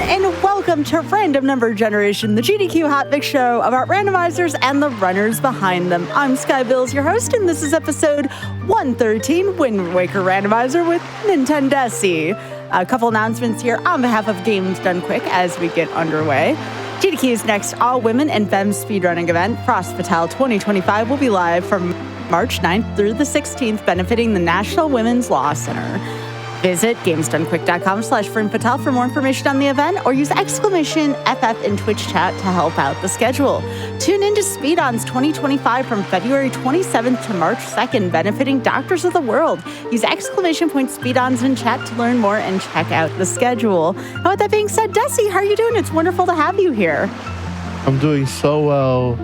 and welcome to Random Number Generation, the GDQ Hotfix show about randomizers and the runners behind them. I'm Sky Bills, your host, and this is episode 113, Windwaker Randomizer with Nintendesi. A couple announcements here on behalf of Games Done Quick as we get underway. GDQ's next all-women and femme speedrunning event, Frost Fatale 2025, will be live from March 9th through the 16th, benefiting the National Women's Law Center. Visit gamesdonequick.com/FrimFatale for more information on the event, or use !FF in Twitch chat to help out the schedule. Tune into Speedruns 2025 from February 27th to March 2nd, benefiting Doctors of the World. Use !Speedruns in chat to learn more and check out the schedule. And with that being said, Desi, how are you doing? It's wonderful to have you here. I'm doing so well.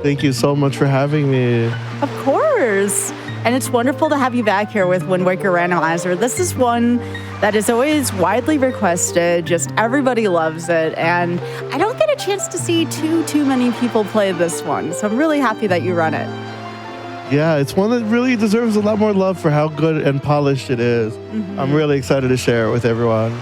Thank you so much for having me. Of course. And it's wonderful to have you back here with Windwaker Randomizer. This is one that is always widely requested. Just everybody loves it. And I don't get a chance to see too many people play this one. So I'm really happy that you run it. Yeah, it's one that really deserves a lot more love for how good and polished it is. I'm really excited to share it with everyone.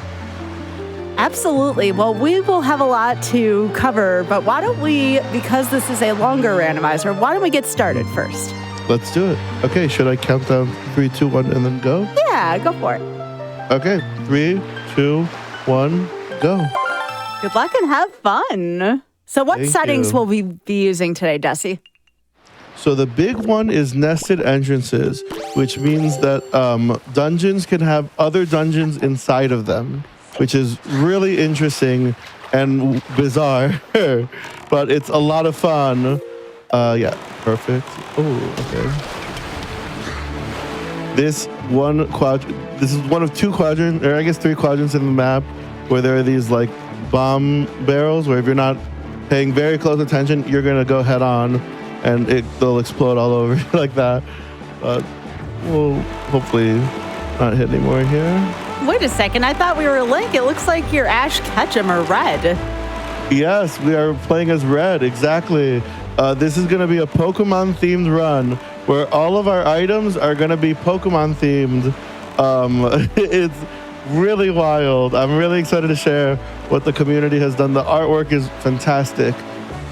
Absolutely. Well, we will have a lot to cover, but why don't we, because this is a longer randomizer, why don't we get started first? Let's do it. Okay, should I count down 3, 2, 1, and then go? Yeah, go for it. Okay, 3, 2, 1, go. Good luck and have fun. So what Thank settings you. will we be using today, Desi? So the big one is nested entrances, which means that dungeons can have other dungeons inside of them, which is really interesting and bizarre, but it's a lot of fun. Yeah, perfect. Oh, okay. This is one of 2 quadrants, or I guess 3 quadrants in the map, where there are these like bomb barrels, where if you're not paying very close attention, you're gonna go head on, and they'll explode all over like that. But we'll hopefully not hit any more here. Wait a second, I thought we were Link. It looks like you're Ash Ketchum or Red. Yes, we are playing as Red, exactly. This is going to be a Pokemon-themed run, where all of our items are going to be Pokemon-themed. It's really wild. I'm really excited to share what the community has done. The artwork is fantastic.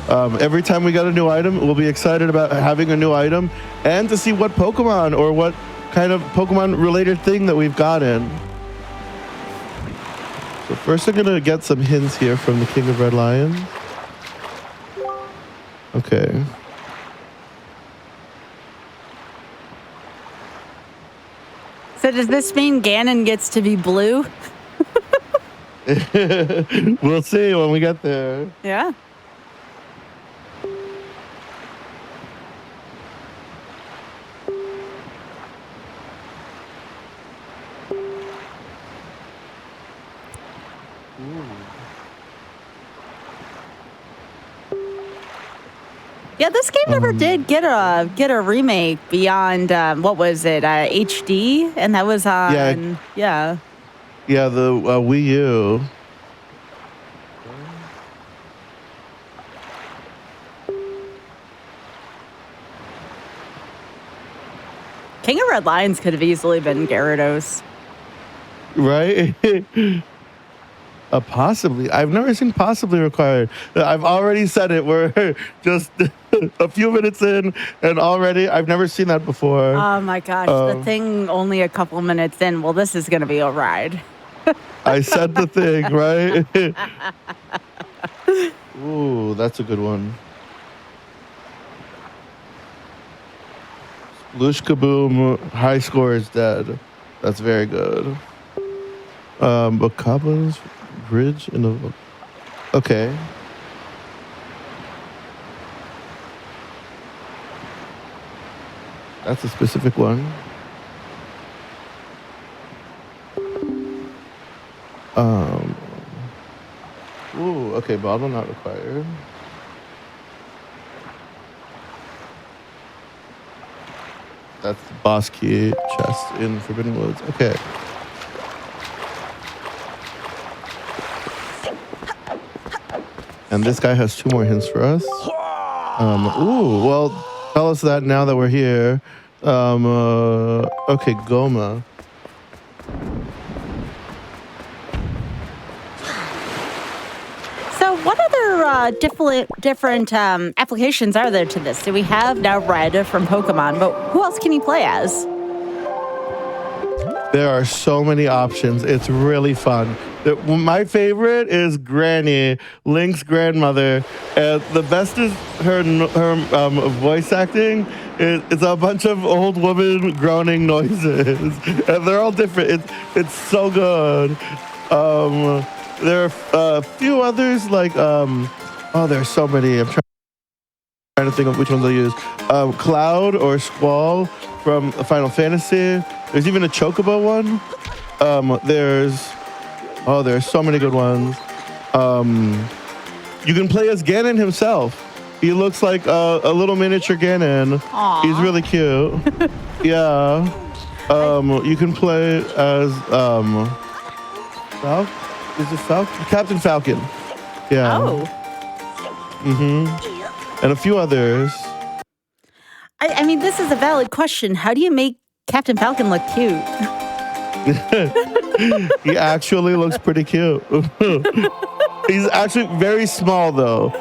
Every time we get a new item, we'll be excited about having a new item and to see what Pokemon or what kind of Pokemon-related thing that we've gotten. So first, I'm going to get some hints here from the King of Red Lions. Okay. So does this mean Ganon gets to be blue? We'll see when we get there. Yeah. Yeah, this game never did get a remake beyond what was it, HD, and that was on yeah the Wii U. King of Red Lions could have easily been Gyarados, Right? Possibly. I've never seen possibly required. I've already said it. We're just a few minutes in, and already I've never seen that before. Oh my gosh, the thing only a couple minutes in. Well, this is going to be a ride. I said the thing, right? Ooh, that's a good one. Sploosh Kaboom, high score is dead. That's very good. Bokaba's Bridge in the... Okay. That's a specific one. Ooh, okay, bottle not required. That's the boss key chest in Forbidden Woods. Okay. And this guy has 2 more hints for us. Ooh, well, tell us that now that we're here. Okay, Goma. So what other different applications are there to this? Do we have now Red from Pokemon, but who else can you play as? There are so many options. It's really fun. My favorite is Granny, Link's grandmother. The best is her voice acting. It's a bunch of old women groaning noises, and they're all different. It's so good. There are a few others like there's so many. I'm trying to think of which ones I use. Cloud or Squall from Final Fantasy. There's even a Chocobo one. There's so many good ones. You can play as Ganon himself. He looks like a little miniature Ganon. Aww. He's really cute. Yeah. You can play as Is it Falcon? Captain Falcon. Yeah. Oh. And a few others. I mean, this is a valid question. How do you make Captain Falcon look cute? He actually looks pretty cute. He's actually very small, though.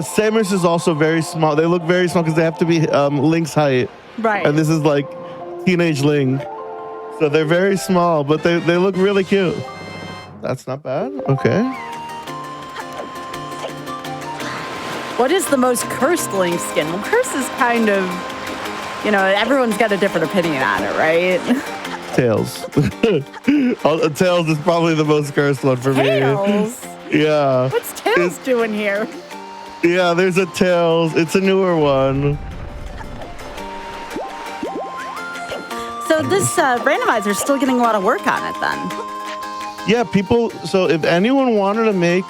Samus is also very small. They look very small because they have to be Link's height. Right. And this is like teenage Link. So they're very small, but they look really cute. That's not bad. Okay. What is the most cursed Link skin? Well, curse is kind of, everyone's got a different opinion on it, right? Tails. Tails is probably the most cursed one for Tails? me. Yeah. What's Tails doing here? Yeah, there's a Tails. It's a newer one. So this randomizer is still getting a lot of work on it then. Yeah, so if anyone wanted to make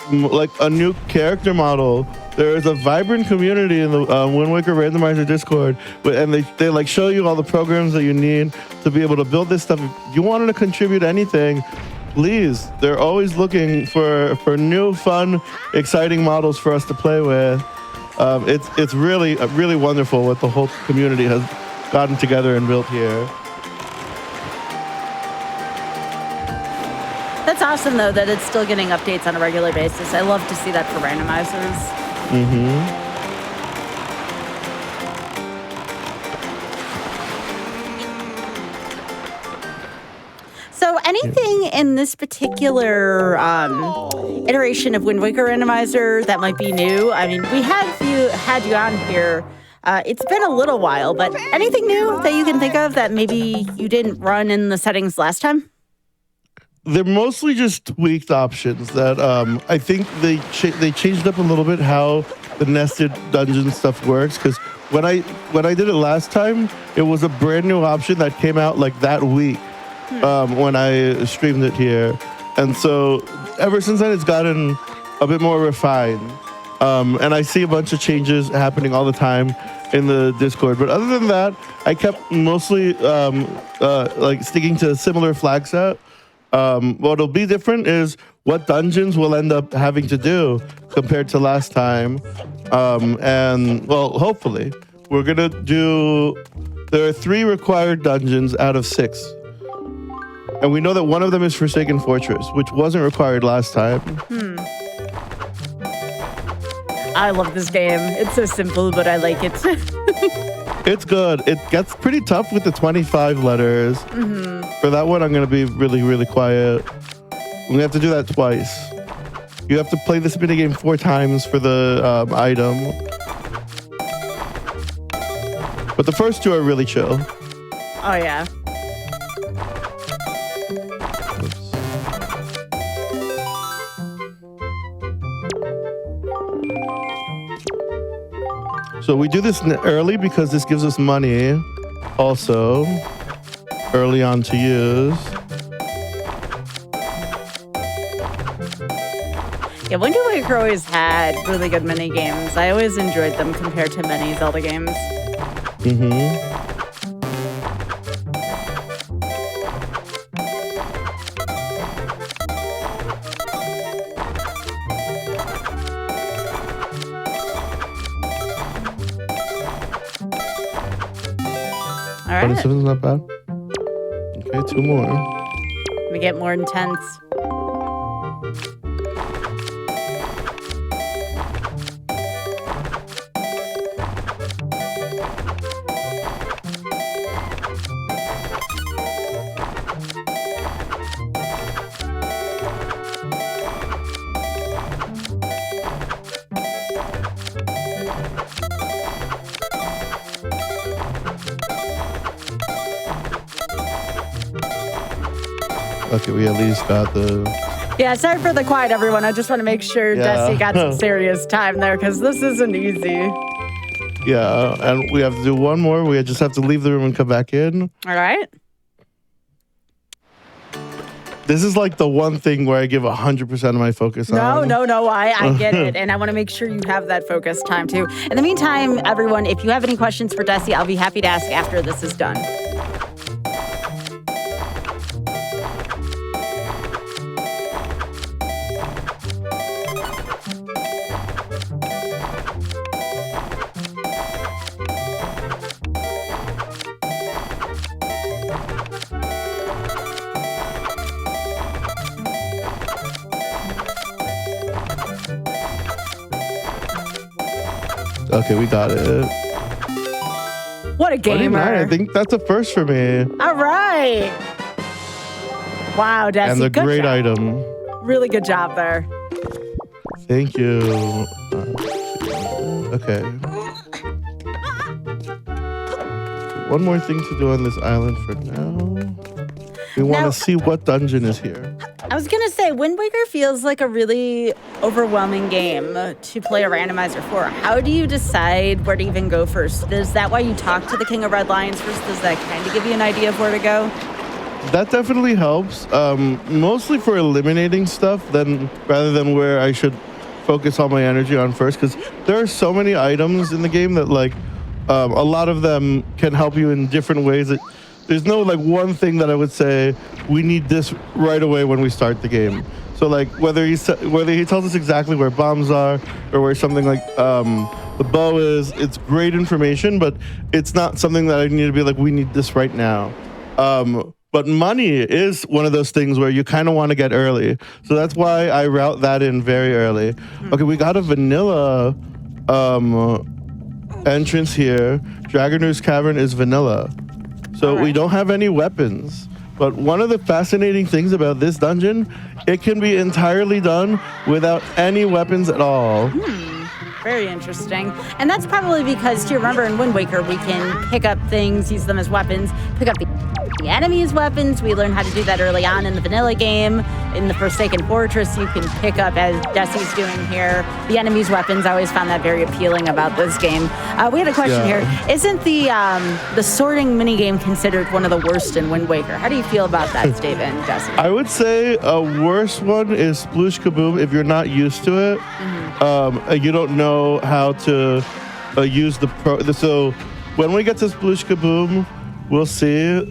like a new character model, there is a vibrant community in the Windwaker Randomizer Discord, and they like show you all the programs that you need to be able to build this stuff. If you wanted to contribute anything, please. They're always looking for new, fun, exciting models for us to play with. It's really really wonderful what the whole community has gotten together and built here. That's awesome, though, that it's still getting updates on a regular basis. I love to see that for randomizers. So anything in this particular iteration of Windwaker Randomizer that might be new? I mean, we had you on here. It's been a little while, but anything new that you can think of that maybe you didn't run in the settings last time? They're mostly just tweaked options that I think they changed up a little bit how the nested dungeon stuff works. Because when I did it last time, it was a brand new option that came out like that week when I streamed it here, and so ever since then it's gotten a bit more refined. And I see a bunch of changes happening all the time in the Discord. But other than that, I kept mostly like sticking to a similar flag set. What'll be different is what dungeons we'll end up having to do compared to last time. And well, hopefully we're gonna do, there are 3 required dungeons out of 6. And we know that one of them is Forsaken Fortress, which wasn't required last time. I love this game. It's so simple, but I like it. It's good. It gets pretty tough with the 25 letters. For that one, I'm going to be really, really quiet. We have to do that twice. You have to play this minigame 4 times for the item. But the first 2 are really chill. Oh, yeah. So we do this early because this gives us money also early on to use. Yeah, Windwaker always had really good mini games. I always enjoyed them compared to many Zelda games. All right. 27's not bad. Okay, 2 more. We get more intense. Okay, we at least got the... Yeah, sorry for the quiet, everyone. I just want to make sure Desi got some serious time there because this isn't easy. Yeah, and we have to do one more. We just have to leave the room and come back in. All right. This is like the one thing where I give 100% of my focus on. No. I get it. And I want to make sure you have that focus time too. In the meantime, everyone, if you have any questions for Desi, I'll be happy to ask after this is done. Okay, we got it. What a gamer. 29, I think that's a first for me. All right. Wow, Desi, And the good great job. item. Really good job there. Thank you. Okay. One more thing to do on this island for now. We want to see what dungeon is here. I was going to say, Windwaker feels like a really overwhelming game to play a randomizer for. How do you decide where to even go first? Is that why you talk to the King of Red Lions first? Does that kind of give you an idea of where to go? That definitely helps. Mostly for eliminating stuff rather than where I should focus all my energy on first. Because there are so many items in the game that a lot of them can help you in different ways. There's no one thing that I would say we need this right away when we start the game. So whether he tells us exactly where bombs are or where something like the bow is, it's great information, but it's not something that I need to be we need this right now. But money is one of those things where you kind of want to get early. So that's why I route that in very early. Okay, we got a vanilla entrance here. Dragoneer's Cavern is vanilla. So we don't have any weapons. But one of the fascinating things about this dungeon, it can be entirely done without any weapons at all. Very interesting. And that's probably because, do you remember in Wind Waker, we can pick up things, use them as weapons, pick up the enemy as weapons. We learned how to do that early on in the vanilla game. In the Forsaken Fortress, you can pick up, as Desi's doing here, the enemy's weapons. I always found that very appealing about this game. We had a question here. Isn't the sorting minigame considered one of the worst in Wind Waker? How do you feel about that statement, Desi? I would say a worse one is Sploosh Kaboom if you're not used to it. You don't know how to use so when we get to Sploosh Kaboom, we'll see.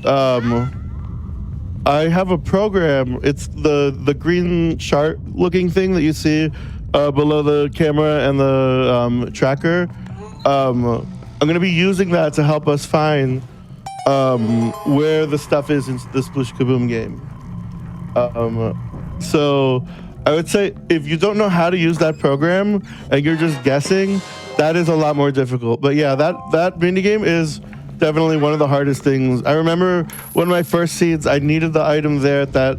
I have a program. It's the green chart looking thing that you see below the camera and the tracker. I'm going to be using that to help us find where the stuff is in the Sploosh Kaboom game. So I would say if you don't know how to use that program and you're just guessing, that is a lot more difficult. But yeah, that minigame is definitely one of the hardest things. I remember one of my first seeds, I needed the item there at that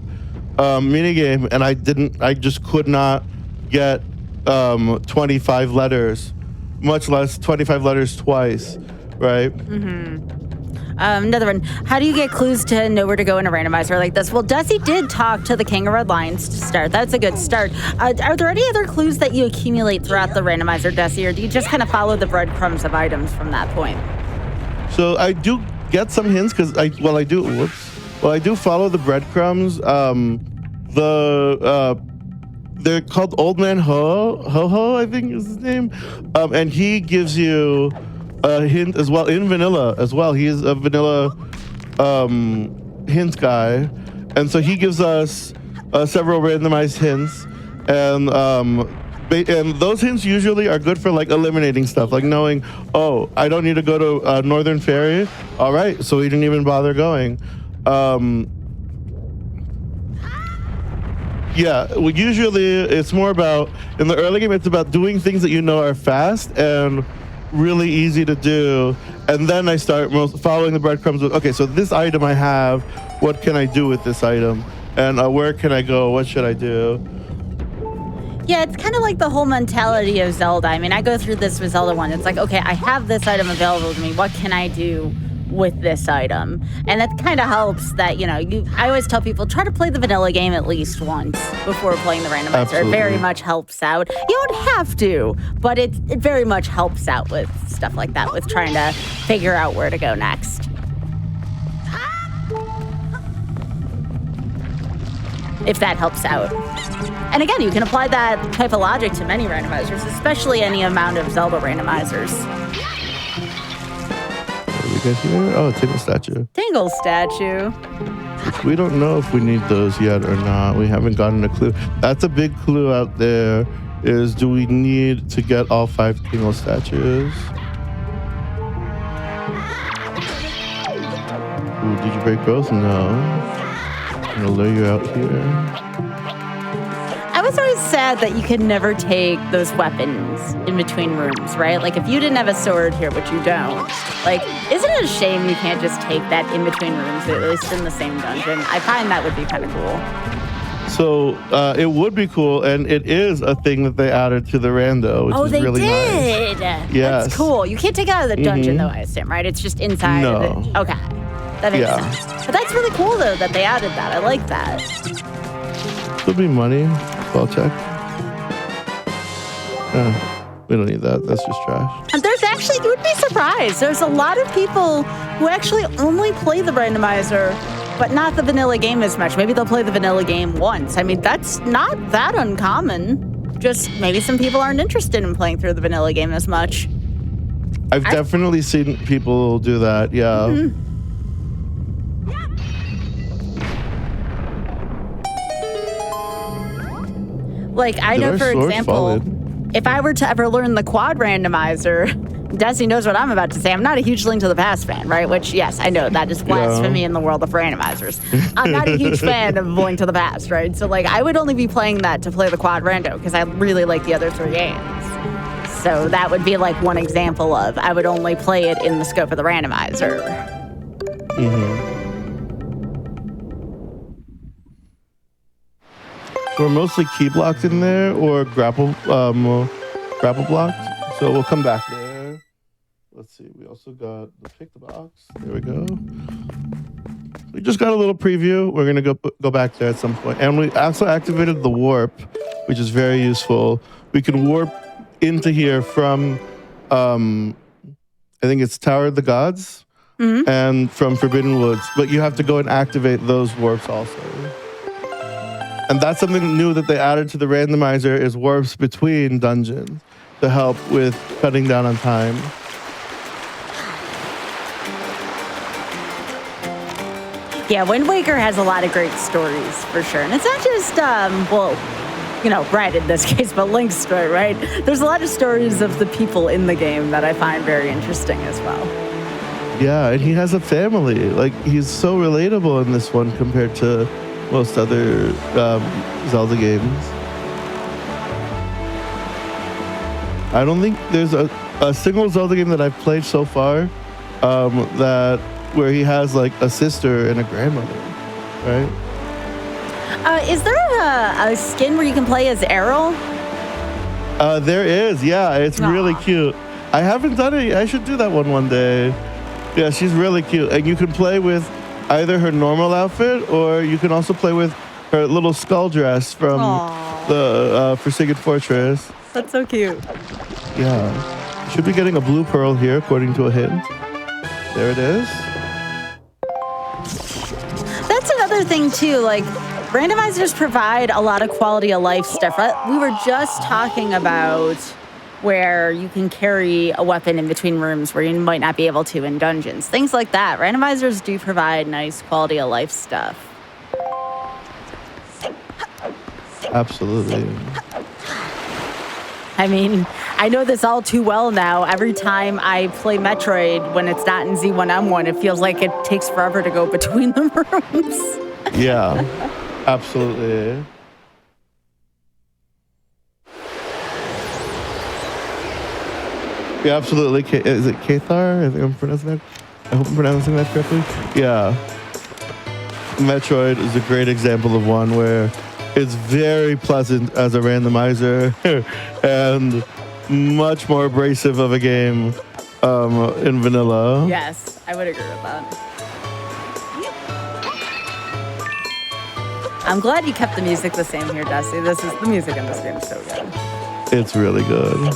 minigame, and I just could not get 25 letters, much less 25 letters twice, right? Another one. How do you get clues to know where to go in a randomizer like this? Well, Desi did talk to the King of Red Lions to start. That's a good start. Are there any other clues that you accumulate throughout the randomizer, Desi, or do you just kind of follow the breadcrumbs of items from that point? So I do get some hints because I do follow the breadcrumbs. They're called Old Man Ho, I think is his name, and he gives you a hint as well in vanilla as well. He is a vanilla hint guy, and so he gives us several randomized hints, and those hints usually are good for eliminating stuff, knowing, oh, I don't need to go to Northern Ferry. All right, so we didn't even bother going. Yeah, usually it's more about, in the early game, it's about doing things that you know are fast and really easy to do. And then I start following the breadcrumbs with, okay, so this item I have, what can I do with this item? And where can I go? What should I do? Yeah, it's kind of like the whole mentality of Zelda. I mean, I go through this with Zelda 1. It's like, okay, I have this item available to me. What can I do with this item. And that kind of helps that, I always tell people, try to play the vanilla game at least once before playing the randomizer. Absolutely. It very much helps out. You don't have to, but it very much helps out with stuff like that, with trying to figure out where to go next. If that helps out. And again, you can apply that type of logic to many randomizers, especially any amount of Zelda randomizers. What do we get here? Oh, Tingle Statue. Tingle Statue. Which we don't know if we need those yet or not. We haven't gotten a clue. That's a big clue out there, is do we need to get all 5 Tingle Statues? Ooh, did you break both? No. I'm gonna lure you out here. I was always sad that you could never take those weapons in between rooms, right? Like, if you didn't have a sword here, which you don't, like, isn't it a shame you can't just take that in between rooms, at least in the same dungeon? I find that would be kind of cool. So it would be cool, and it is a thing that they added to the rando, which is really nice. Yes. That's cool. You can't take it out of the dungeon, though, I assume, right? It's just inside of it. Okay. That makes sense. But that's really cool, though, that they added that. I like that. Could be money. I'll check. We don't need that. That's just trash. And there's actually, you would be surprised. There's a lot of people who actually only play the randomizer, but not the vanilla game as much. Maybe they'll play the vanilla game once. I mean, that's not that uncommon. Just maybe some people aren't interested in playing through the vanilla game as much. I've definitely seen people do that. Yeah. Mm-hmm. Like, I know, for example, if I were to ever learn the quad randomizer, Desi knows what I'm about to say. I'm not a huge Link to the Past fan, right? Which, yes, I know that is blasphemy in the world of randomizers. I'm not a huge fan of Link to the Past, right? So, like, I would only be playing that to play the quad rando because I really like the other 3 games. So that would be, like, one example of I would only play it in the scope of the randomizer. Mm-hmm. We're mostly key blocked in there or grapple blocked. So we'll come back there. Let's see. We also got the pick the box. There we go. We just got a little preview. We're gonna go back there at some point. And we also activated the warp, which is very useful. We can warp into here from I think it's Tower of the Gods and from Forbidden Woods. But you have to go and activate those warps also. And that's something new that they added to the randomizer, is warps between dungeons to help with cutting down on time. Yeah, Windwaker has a lot of great stories, for sure. And it's not just, Red in this case, but Link's story, right? There's a lot of stories of the people in the game that I find very interesting as well. Yeah, and he has a family. Like, he's so relatable in this one compared to most other Zelda games. I don't think there's a single Zelda game that I've played so far where he has like a sister and a grandmother, right? Is there a skin where you can play as Errol? There is, yeah. It's really cute. I haven't done it. I should do that one day. Yeah, she's really cute. And you can play with either her normal outfit, or you can also play with her little skull dress from the Forsaken Fortress. That's so cute. Yeah. Should be getting a blue pearl here, according to a hint. There it is. That's another thing, too. Like, randomizers provide a lot of quality of life stuff. Right? We were just talking about where you can carry a weapon in between rooms where you might not be able to in dungeons. Things like that. Randomizers do provide nice quality of life stuff. Absolutely. I mean, I know this all too well now. Every time I play Metroid, when it's not in Z1M1, it feels like it takes forever to go between the rooms. Yeah, absolutely. Yeah, absolutely. Is it Cathar? I think I'm pronouncing that. I hope I'm pronouncing that correctly. Yeah. Metroid is a great example of one where it's very pleasant as a randomizer and much more abrasive of a game in vanilla. Yes, I would agree with that. I'm glad you kept the music the same here, Dusty. The music in this game is so good. It's really good.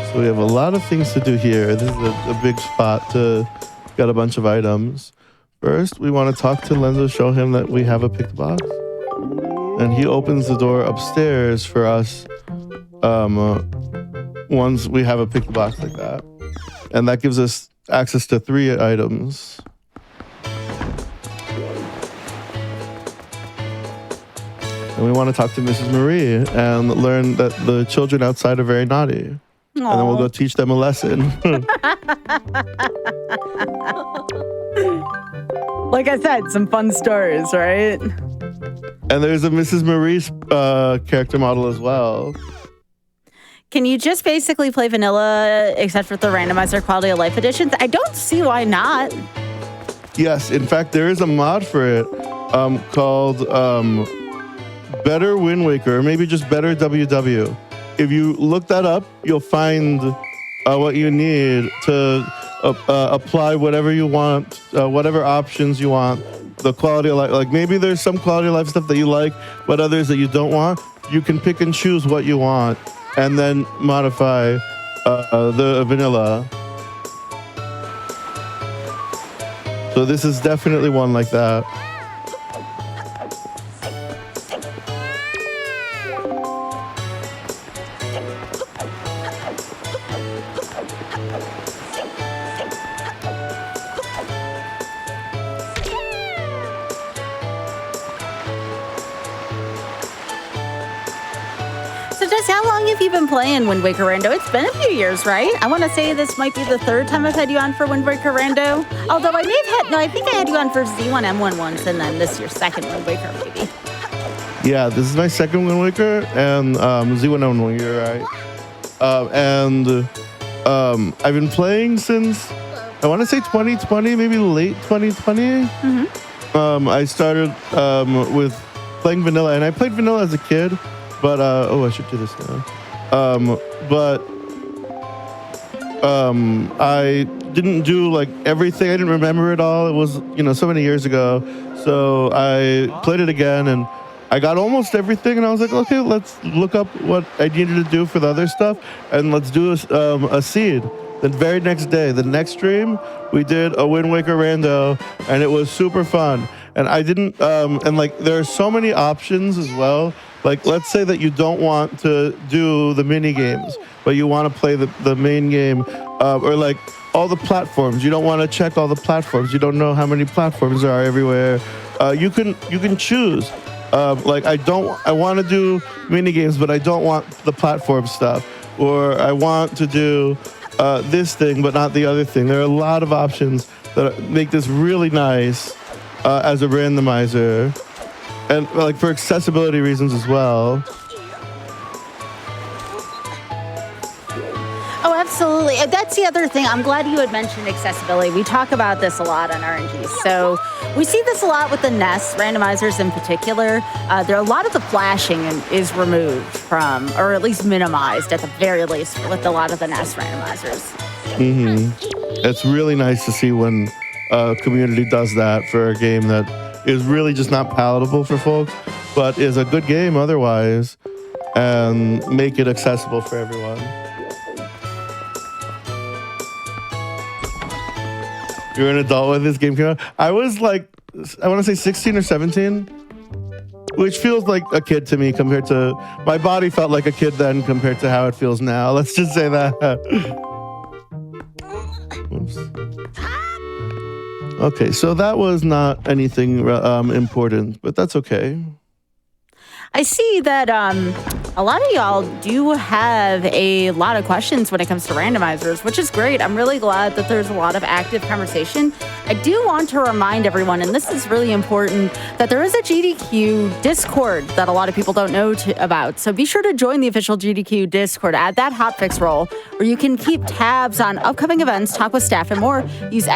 So we have a lot of things to do here. This is a big spot to get a bunch of items. First, we want to talk to Lenzo, show him that we have a picked box. And he opens the door upstairs for us once we have a picked box like that. And that gives us access to 3 items. And we want to talk to Mrs. Marie and learn that the children outside are very naughty. Aww. And then we'll go teach them a lesson. Like I said, some fun stories, right? And there's a Mrs. Marie's character model as well. Can you just basically play vanilla except for the randomizer quality of life editions? I don't see why not. Yes, in fact, there is a mod for it called Better Windwaker, or maybe just Better WW. If you look that up, you'll find what you need to apply whatever you want, whatever options you want. The quality of life, like maybe there's some quality of life stuff that you like, but others that you don't want. You can pick and choose what you want and then modify the vanilla. So this is definitely one like that. How long have you been playing Windwaker Rando? It's been a few years, right? I want to say this might be the 3rd time I've had you on for Windwaker Rando. Although I may have had, no, I think I had you on for Z1M1 once, and then this year's 2nd Windwaker, maybe. Yeah, this is my 2nd Windwaker, and Z1M1, you're right. I've been playing since, I want to say 2020, maybe late 2020. Mm-hmm. I started with playing vanilla, and I played vanilla as a kid. But, I should do this now. I didn't do like everything. I didn't remember it all. It was, so many years ago. So I played it again and I got almost everything. And I was like, okay, let's look up what I needed to do for the other stuff. And let's do a seed. The very next day, the next stream, we did a Windwaker Rando and it was super fun. And I didn't, there are so many options as well. Like, let's say that you don't want to do the mini games, but you want to play the main game, or like all the platforms. You don't want to check all the platforms. You don't know how many platforms there are everywhere. You can choose. I want to do mini games, but I don't want the platform stuff, or I want to do this thing, but not the other thing. There are a lot of options that make this really nice as a randomizer. And like for accessibility reasons as well. Oh, absolutely. That's the other thing. I'm glad you had mentioned accessibility. We talk about this a lot on RNG. So we see this a lot with the NES randomizers in particular. There are a lot of the flashing is removed from, or at least minimized at the very least with a lot of the NES randomizers. Mm-hmm. It's really nice to see when a community does that for a game that is really just not palatable for folks, but is a good game otherwise, and make it accessible for everyone. You're an adult when this game came out? I was like, I want to say 16 or 17, which feels like a kid to me compared to, my body felt like a kid then compared to how it feels now. Let's just say that. Oops. Okay, so that was not anything important, but that's okay. I see that a lot of y'all do have a lot of questions when it comes to randomizers, which is great. I'm really glad that there's a lot of active conversation. I do want to remind everyone, and this is really important, that there is a GDQ Discord that a lot of people don't know about. So be sure to join the official GDQ Discord. Add that hotfix role where you can keep tabs on upcoming events, talk with staff, and more. Use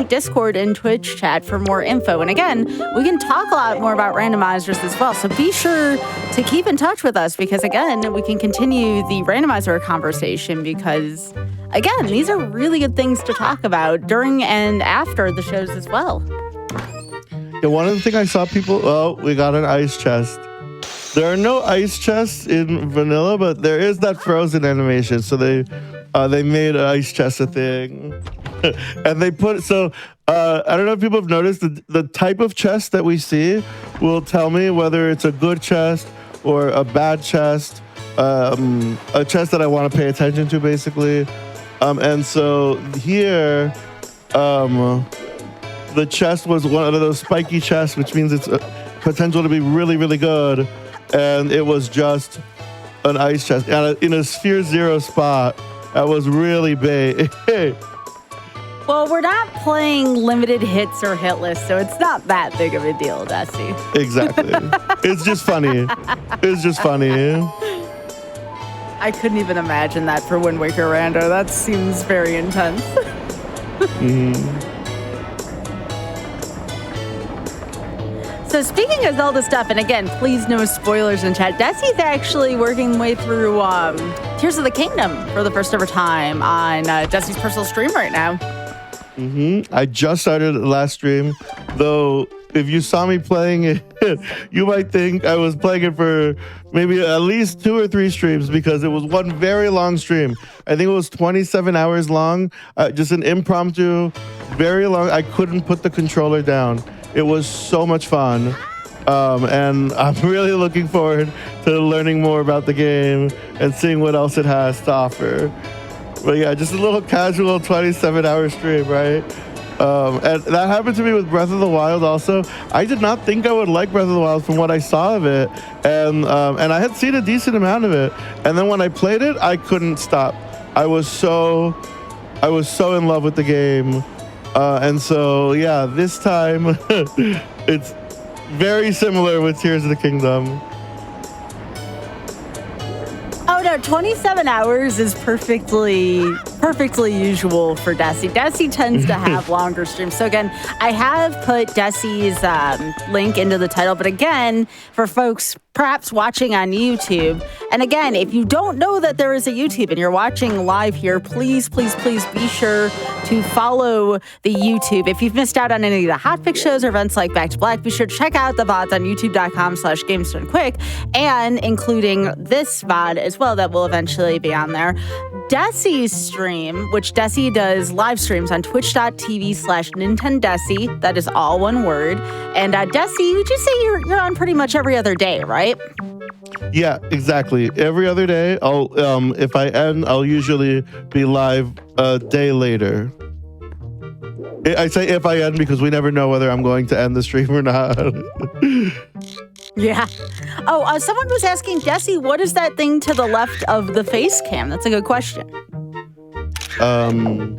!Discord in Twitch chat for more info. And again, we can talk a lot more about randomizers as well. So be sure to keep in touch with us. because, again, we can continue the randomizer conversation because, again, these are really good things to talk about during and after the shows as well. Yeah, one of the things I saw people, we got an ice chest. There are no ice chests in vanilla, but there is that frozen animation. So they made an ice chest a thing. And they put, I don't know if people have noticed, the type of chest that we see will tell me whether it's a good chest or a bad chest, a chest that I want to pay attention to, basically. And so here, the chest was one of those spiky chests, which means it's potential to be really, really good. And it was just an ice chest in a sphere 0 spot. That was really big. Well, we're not playing limited hits or hit lists, so it's not that big of a deal, Desi. Exactly. It's just funny. It's just funny. I couldn't even imagine that for Windwaker Rando. That seems very intense. So speaking of Zelda stuff, and again, please no spoilers in chat, Desi's actually working way through Tears of the Kingdom for the first ever time on Desi's personal stream right now. I just started the last stream, though if you saw me playing it, you might think I was playing it for maybe at least 2 or 3 streams because it was one very long stream. I think it was 27 hours long, just an impromptu, very long. I couldn't put the controller down. It was so much fun. And I'm really looking forward to learning more about the game and seeing what else it has to offer. But yeah, just a little casual 27-hour stream, right? And that happened to me with Breath of the Wild also. I did not think I would like Breath of the Wild from what I saw of it. And I had seen a decent amount of it. And then when I played it, I couldn't stop. I was so in love with the game. And so, yeah, this time it's very similar with Tears of the Kingdom. Oh no, 27 hours is perfectly usual for Desi. Desi tends to have longer streams. So again, I have put Desi's link into the title, but again, for folks perhaps watching on YouTube, and again, if you don't know that there is a YouTube and you're watching live here, please be sure to follow the YouTube. If you've missed out on any of the Hotfix shows or events like Back to Black, be sure to check out the VODs on youtube.com/GamesDoneQuick, and including this VOD as well that will eventually be on there. Desi's stream, which Desi does live streams on twitch.tv/NintenDesi. That is all one word. And Desi, you just say you're on pretty much every other day, right? Yeah, exactly. Every other day. I'll if I end, I'll usually be live a day later. I say if I end because we never know whether I'm going to end the stream or not. Yeah. Oh, someone was asking Desi, what is that thing to the left of the face cam? That's a good question. Left of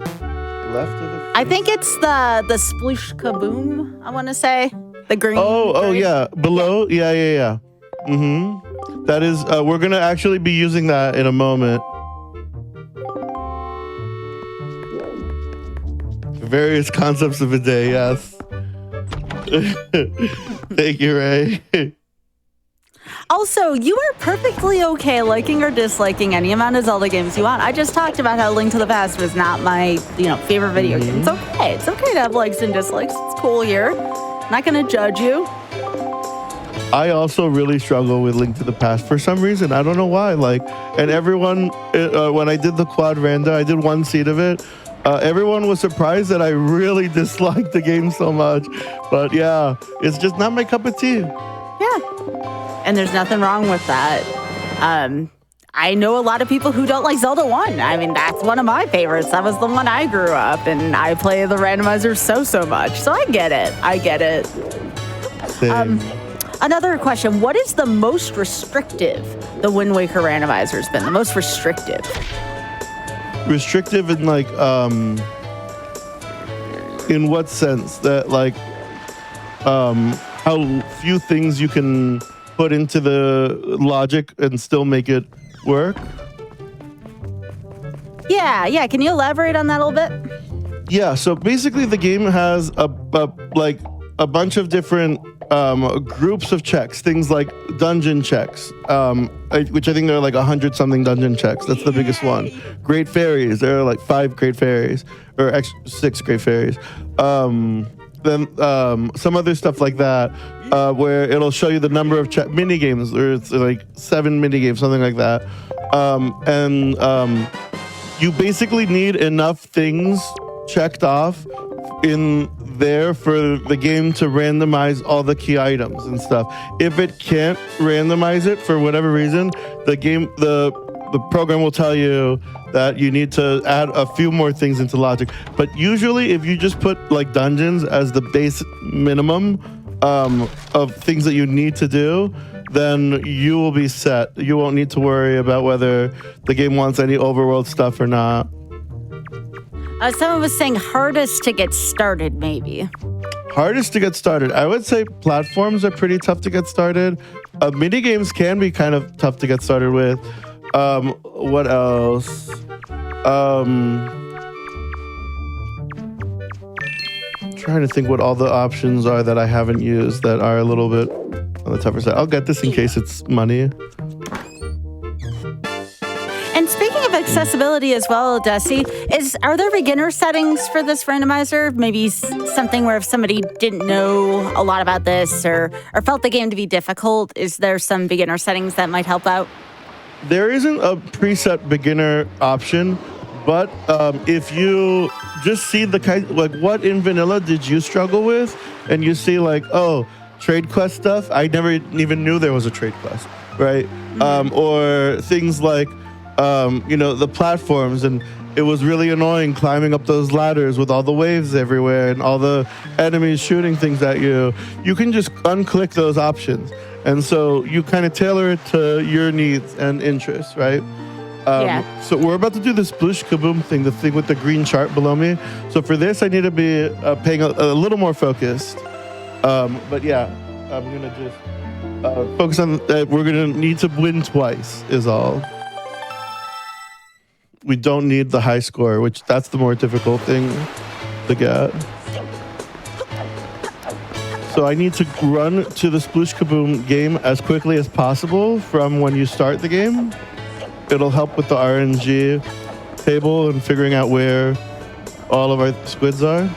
the. I think it's the sploosh kaboom. I want to say the green. Oh yeah, below. Yeah. That is. We're gonna actually be using that in a moment. Various concepts of a day. Yes. Thank you, Ray. Also, you are perfectly okay liking or disliking any amount of Zelda games you want. I just talked about how Link to the Past was not my, favorite video game. It's okay. It's okay to have likes and dislikes. It's cool here. I'm not going to judge you. I also really struggle with Link to the Past for some reason. I don't know why. And everyone, when I did the quad randa, I did one seed of it. Everyone was surprised that I really disliked the game so much. But yeah, it's just not my cup of tea. Yeah. And there's nothing wrong with that. I know a lot of people who don't like Zelda 1. I mean, that's one of my favorites. That was the one I grew up, and I play the randomizer so much. So I get it. Same. Another question. What is the most restrictive the Windwaker randomizer's been? The most restrictive? Restrictive in in what sense? That how few things you can put into the logic and still make it work? Yeah. Can you elaborate on that a little bit? Yeah, so basically the game has a a bunch of different groups of checks, things like dungeon checks, which I think there are like 100 something dungeon checks. That's the biggest one. Great fairies. There are like 5 great fairies, or 6 great fairies. Then some other stuff like that, where it'll show you the number of mini games, or it's like 7 mini games, something like that. You basically need enough things checked off in there for the game to randomize all the key items and stuff. If it can't randomize it for whatever reason, the program will tell you that you need to add a few more things into logic. But usually, if you just put like dungeons as the base minimum of things that you need to do, then you will be set. You won't need to worry about whether the game wants any overworld stuff or not. Someone was saying hardest to get started, maybe. Hardest to get started. I would say platforms are pretty tough to get started. Mini games can be kind of tough to get started with. What else? Trying to think what all the options are that I haven't used that are a little bit on the tougher side. I'll get this in case it's money. And speaking of accessibility as well, Dusty, are there beginner settings for this randomizer? Maybe something where if somebody didn't know a lot about this or felt the game to be difficult, is there some beginner settings that might help out? There isn't a preset beginner option, but if you just see the kind, like what in vanilla did you struggle with, and you see like, oh, trade quest stuff, I never even knew there was a trade quest, right? Mm-hmm. Or things like, the platforms, and it was really annoying climbing up those ladders with all the waves everywhere and all the enemies shooting things at you. You can just unclick those options. And so you kind of tailor it to your needs and interests, right? Yeah. So we're about to do this sploosh kaboom thing, the thing with the green chart below me. So for this, I need to be paying a little more focused. But yeah, I'm going to just focus on that. We're going to need to win twice is all. We don't need the high score, which that's the more difficult thing to get. So I need to run to the Sploosh Kaboom game as quickly as possible from when you start the game. It'll help with the RNG table and figuring out where all of our squids are.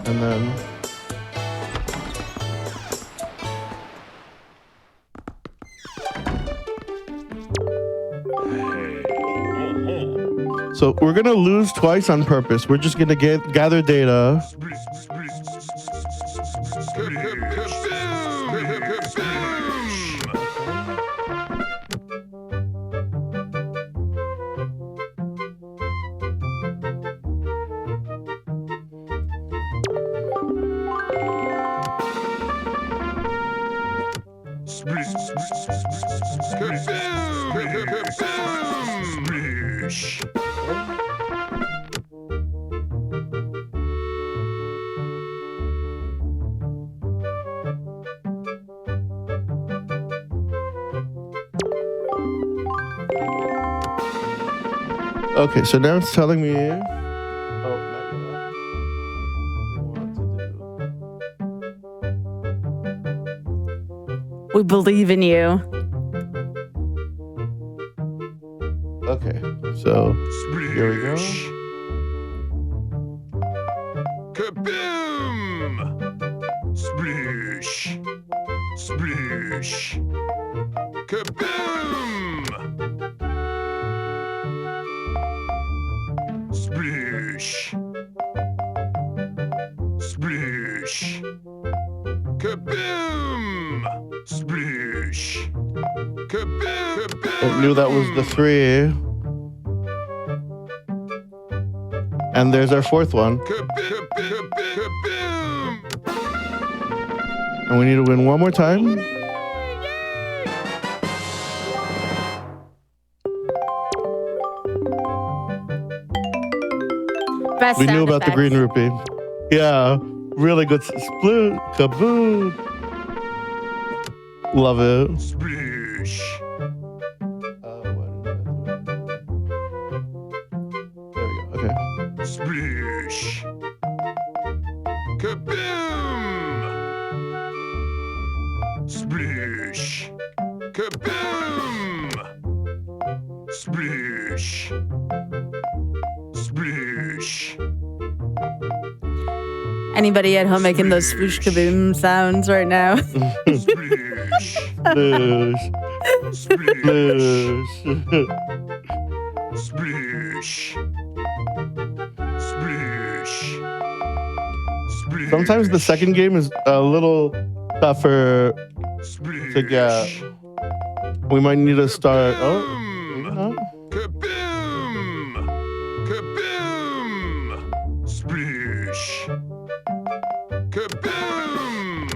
And then... So we're going to lose twice on purpose. We're just going to gather data. Okay, so now it's telling me. We believe in you. Okay, so here we go. Kaboom! Splish! Splish! Kaboom! Splish! Splish! Kaboom! Splish! Kaboom! I knew that was the 3. And there's our 4th one. And we need to win one more time. Best We knew sound about the effects. green rupee. Yeah, really good. Sploot, kaboom. Love it. Splish! There we go. Okay. Splish! Kaboom! Sploosh. Kaboom! Sploosh. Sploosh. Anybody at home making those swoosh kaboom sounds right now? Sploosh. Sploosh. Sploosh. Sploosh. Sploosh. Sploosh. Sploosh. Sometimes the second game is a little tougher to get. We might need to start. Oh, maybe not. Kaboom! Kaboom! Sploosh. Kaboom!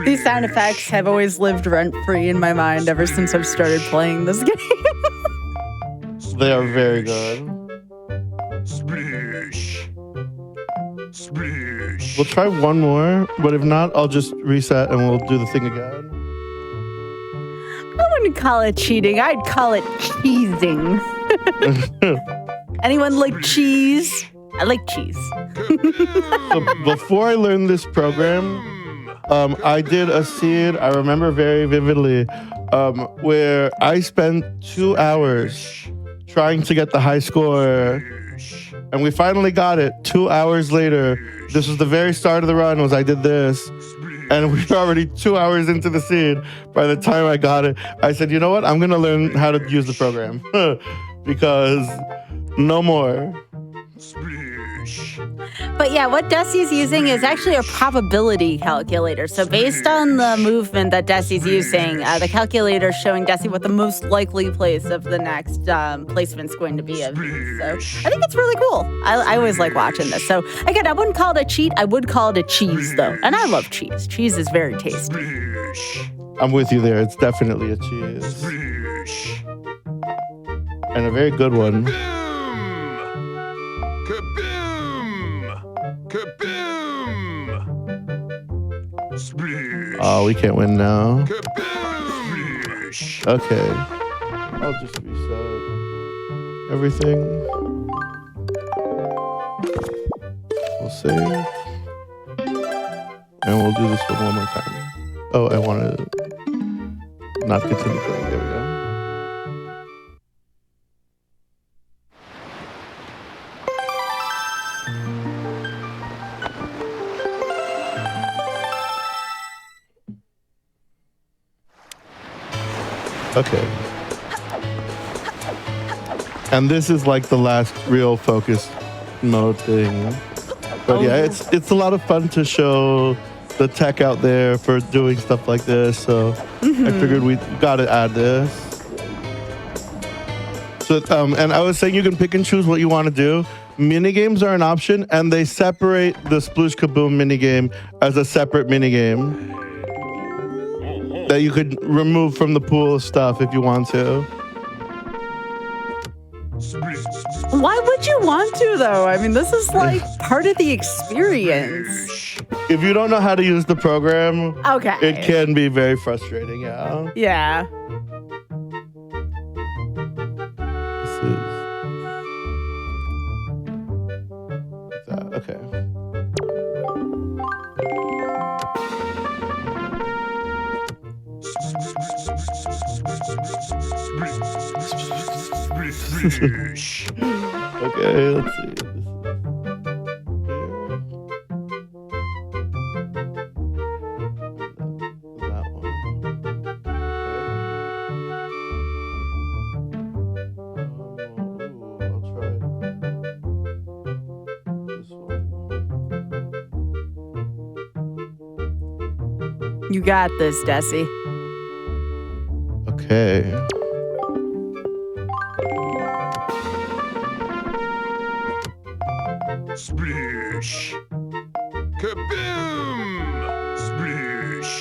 These sound effects have always lived rent-free in my mind ever since I've started playing this game. They are very good. Sploosh. Sploosh. We'll try one more, but if not, I'll just reset and we'll do the thing again. I wouldn't call it cheating. I'd call it cheesing. Anyone like cheese? I like cheese. So before I learned this program, I did a seed, I remember very vividly, where I spent 2 hours trying to get the high score, and we finally got it 2 hours later. This was the very start of the run, was I did this, and we were already 2 hours into the seed. By the time I got it, I said, you know what? I'm going to learn how to use the program, because no more. But yeah, what Desi's using is actually a probability calculator. So based on the movement that Desi's using, the calculator is showing Desi what the most likely place of the next placement's going to be of these. So I think it's really cool. I always like watching this. So again, I wouldn't call it a cheat. I would call it a cheese, though. And I love cheese. Cheese is very tasty. I'm with you there. It's definitely a cheese. And a very good one. Kaboom! Sploosh. Oh, we can't win now. Sploosh. Okay. I'll just reset everything. We'll save. And we'll do this one more time. Oh, I want to not continue playing. There we go. Okay. And this is like the last real focus mode thing. But yeah, it's a lot of fun to show the tech out there for doing stuff like this. So I figured we gotta add this. So and I was saying you can pick and choose what you want to do. Minigames are an option, and they separate the Sploosh Kaboom minigame as a separate minigame that you could remove from the pool of stuff if you want to. Why would you want to, though? I mean, this is like part of the experience. If you don't know how to use the program, Okay. it can be very frustrating, yeah. Yeah. This is... that, okay. Okay, let's see. This is here. That one. Okay. I'll try this one. You got this, Desi. Okay. Sploosh. Kaboom! Sploosh.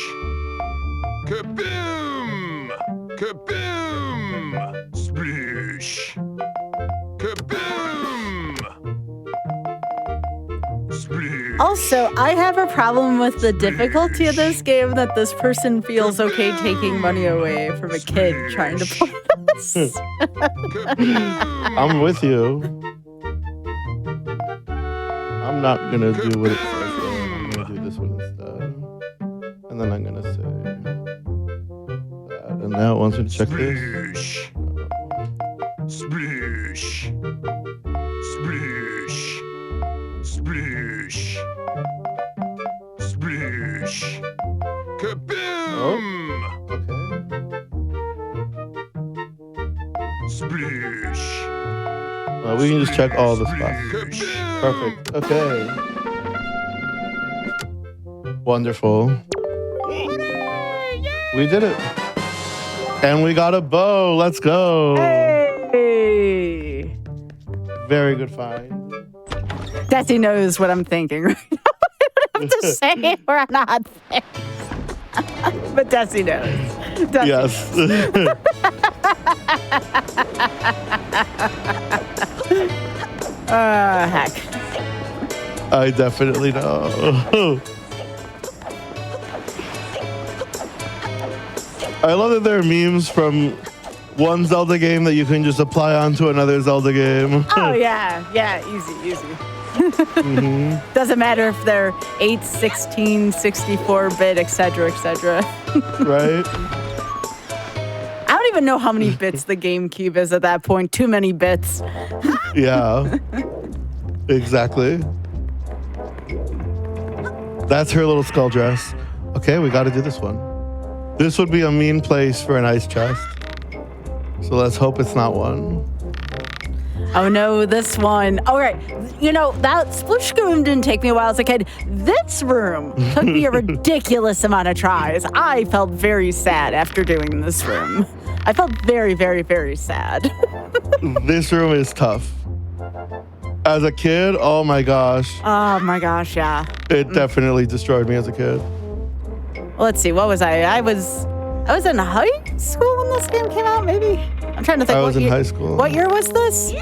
Kaboom! Kaboom! Sploosh. Kaboom! Sploosh. Also, I have a problem with the difficulty of this game that this person feels okay taking money away from a kid trying to play this. I'm with you. I'm not gonna do what it says though. I'm gonna do this one instead. and then I'm gonna say that. And now it wants me to check this. Splish. Splish. Splish. Splish. Kaboom! Okay. Splish. We can just check all the spots. Kaboom! Perfect. Okay. Wonderful. We did it. And we got a bow. Let's go. Hey! Very good find. Desi knows what I'm thinking right now. I don't have to say it or not things. But Desi knows. Desi Yes. Heck. I definitely know. I love that there are memes from one Zelda game that you can just apply onto another Zelda game. Oh, yeah. Yeah, easy. Doesn't matter if they're 8, 16, 64-bit, etc., etc. Right? I don't even know how many bits the GameCube is at that point. Too many bits. Yeah. Exactly. That's her little skull dress. Okay, we got to do this one. This would be a mean place for an ice chest. So let's hope it's not one. Oh no, this one. All right. You know, that splish room didn't take me a while as a kid. This room took me a ridiculous amount of tries. I felt very sad after doing this room. I felt very, very, very sad. This room is tough. As a kid, oh my gosh. Oh my gosh, yeah. It definitely destroyed me as a kid. Let's see, what was I? I was in high school when this game came out, maybe? I'm trying to think. I was in high school. What year was this?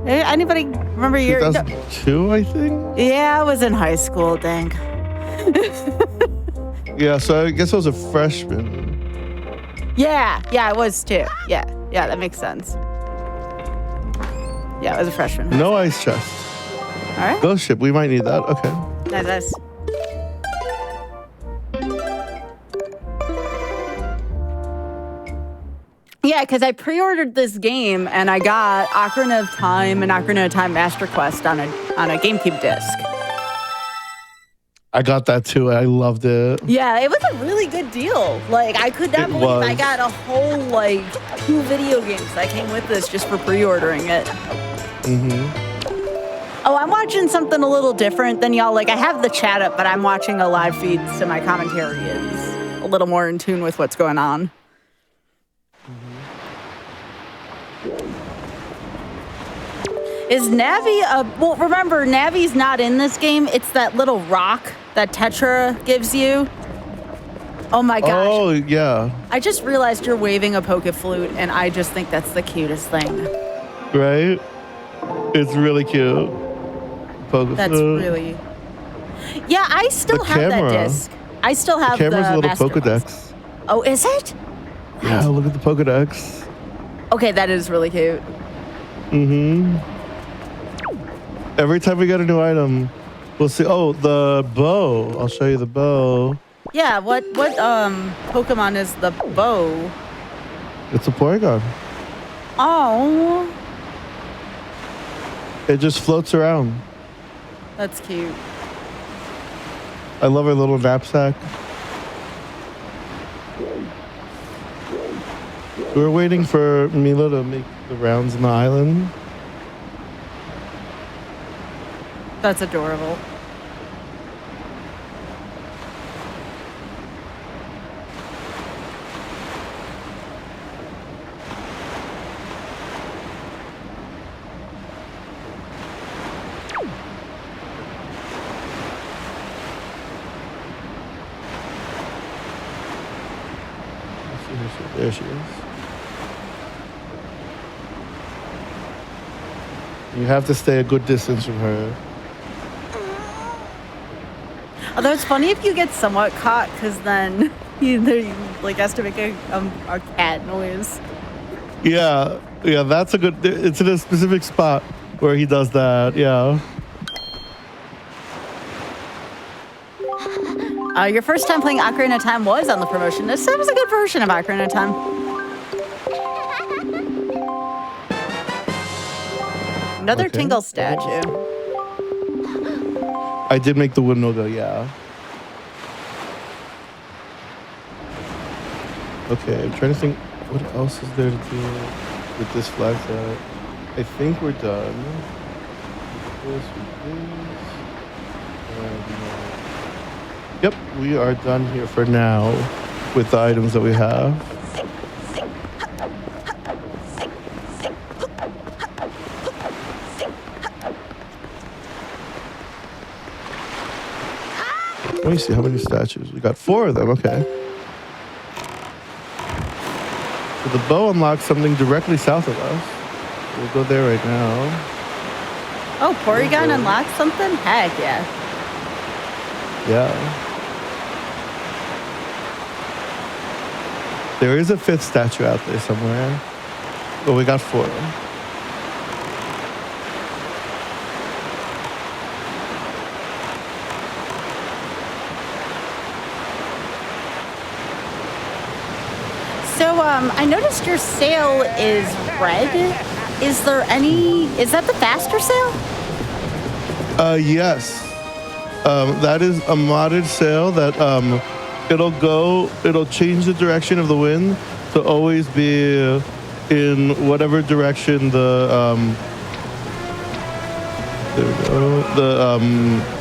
Anybody remember your 2002, I think? Yeah, I was in high school, dang. Yeah, so I guess I was a freshman. Yeah, I was too. Yeah, that makes sense. Yeah, I was a freshman. No ice chest. All right. Ghost ship, we might need that. Okay. Nice. Yeah, because I pre-ordered this game and I got Ocarina of Time and Ocarina of Time Master Quest on a GameCube disc. I got that too. I loved it. Yeah, it was a really good deal. Like, I could not believe I got a whole, 2 video games that came with this just for pre-ordering it. Oh, I'm watching something a little different than y'all. Like, I have the chat up, but I'm watching a live feed, so my commentary is a little more in tune with what's going on. Is Navi well, remember, Navi's not in this game. It's that little rock that Tetra gives you. Oh my gosh. Oh, yeah. I just realized you're waving a poke flute, and I just think that's the cutest thing. Right? It's really cute. That's really... Yeah, I still have that disc. I still have the camera's a little Master Pokedex. Quest. Oh, is it? Yeah, look at the Pokedex. Okay, that is really cute. Every time we get a new item, we'll see. Oh, the bow. I'll show you the bow. Yeah, what Pokemon is the bow? It's a Porygon. Oh, It just floats around. that's cute. I love her little knapsack. We're waiting for Mila to make the rounds on the island. That's adorable. There she is. You have to stay a good distance from her. Although it's funny if you get somewhat caught, because then you has to make a cat noise. Yeah, that's a good. It's in a specific spot where he does that. Yeah. Your first time playing Ocarina of Time was on the promotion list. That was a good version of Ocarina of Time. Another Okay. Tingle statue. I did make the windmill go, yeah. Okay, I'm trying to think what else is there to do with this flag set. I think we're done. This, yep, we are done here for now with the items that we have. Let me see how many statues. We got 4 of them, okay. So the bow unlocks something directly south of us. We'll go there right now. Oh, Porygon unlocked something? Heck yeah. Yeah. There is a 5th statue out there somewhere. But we got 4 of them. So, I noticed your sail is red. Is that the faster sail? Yes. That is a modded sail that it'll change the direction of the wind to always be in whatever direction the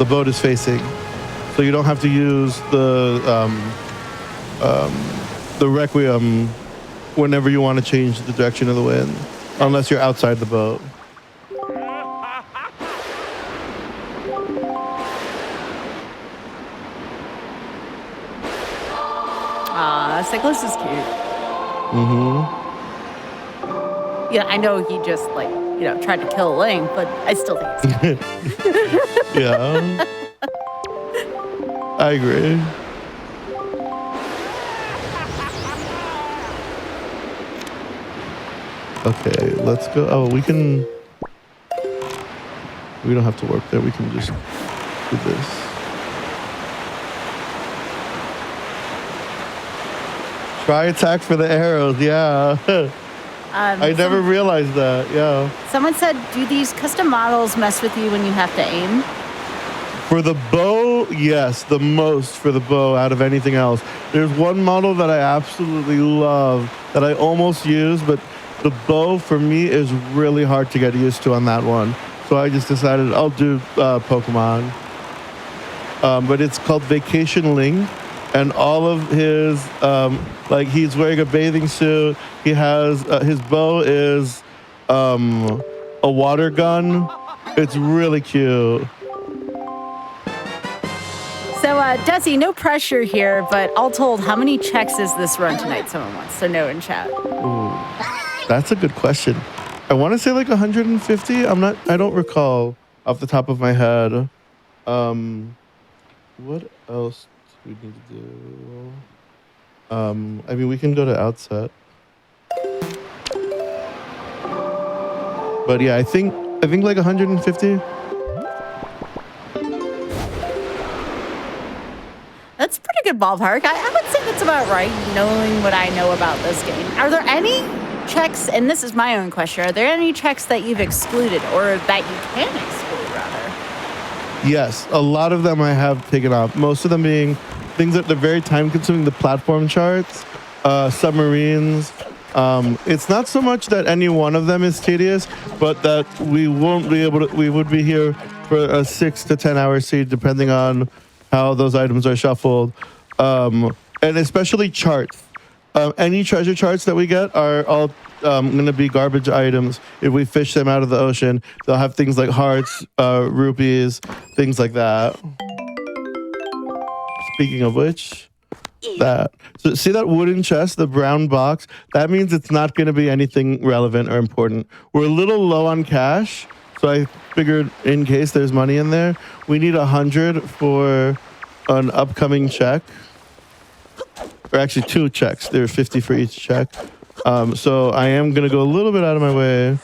boat is facing. So you don't have to use the Requiem whenever you want to change the direction of the wind, unless you're outside the boat. Cyclist is cute. Mm-hmm. Yeah, I know he just tried to kill Link, but I still think it's cute. Yeah. I agree. Okay, let's go. Oh, we don't have to work there. We can just do this. Try attack for the arrows. Yeah. I never realized that. Yeah. Someone said, do these custom models mess with you when you have to aim? For the bow, yes, the most for the bow out of anything else. There's one model that I absolutely love that I almost use, but the bow for me is really hard to get used to on that one. So I just decided I'll do Pokemon. But it's called Vacation Link. And all of his, he's wearing a bathing suit. He has, his bow is a water gun. It's really cute. So, Desi, no pressure here, but all told, how many checks is this run tonight? Someone wants to know in chat. Ooh, that's a good question. I want to say like 150. I don't recall off the top of my head. What else do we need to do? We can go to outset. But yeah, I think like 150. That's a pretty good ballpark. I would say that's about right, knowing what I know about this game. Are there any checks, and this is my own question, are there any checks that you've excluded or that you can exclude, rather? Yes, a lot of them I have taken off. Most of them being things that they're very time-consuming, the platform charts, submarines. It's not so much that any one of them is tedious, but that we would be here for a 6 to 10 hour seed, depending on how those items are shuffled. And especially charts. Any treasure charts that we get are all going to be garbage items. If we fish them out of the ocean, they'll have things like hearts, rupees, things like that. Speaking of which, that. So see that wooden chest, the brown box? That means it's not going to be anything relevant or important. We're a little low on cash, so I figured in case there's money in there, we need 100 for an upcoming check. Or actually 2 checks. There are 50 for each check. So I am going to go a little bit out of my way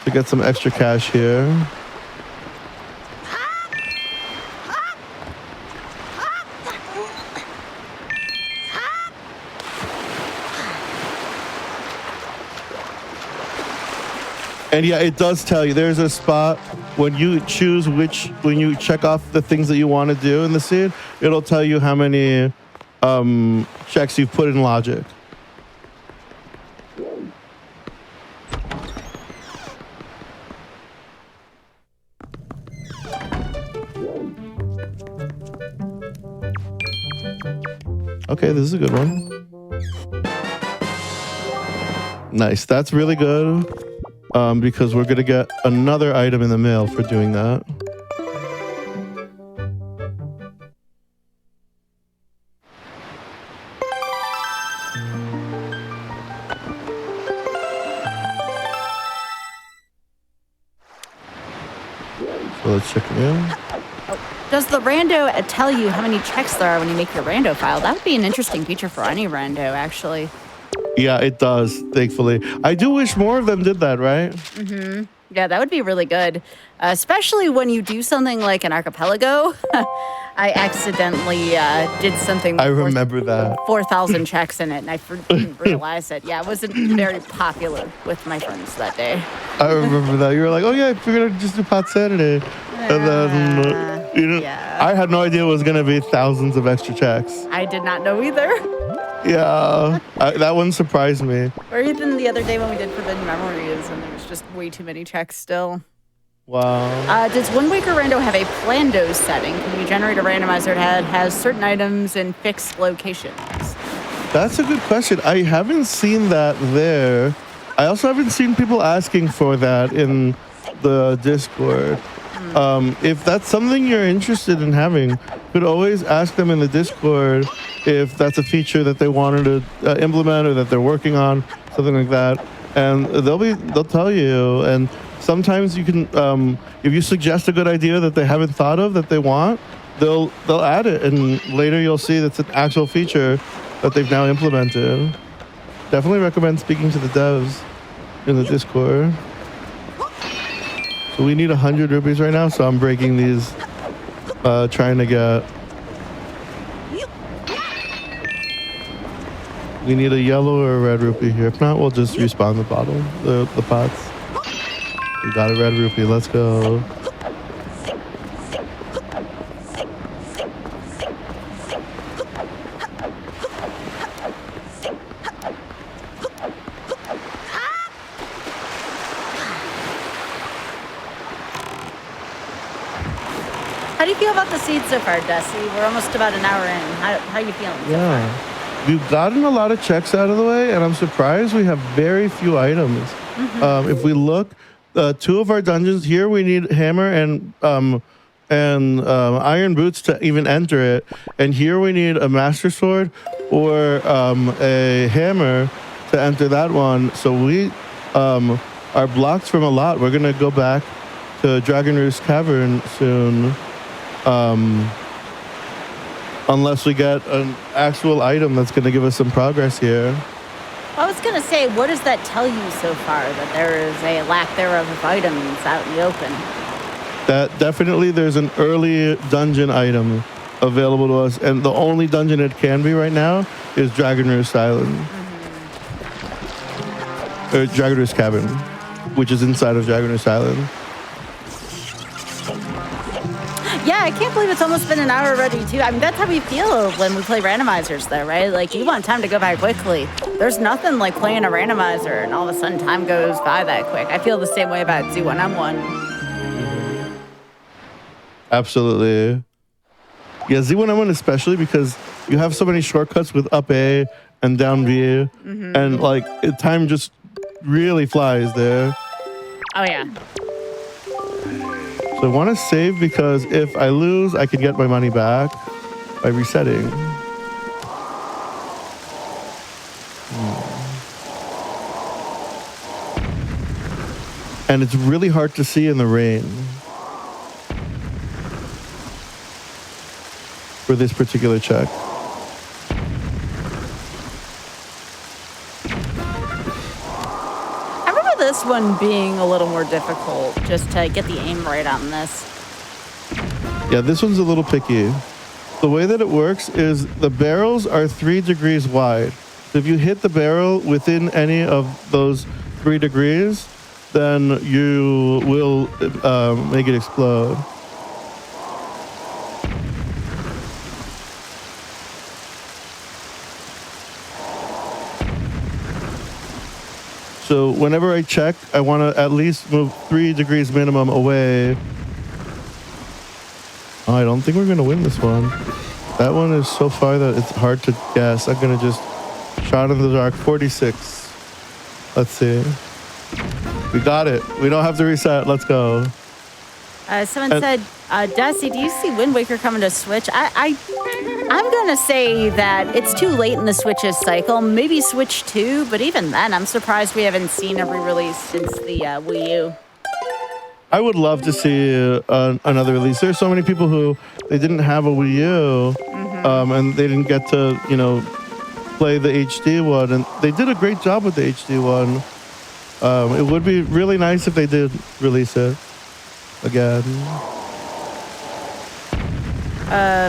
to get some extra cash here. And yeah, it does tell you. There's a spot when you choose when you check off the things that you want to do in the scene, it'll tell you how many checks you've put in logic. Okay, this is a good one. Nice, that's really good. Because we're gonna get another item in the mail for doing that. So let's check it in. Does the rando tell you how many checks there are when you make your rando file? That would be an interesting feature for any rando, actually. Yeah, it does, thankfully. I do wish more of them did that, right? Mm-hmm. Yeah, that would be really good. Especially when you do something like an archipelago. I accidentally did something. I remember that. 4,000 checks in it, and I didn't realize it. Yeah, it wasn't very popular with my friends that day. I remember that. You were like, oh yeah, we're going to just do Pot Saturday. And then, yeah. I had no idea it was going to be thousands of extra checks. I did not know either. Yeah, that one surprised me. Or even the other day when we did Forbidden Memories, and there was just way too many checks still. Wow. Does Windwaker Rando have a Plando setting? Can you generate a randomizer that has certain items in fixed locations? That's a good question. I haven't seen that there. I also haven't seen people asking for that in the Discord. If that's something you're interested in having, you could always ask them in the Discord if that's a feature that they wanted to implement or that they're working on, something like that. And they'll tell you. And sometimes you can, if you suggest a good idea that they haven't thought of that they want, they'll add it, and later you'll see that's an actual feature that they've now implemented. Definitely recommend speaking to the devs in the Discord. So we need 100 rupees right now, so I'm breaking these, trying to get. We need a yellow or a red rupee here. If not, we'll just respawn the bottle, the pots. We got a red rupee. Let's go. How do you feel about the seeds so far, Desi? We're almost about an hour in. How are you feeling so far? We've gotten a lot of checks out of the way, and I'm surprised we have very few items. If we look, 2 of our dungeons here, we need hammer and iron boots to even enter it, and here we need a master sword or a hammer to enter that one. So we are blocked from a lot. We're gonna go back to Dragon Roost Cavern soon. Unless we get an actual item that's going to give us some progress here. I was going to say, what does that tell you so far? That there is a lack thereof of items out in the open? That definitely there's an early dungeon item available to us, and the only dungeon it can be right now is Dragon Roost Island. Or Dragon Roost Cavern, which is inside of Dragon Roost Island. Yeah, I can't believe it's almost been an hour already, too. I mean, that's how we feel when we play randomizers, though, right? Like, you want time to go by quickly. There's nothing like playing a randomizer and all of a sudden time goes by that quick. I feel the same way about Z1M1. Absolutely. Yeah, Z1M1 especially because you have so many shortcuts with up A and down B. And, like, time just really flies there. Oh, yeah. So I want to save because if I lose, I can get my money back by resetting. And it's really hard to see in the rain for this particular check. This one being a little more difficult just to get the aim right on this. Yeah, this one's a little picky. The way that it works is the barrels are 3 degrees wide. So if you hit the barrel within any of those 3 degrees, then you will make it explode. So whenever I check, I want to at least move 3 degrees minimum away. Oh, I don't think we're going to win this one. That one is so far that it's hard to guess. I'm going to just shot in the dark. 46. Let's see. We got it. We don't have to reset. Let's go. Someone said, Dusty, do you see Wind Waker coming to Switch? I'm going to say that it's too late in the Switch's cycle. Maybe Switch 2, but even then, I'm surprised we haven't seen a re-release since the Wii U. I would love to see another release. There's so many people who they didn't have a Wii U, and they didn't get to, play the HD one. And they did a great job with the HD one. It would be really nice if they did release it again.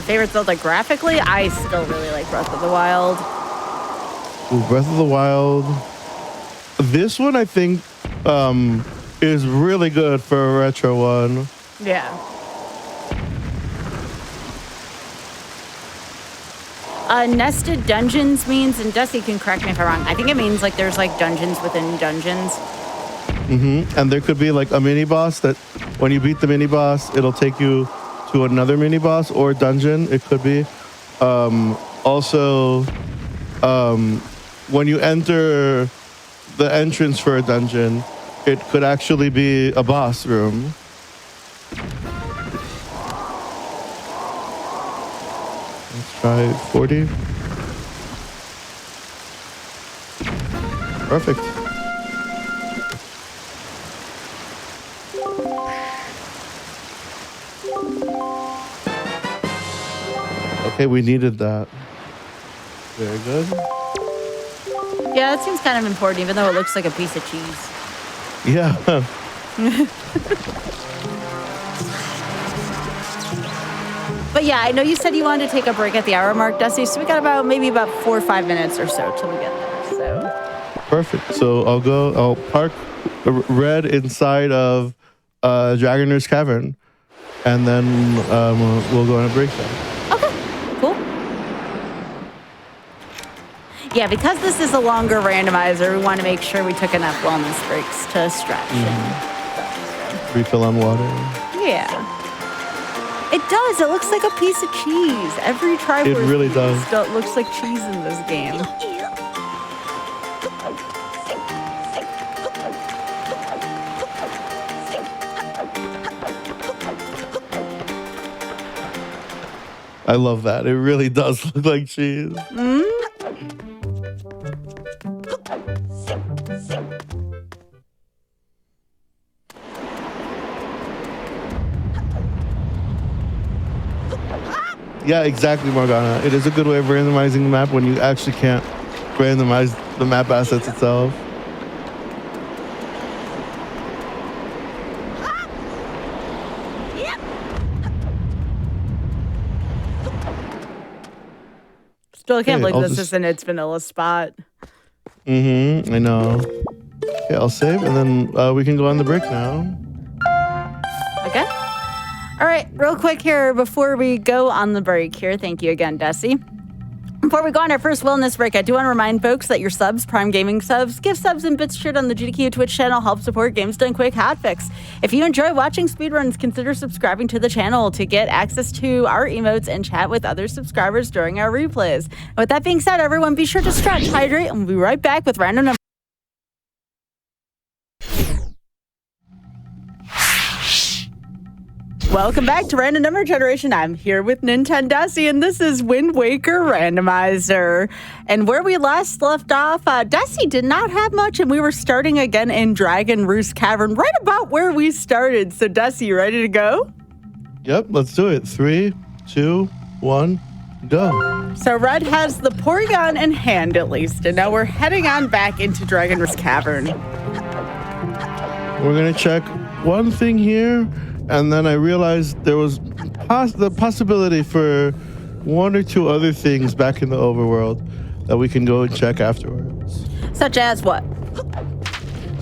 Favorite Zelda graphically? I still really like Breath of the Wild. Ooh, Breath of the Wild. This one, I think, is really good for a retro one. Yeah. Nested dungeons means, and Dusty can correct me if I'm wrong, I think it means like there's like dungeons within dungeons. And there could be like a mini boss that when you beat the mini boss, it'll take you to another mini boss or dungeon. It could be. Also, when you enter the entrance for a dungeon, it could actually be a boss room. Let's try 40. Perfect. Okay, we needed that. Very good. Yeah, that seems kind of important, even though it looks like a piece of cheese. Yeah. But yeah, I know you said you wanted to take a break at the hour mark, Dusty, so we got maybe about 4 or 5 minutes or so till we get there. So Perfect. So I'll park Red inside of Dragoner's Cavern, and then we'll go on a break then. cool. Yeah, because this is a longer randomizer, we want to make sure we took enough wellness breaks to stretch. Refill on water. Yeah. It does. It looks like a piece of cheese. Every Triforce It really does. still looks like cheese in this game. I love that. It really does look like cheese. Yeah, exactly, Morgana. It is a good way of randomizing the map when you actually can't randomize the map assets itself. Still can't Okay, believe I'll this just- isn't its vanilla spot. I know. Okay, I'll save, and then we can go on the break now. Okay. All right, real quick here before we go on the break here. Thank you again, Desi. Before we go on our first wellness break, I do want to remind folks that your subs, Prime Gaming subs, gift subs, and bits shared on the GDQ Twitch channel help support Games Done Quick Hotfix. If you enjoy watching speedruns, consider subscribing to the channel to get access to our emotes and chat with other subscribers during our replays. With that being said, everyone, be sure to stretch, hydrate, and we'll be right back with random numbers. Welcome back to Random Number Generation. I'm here with Nintendesi, and this is Wind Waker Randomizer. And where we last left off, Desi did not have much, and we were starting again in Dragon Roost Cavern, right about where we started. So, Desi, you ready to go? Yep, let's do it. 3, 2, 1, go. So, Red has the Porygon in hand, at least, and now we're heading on back into Dragon Roost Cavern. We're going to check one thing here. And then I realized there was the possibility for 1 or 2 other things back in the overworld that we can go and check afterwards. Such as what?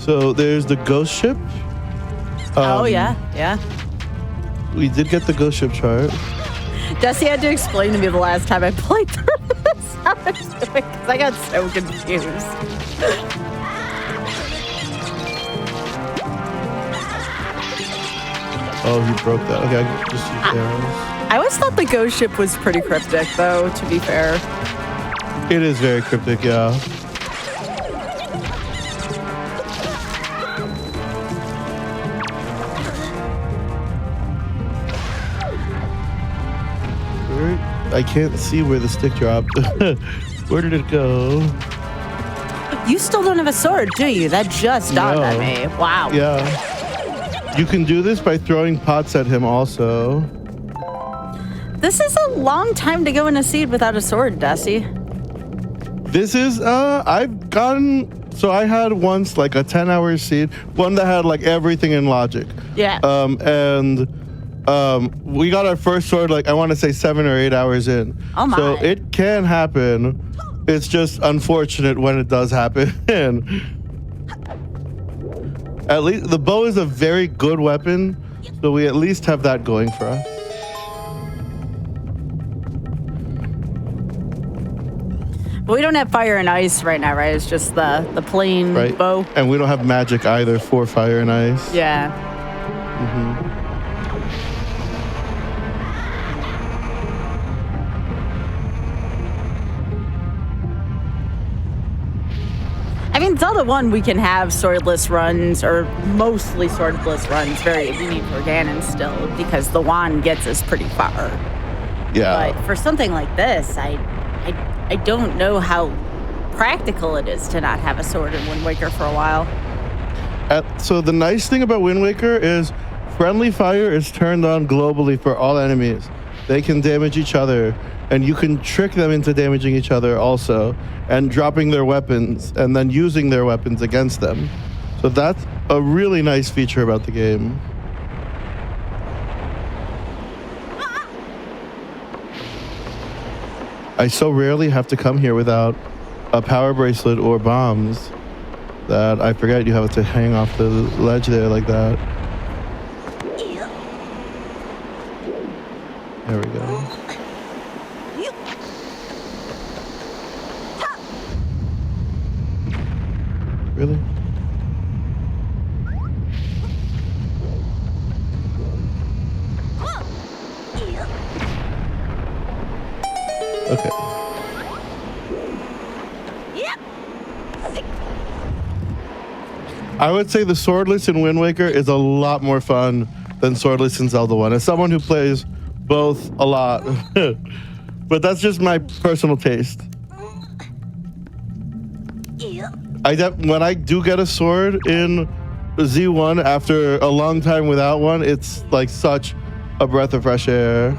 So there's the ghost ship. Oh, yeah. We did get the ghost ship chart. Desi had to explain to me the last time I played through this how I was doing because I got so confused. Oh, he broke that. Okay, I can just use arrows. I always thought the ghost ship was pretty cryptic, though, to be fair. It is very cryptic, yeah. I can't see where the stick dropped. Where did it go? You still don't have a sword, do you? That just dawned on me. Wow. Yeah. You can do this by throwing pots at him also. This is a long time to go in a seed without a sword, Desi. This is, I've gotten, so I had once like a 10-hour seed, one that had like everything in logic. Yeah. We got our first sword, like I want to say 7 or 8 hours in. Oh my. So it can happen. It's just unfortunate when it does happen. At least the bow is a very good weapon, so we at least have that going for us. But we don't have fire and ice right now, right? It's just the plain Right. bow. And we don't have magic either for fire and ice. Yeah. Mm-hmm. I mean, Zelda 1, we can have swordless runs, or mostly swordless runs, very unique for Ganon still, because the wand gets us pretty far. Yeah. But for something like this, I don't know how practical it is to not have a sword in Windwaker for a while. So the nice thing about Windwaker is friendly fire is turned on globally for all enemies. They can damage each other, and you can trick them into damaging each other also, and dropping their weapons, and then using their weapons against them. So that's a really nice feature about the game. I so rarely have to come here without a power bracelet or bombs that I forget you have to hang off the ledge there like that. There we go. Really? Okay. I would say the swordless in Wind Waker is a lot more fun than swordless in Zelda 1. As someone who plays both a lot, but that's just my personal taste. When I do get a sword in Z1 after a long time without one, it's like such a breath of fresh air.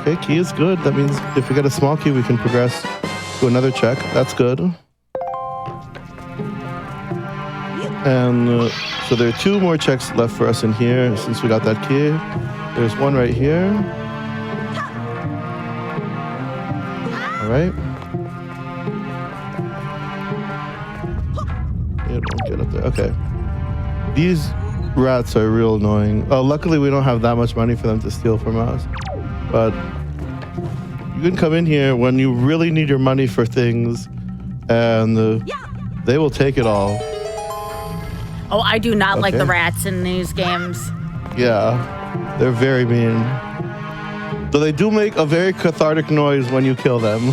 Okay, key is good. That means if we get a small key, we can progress to another check. That's good. And so there are 2 more checks left for us in here since we got that key. There's one right here. All right. It won't get up there. Okay. These rats are real annoying. Oh, luckily we don't have that much money for them to steal from us. But you can come in here when you really need your money for things, and they will take it all. Oh, I do not like the rats in these games. Yeah, they're very mean. Though they do make a very cathartic noise when you kill them.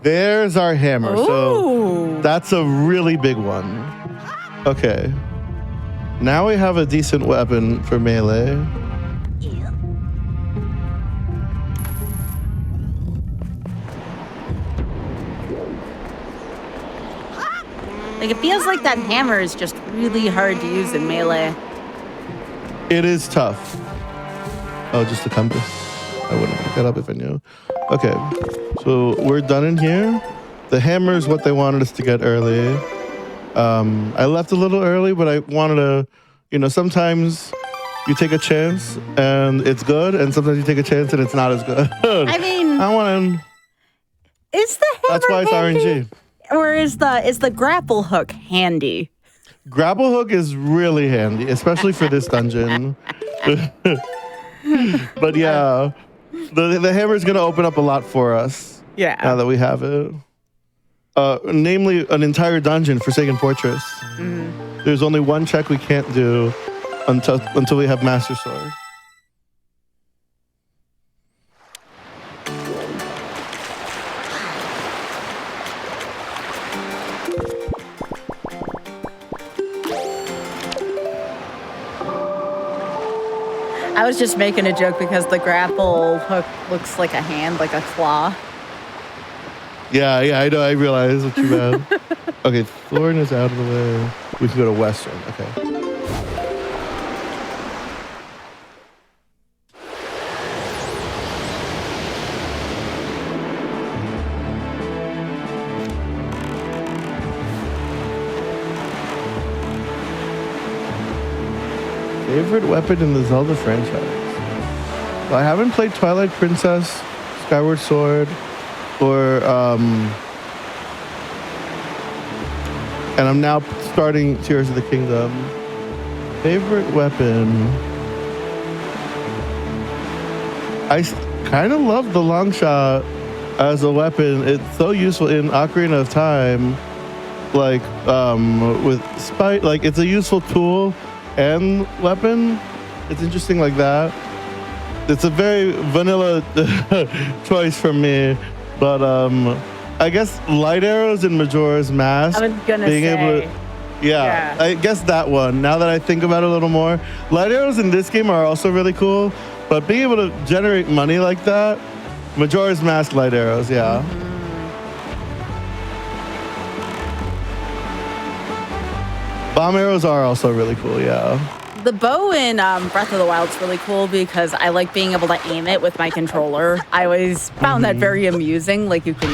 There's our hammer. Ooh. So that's a really big one. Okay. Now we have a decent weapon for melee. Like, it feels like that hammer is just really hard to use in melee. It is tough. Oh, just a compass. I wouldn't pick that up if I knew. Okay, so we're done in here. The hammer is what they wanted us to get early. I left a little early, but I wanted to, sometimes you take a chance and it's good, and sometimes you take a chance and it's not as good. I mean, I want to. is the hammer That's why it's handy? RNG. or is the grapple hook handy? Grapple hook is really handy, especially for this dungeon. But yeah, the hammer is going to open up a lot for us. Yeah. Now that we have it. Namely, an entire dungeon, Forsaken Fortress. Mm-hmm. There's only one check we can't do until we have Master Sword. I was just making a joke because the grapple hook looks like a hand, like a claw. Yeah, I know. I realize what you meant. Okay, Thorn is out of the way. We can go to Western. Okay. Favorite weapon in the Zelda franchise? Well, I haven't played Twilight Princess, Skyward Sword, or and I'm now starting Tears of the Kingdom. Favorite weapon? I kind of love the long shot as a weapon. It's so useful in Ocarina of Time, like with Spite. Like it's a useful tool and weapon. It's interesting like that. It's a very vanilla choice for me, but I guess light arrows in Majora's Mask. I was gonna say. Yeah, I guess that one. Now that I think about it a little more, light arrows in this game are also really cool, but being able to generate money like that, Majora's Mask light arrows, yeah. Mm-hmm. Bomb arrows are also really cool, yeah. The bow in Breath of the Wild is really cool because I like being able to aim it with my controller. I always found that very amusing. Like you can.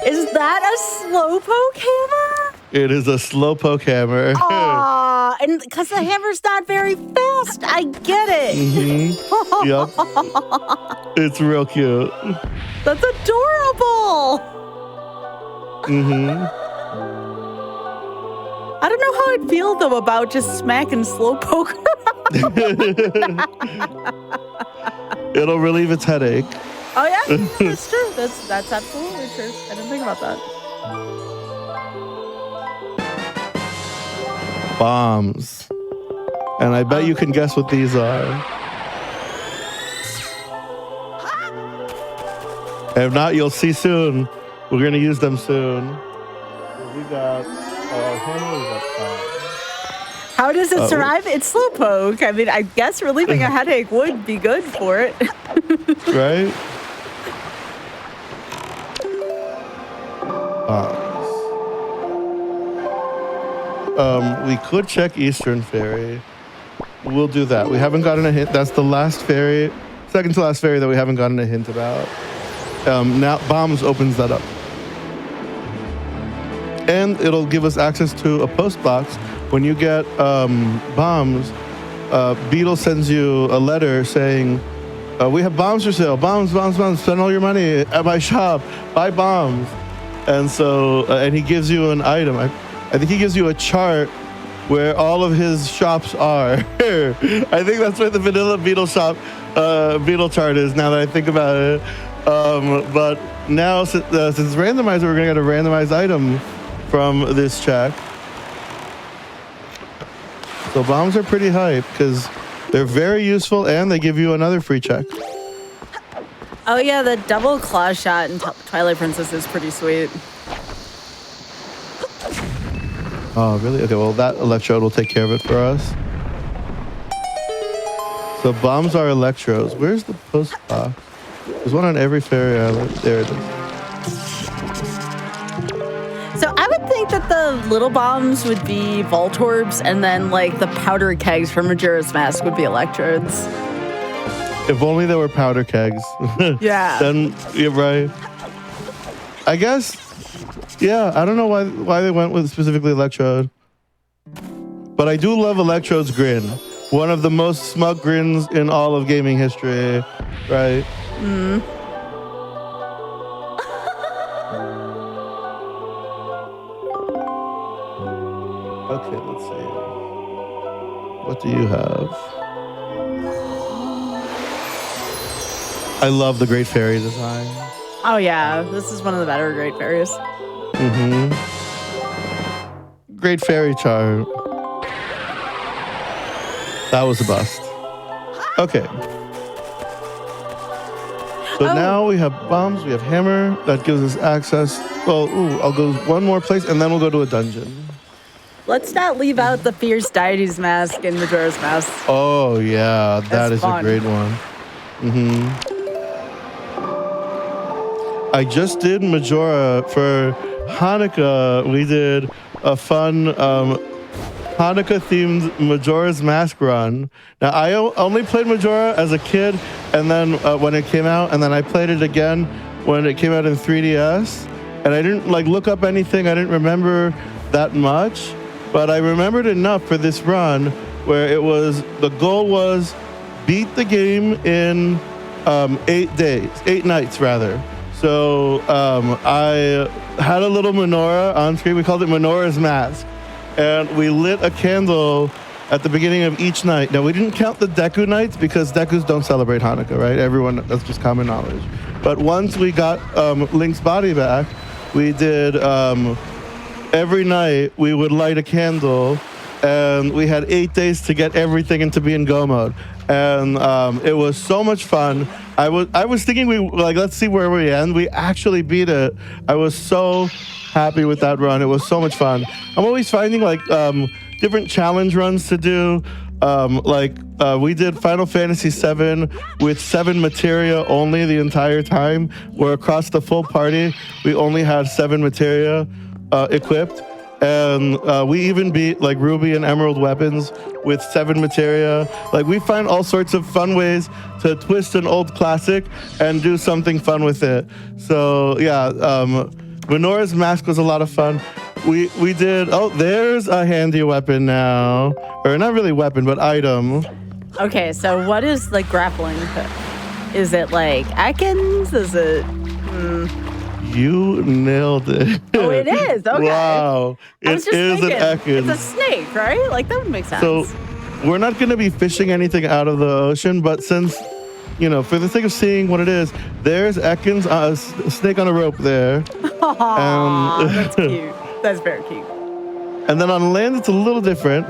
Is that a slowpoke hammer? It is a slowpoke hammer. Aw, and because the hammer's not very fast, I get it. Yep. It's real cute. That's adorable. I don't know how I'd feel though about just smacking slowpoke. It'll relieve its headache. Oh yeah, that's true. That's absolutely true. I didn't think about that. Bombs. And I bet you can guess what these are. If not, you'll see soon. We're going to use them soon. We got hammer, we got bombs. How does it survive? It's slowpoke. I mean, I guess relieving a headache would be good for it. Right? Bombs. We could check Eastern Fairy. We'll do that. We haven't gotten a hint. That's the last fairy, second to last fairy that we haven't gotten a hint about. Now Bombs opens that up. And it'll give us access to a post box. When you get bombs, Beetle sends you a letter saying, we have bombs for sale. Bombs. Spend all your money at my shop. Buy bombs. And so, and he gives you an item. I think he gives you a chart where all of his shops are. I think that's where the vanilla Beetle shop, Beetle chart is, now that I think about it. But now, since randomizer, we're going to get a randomized item from this check. So bombs are pretty hype because they're very useful and they give you another free check. Oh yeah, the double claw shot in Twilight Princess is pretty sweet. Oh, really? Okay, well, that electrode will take care of it for us. So bombs are electrodes. Where's the post box? There's one on every fairy island. There it is. So I would think that the little bombs would be Voltorbs, and then like the powder kegs from Majora's Mask would be electrodes. If only there were powder kegs. Yeah. Then you're right. I guess. Yeah, I don't know why they went with specifically Electrode. But I do love Electrode's grin. One of the most smug grins in all of gaming history, right? do you have? I love the Great Fairy design. Oh yeah, this is one of the better Great Fairies. Great Fairy chart. That was a bust. Okay. So now we have bombs, we have hammer. That gives us access. Well, I'll go one more place and then we'll go to a dungeon. Let's not leave out the Fierce Deity's Mask and Majora's Mask. Oh yeah, that is fun. a great one. I just did Majora for Hanukkah. We did a fun Hanukkah-themed Majora's Mask run. Now, I only played Majora as a kid, and then when it came out, and then I played it again when it came out in 3DS. And I didn't look up anything. I didn't remember that much, but I remembered enough for this run where the goal was beat the game in 8 nights rather. So I had a little menorah on screen. We called it Menorah's Mask. And we lit a candle at the beginning of each night. Now, we didn't count the Deku nights because Dekus don't celebrate Hanukkah, right? Everyone, that's just common knowledge. But once we got Link's body back, we did every night we would light a candle, and we had 8 days to get everything into being go mode. And it was so much fun. I was thinking let's see where we end. We actually beat it. I was so happy with that run. It was so much fun. I'm always finding different challenge runs to do. We did Final Fantasy VII with 7 materia only the entire time, where across the full party we only had 7 materia equipped. And we even beat Ruby and Emerald weapons with 7 materia. We find all sorts of fun ways to twist an old classic and do something fun with it. So yeah, Menorah's Mask was a lot of fun. We did, there's a handy weapon now. Or not really weapon, but item. Okay, so what is grappling hook? Is it Ekans? Is it... You nailed it. Oh, it is? Okay. Wow. It is an Ekans. It's a snake, right? That would make sense. So we're not going to be fishing anything out of the ocean, but since, for the sake of seeing what it is, there's Ekans, a snake on a rope there. Aww, that's cute. That's very cute. And then on land, it's a little different.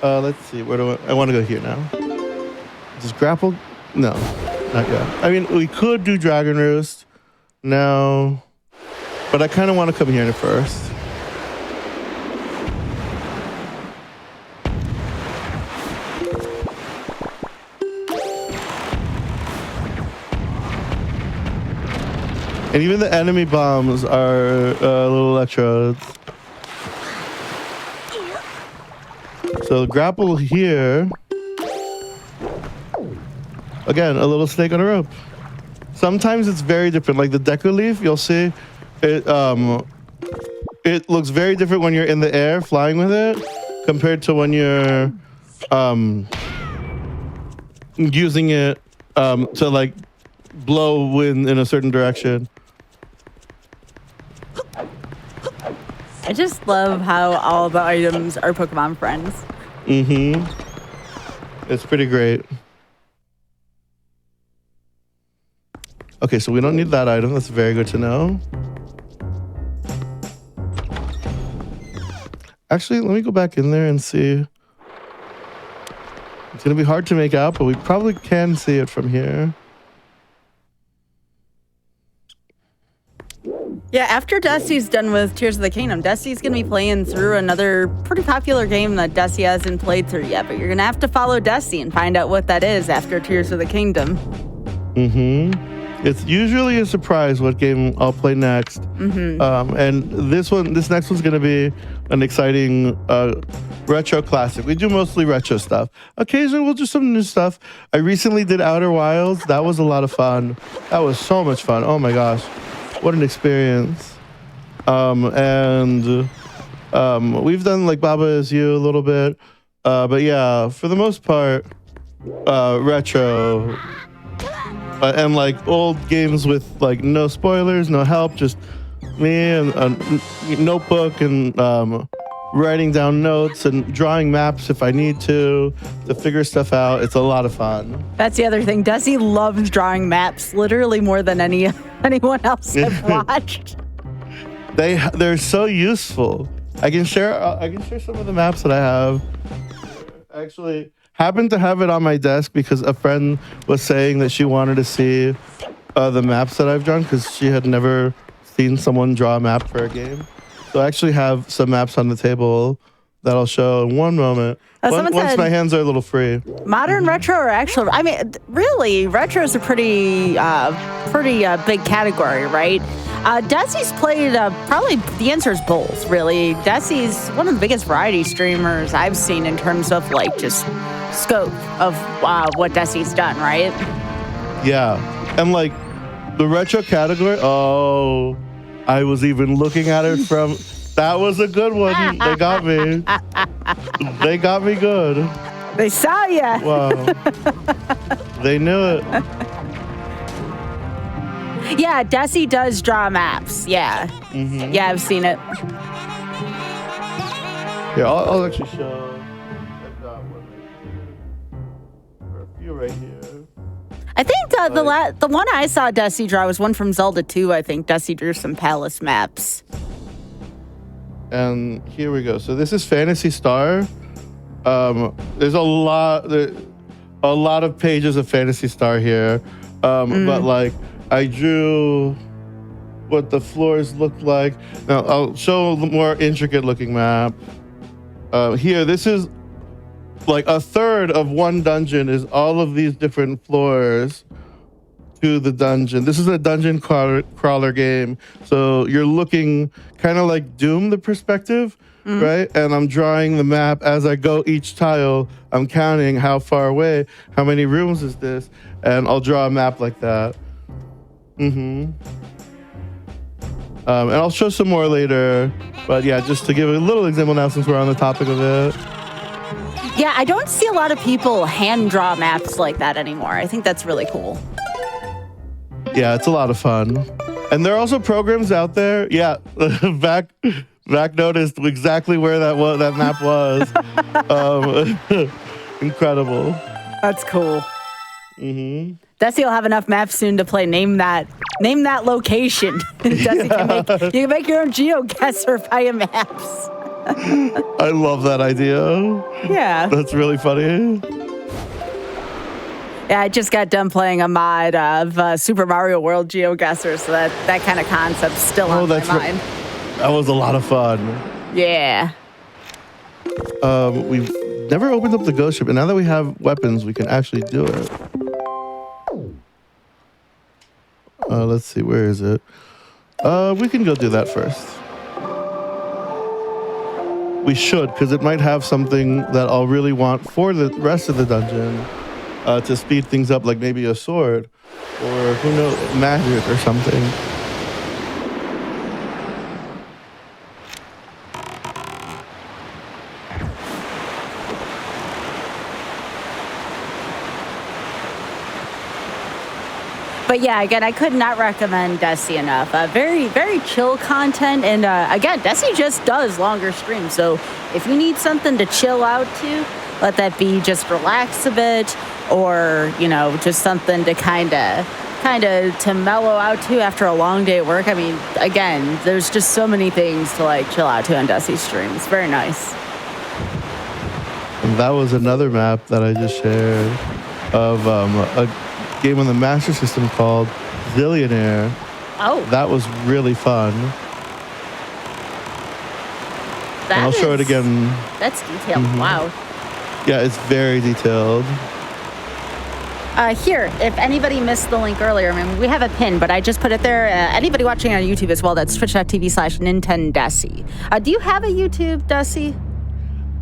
Let's see. Where do I want to go here now. Just grapple? No, not yet. I mean, we could do Dragon Roost now, but I kind of want to come here first. And even the enemy bombs are little electrodes. So grapple here. Again, a little snake on a rope. Sometimes it's very different. Like the Deku Leaf, you'll see it looks very different when you're in the air flying with it compared to when you're using it to blow wind in a certain direction. I just love how all the items are Pokemon friends. It's pretty great. Okay, so we don't need that item. That's very good to know. Actually, let me go back in there and see. It's going to be hard to make out, but we probably can see it from here. Yeah, after Dusty's done with Tears of the Kingdom, Dusty's going to be playing through another pretty popular game that Dusty hasn't played through yet, but you're going to have to follow Dusty and find out what that is after Tears of the Kingdom. It's usually a surprise what game I'll play next. And this next one's going to be an exciting retro classic. We do mostly retro stuff. Occasionally we'll do some new stuff. I recently did Outer Wilds. That was a lot of fun. That was so much fun. Oh my gosh. What an experience. And we've done Baba Is You a little bit. But yeah, for the most part, retro. And old games with no spoilers, no help, just me and a notebook and writing down notes and drawing maps if I need to figure stuff out. It's a lot of fun. That's the other thing. Desi loves drawing maps, literally more than anyone else I've watched. They're so useful. I can share some of the maps that I have. Actually, happened to have it on my desk because a friend was saying that she wanted to see the maps that I've drawn because she had never seen someone draw a map for a game. So I actually have some maps on the table that I'll show in one moment. Once my hands are a little free. Modern retro or actual? I mean, really, retro is a pretty big category, right? Desi's played probably the answer is both, really. Desi's one of the biggest variety streamers I've seen in terms of like just scope of what Desi's done, right? Yeah, and like the retro category. Oh, I was even looking at it from. That was a good one. They got me. They got me good. They saw ya. Wow. They knew it. Yeah, Desi does draw maps. Yeah. Mm-hmm. Yeah, I've seen it. Yeah, I'll actually show. I've got one right here. Or a few right here. I think the one I saw Desi draw was one from Zelda 2. I think Desi drew some palace maps. And here we go. So this is Phantasy Star. There's a lot of pages of Phantasy Star here. But like I drew what the floors look like. Now I'll show a more intricate looking map. Here, this is like a third of one dungeon is all of these different floors to the dungeon. This is a dungeon crawler game. So you're looking kind of like Doom, the perspective, right? And I'm drawing the map as I go each tile. I'm counting how far away, how many rooms is this, and I'll draw a map like that. And I'll show some more later. But yeah, just to give a little example now since we're on the topic of it. Yeah, I don't see a lot of people hand draw maps like that anymore. I think that's really cool. Yeah, it's a lot of fun. And there are also programs out there. Yeah, back noticed exactly where that map was. Incredible. That's cool. Desi will have enough maps soon to play Name That Location. Desi you can make your own geoguesser via maps. I love that idea. Yeah. That's really funny. Yeah, I just got done playing a mod of Super Mario World GeoGuessr, so that kind of concept's still on my mind. That was a lot of fun. Yeah. We've never opened up the ghost ship, and now that we have weapons, we can actually do it. Let's see, where is it? We can go do that first. We should, because it might have something that I'll really want for the rest of the dungeon. To speed things up, like maybe a sword, or who knows, magic or something. But yeah, again, I could not recommend Desi enough. Very, very chill content. And again, Desi just does longer streams. So if you need something to chill out to, let that be just relax a bit, or, you know, just something to kind of to mellow out to after a long day at work. I mean, again, there's just so many things to like chill out to on Desi's stream. It's very nice. And that was another map that I just shared of a game on the Master System called Zillionaire. Oh. That was really fun. And I'll show it again. That's detailed. Wow. Yeah, it's very detailed. Here, if anybody missed the link earlier, I mean, we have a pin, but I just put it there. Anybody watching on YouTube as well, that's twitch.tv/NintenDesi. Do you have a YouTube, Desi?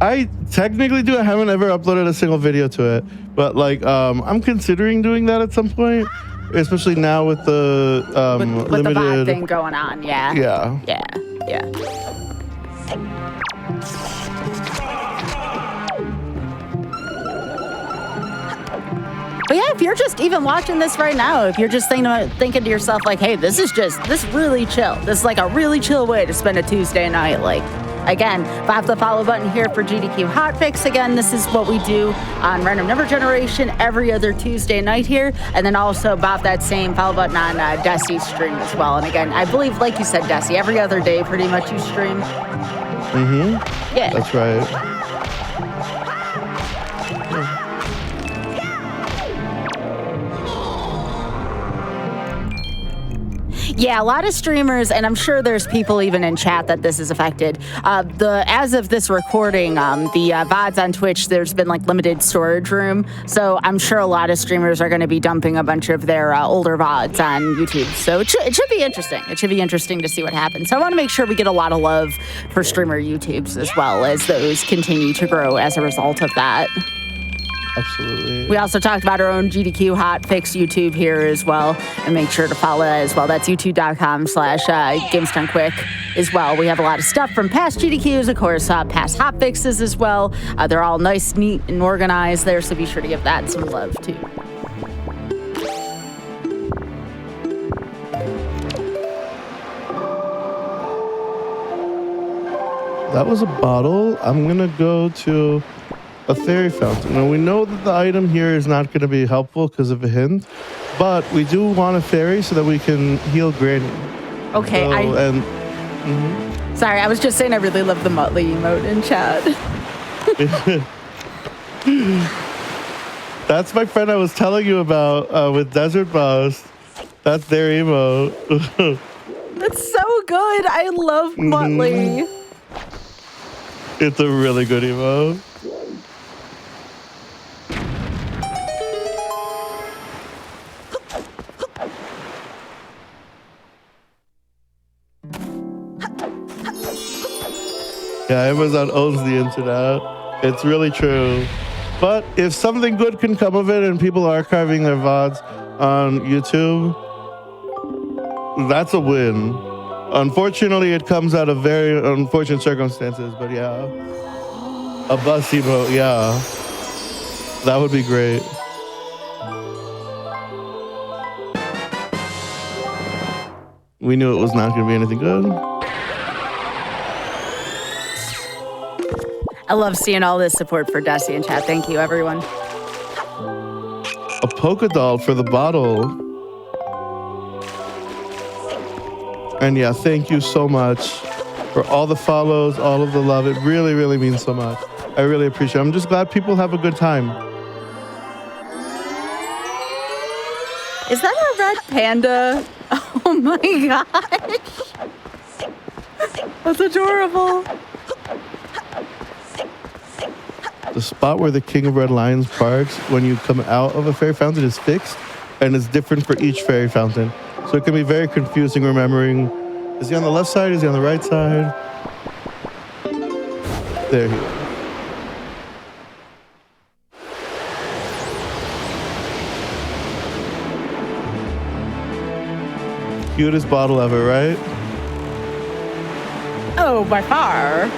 I technically do. I haven't ever uploaded a single video to it, but like, I'm considering doing that at some point, especially now with the with limited the VOD thing going on. Yeah. Yeah. But yeah, if you're just even watching this right now, if you're just thinking to yourself like, hey, this really chill. This is like a really chill way to spend a Tuesday night. Like, Again, have the follow button here for GDQ Hotfix. Again, this is what we do on Random Number Generation every other Tuesday night here. And then also about that same follow button on Desi's stream as well. And again, I believe, like you said, Desi, every other day pretty much you stream. Mm-hmm. Yeah. That's right. Yeah, a lot of streamers, and I'm sure there's people even in chat that this is affected. As of this recording, the VODs on Twitch, there's been like limited storage room. So I'm sure a lot of streamers are going to be dumping a bunch of their older VODs on YouTube. So it should be interesting. It should be interesting to see what happens. So I want to make sure we get a lot of love for streamer YouTubes as well as those continue to grow as a result of that. Absolutely. We also talked about our own GDQ Hotfix YouTube here as well, and make sure to follow that as well. That's youtube.com/GamesDoneQuick as well. We have a lot of stuff from past GDQs, of course, past hotfixes as well. They're all nice, neat, and organized there, so be sure to give that some love too. That was a bottle. I'm gonna go to a fairy fountain. Now we know that the item here is not going to be helpful because of a hint, but we do want a fairy so that we can heal Granny. Okay, Sorry, I was just saying I really love the Muttley emote in chat. That's my friend I was telling you about with Desert Boss. That's their emote. That's so good. I love Muttley. It's a really good emote. Yeah, Amazon owns the internet. It's really true. But if something good can come of it and people archiving their VODs on YouTube, that's a win. Unfortunately, it comes out of very unfortunate circumstances, but yeah. A bus emote, yeah. That would be great. We knew it was not going to be anything good. I love seeing all this support for Desi in chat. Thank you, everyone. A polka doll for the bottle. And yeah, thank you so much for all the follows, all of the love. It really, really means so much. I really appreciate it. I'm just glad people have a good time. Is that a red panda? Oh my gosh. That's adorable. The spot where the King of Red Lions parks when you come out of a fairy fountain is fixed, and it's different for each fairy fountain. So it can be very confusing remembering, is he on the left side? Is he on the right side? There he is. Cutest bottle ever, right? Oh, by far.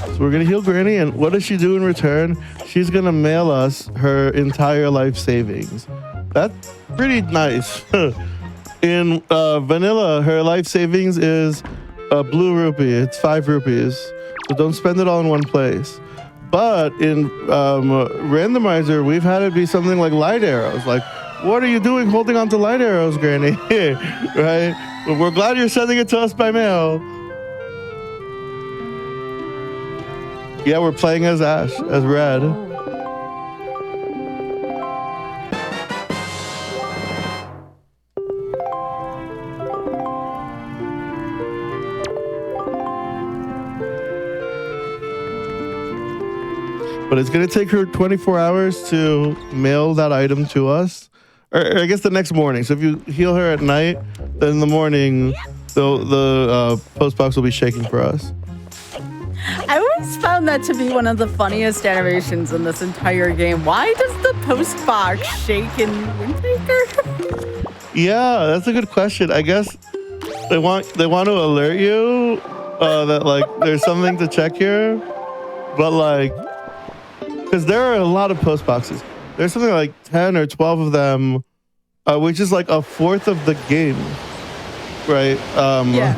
So we're gonna heal Granny, and what does she do in return? She's gonna mail us her entire life savings. That's pretty nice. In vanilla, her life savings is a blue rupee. It's 5 rupees. So don't spend it all in one place. But in randomizer, we've had it be something like light arrows. Like, what are you doing holding on to light arrows, Granny? Right? But we're glad you're sending it to us by mail. Yeah, we're playing as Ash, as Red. But it's going to take her 24 hours to mail that item to us. Or I guess the next morning. So if you heal her at night, then in the morning, the post box will be shaking for us. I always found that to be one of the funniest animations in this entire game. Why does the post box shake in Windwaker? Yeah, that's a good question. I guess they want to alert you that like there's something to check here, but like, because there are a lot of post boxes. there's something like 10 or 12 of them, which is like a fourth of the game, right? Yeah.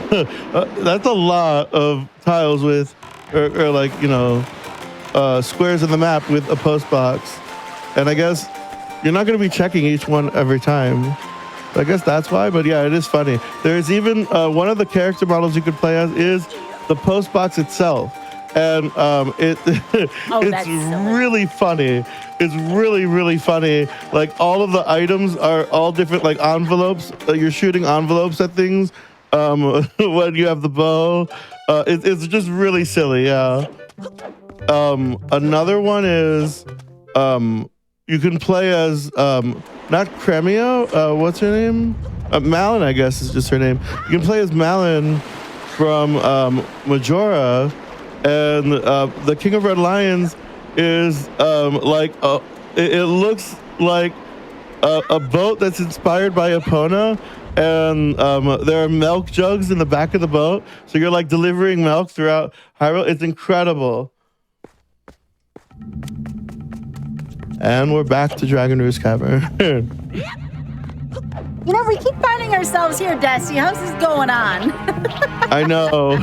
That's a lot of tiles with, or like, you know, squares in the map with a post box. And I guess you're not going to be checking each one every time. I guess that's why, but yeah, it is funny. There's even one of the character models you could play as is the post box itself. And it's really funny. It's really, really funny. Like all of the items are all different, like envelopes. You're shooting envelopes at things when you have the bow. It's just really silly, yeah. Another one is you can play as not Cremio, what's her name? Malin, I guess is just her name. You can play as Malin from Majora, and the King of Red Lions is like it looks like a boat that's inspired by Epona, and there are milk jugs in the back of the boat, so you're like delivering milk throughout Hyrule. It's incredible. And we're back to Dragon Roost Cavern. You know, we keep finding ourselves here, Desi. How's this going on? I know.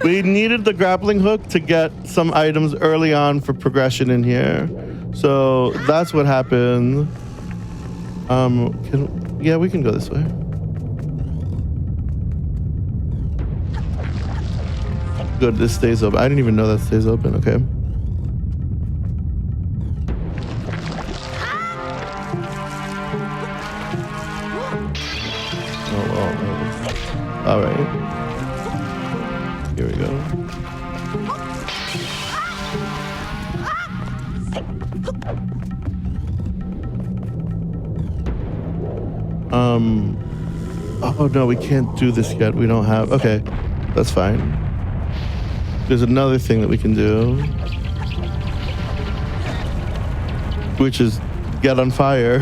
We needed the grappling hook to get some items early on for progression in here. So that's what happened. Yeah, we can go this way. Good, this stays open. I didn't even know that stays open. Okay. All right. Here we go. Oh no, we can't do this yet. We don't have. Okay, that's fine. There's another thing that we can do, which is get on fire.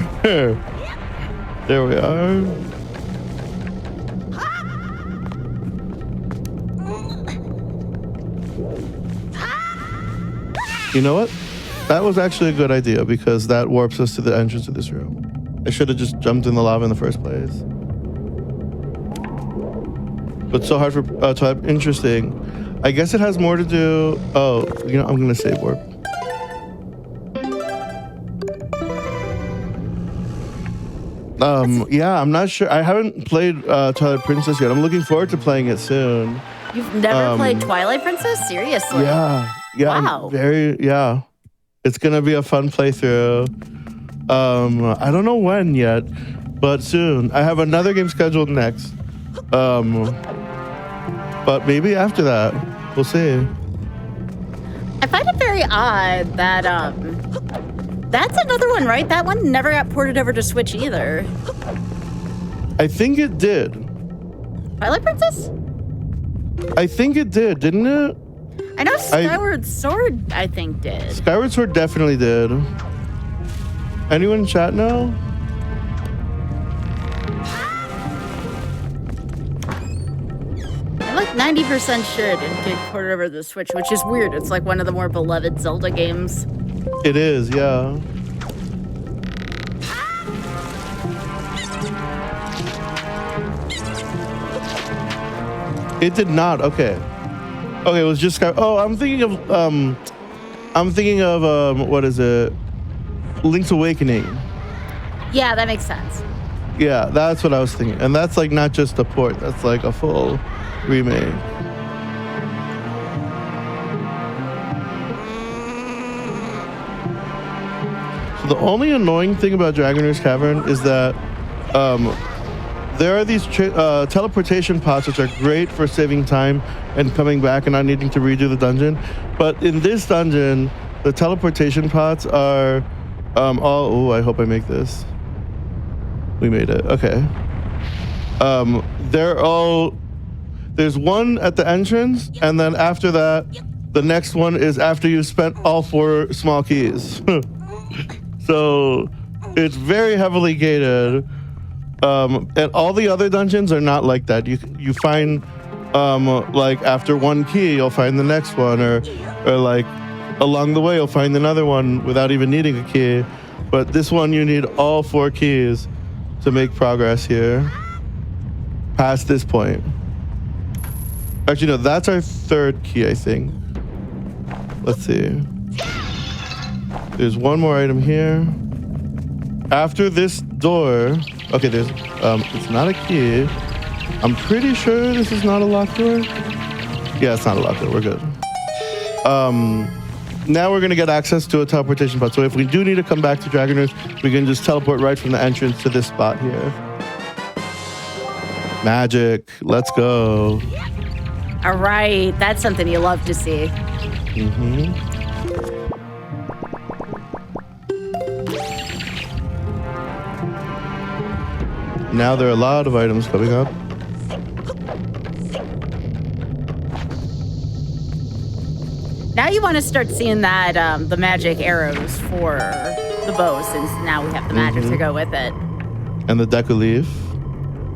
There we are. You know what? That was actually a good idea because that warps us to the entrance of this room. I should have just jumped in the lava in the first place. But so hard for type. Interesting. I guess it has more to do. Oh, you know, I'm gonna save warp. Yeah, I'm not sure. I haven't played Twilight Princess yet. I'm looking forward to playing it soon. You've never played Twilight Princess? Seriously? Yeah. Wow. Yeah. It's gonna be a fun playthrough. I don't know when yet, but soon. I have another game scheduled next. But maybe after that. We'll see. I find it very odd that that's another one, right? That one never got ported over to Switch either. I think it did. Twilight Princess? I think it did, didn't it? I know Skyward Sword, I think, did. Skyward Sword definitely did. Anyone in chat know? I'm like 90% sure it didn't get ported over to the Switch, which is weird. It's like one of the more beloved Zelda games. It is, yeah. It did not. Okay. Okay, it was just Sky. Oh, I'm thinking of what is it? Link's Awakening. Yeah, that makes sense. Yeah, that's what I was thinking. And that's like not just a port, that's like a full remake. So the only annoying thing about Dragon Roost Cavern is that there are these teleportation pots which are great for saving time and coming back and not needing to redo the dungeon. But in this dungeon, the teleportation pots are all... Oh, I hope I make this. We made it. Okay. They're all... There's one at the entrance, and then after that, the next one is after you've spent all 4 small keys. So it's very heavily gated. And all the other dungeons are not like that. You find like after 1 key you'll find the next one, or like along the way you'll find another one without even needing a key. But this one, you need all 4 keys to make progress here. Past this point. Actually, no, that's our 3rd key, I think. Let's see. There's one more item here. After this door, okay, there's, it's not a key. I'm pretty sure this is not a locked door. Yeah, it's not a locked door, we're good. Now we're gonna get access to a teleportation pod. So if we do need to come back to Dragon Roost, we can just teleport right from the entrance to this spot here. Magic, let's go. All right, that's something you love to see. Mm-hmm. Now there are a lot of items coming up. Now you want to start seeing that the magic arrows for the bow, since now we have the magic to go with it. And the Deku Leaf.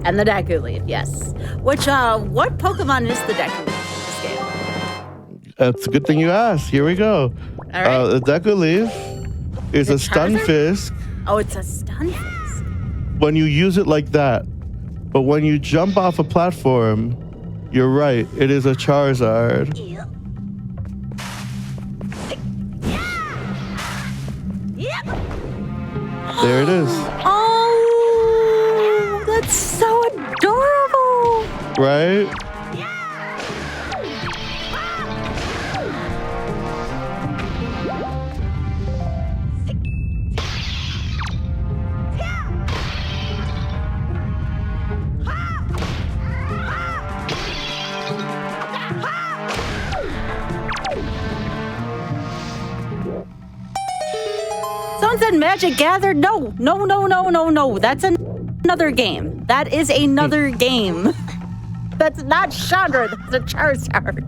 And the Deku Leaf, yes. Which, what Pokemon is the Deku Leaf in this game? That's a good thing you asked. Here we go. All right. The Deku Leaf is a stun Charizard? fisk Oh, it's a stun fisk. when you use it like that. But when you jump off a platform, you're right. It is a Charizard. There it is. Oh, that's so adorable. Right? Someone said Magic Gathered. No. That's another game. That is another game. That's not Chandra. That's a Charizard.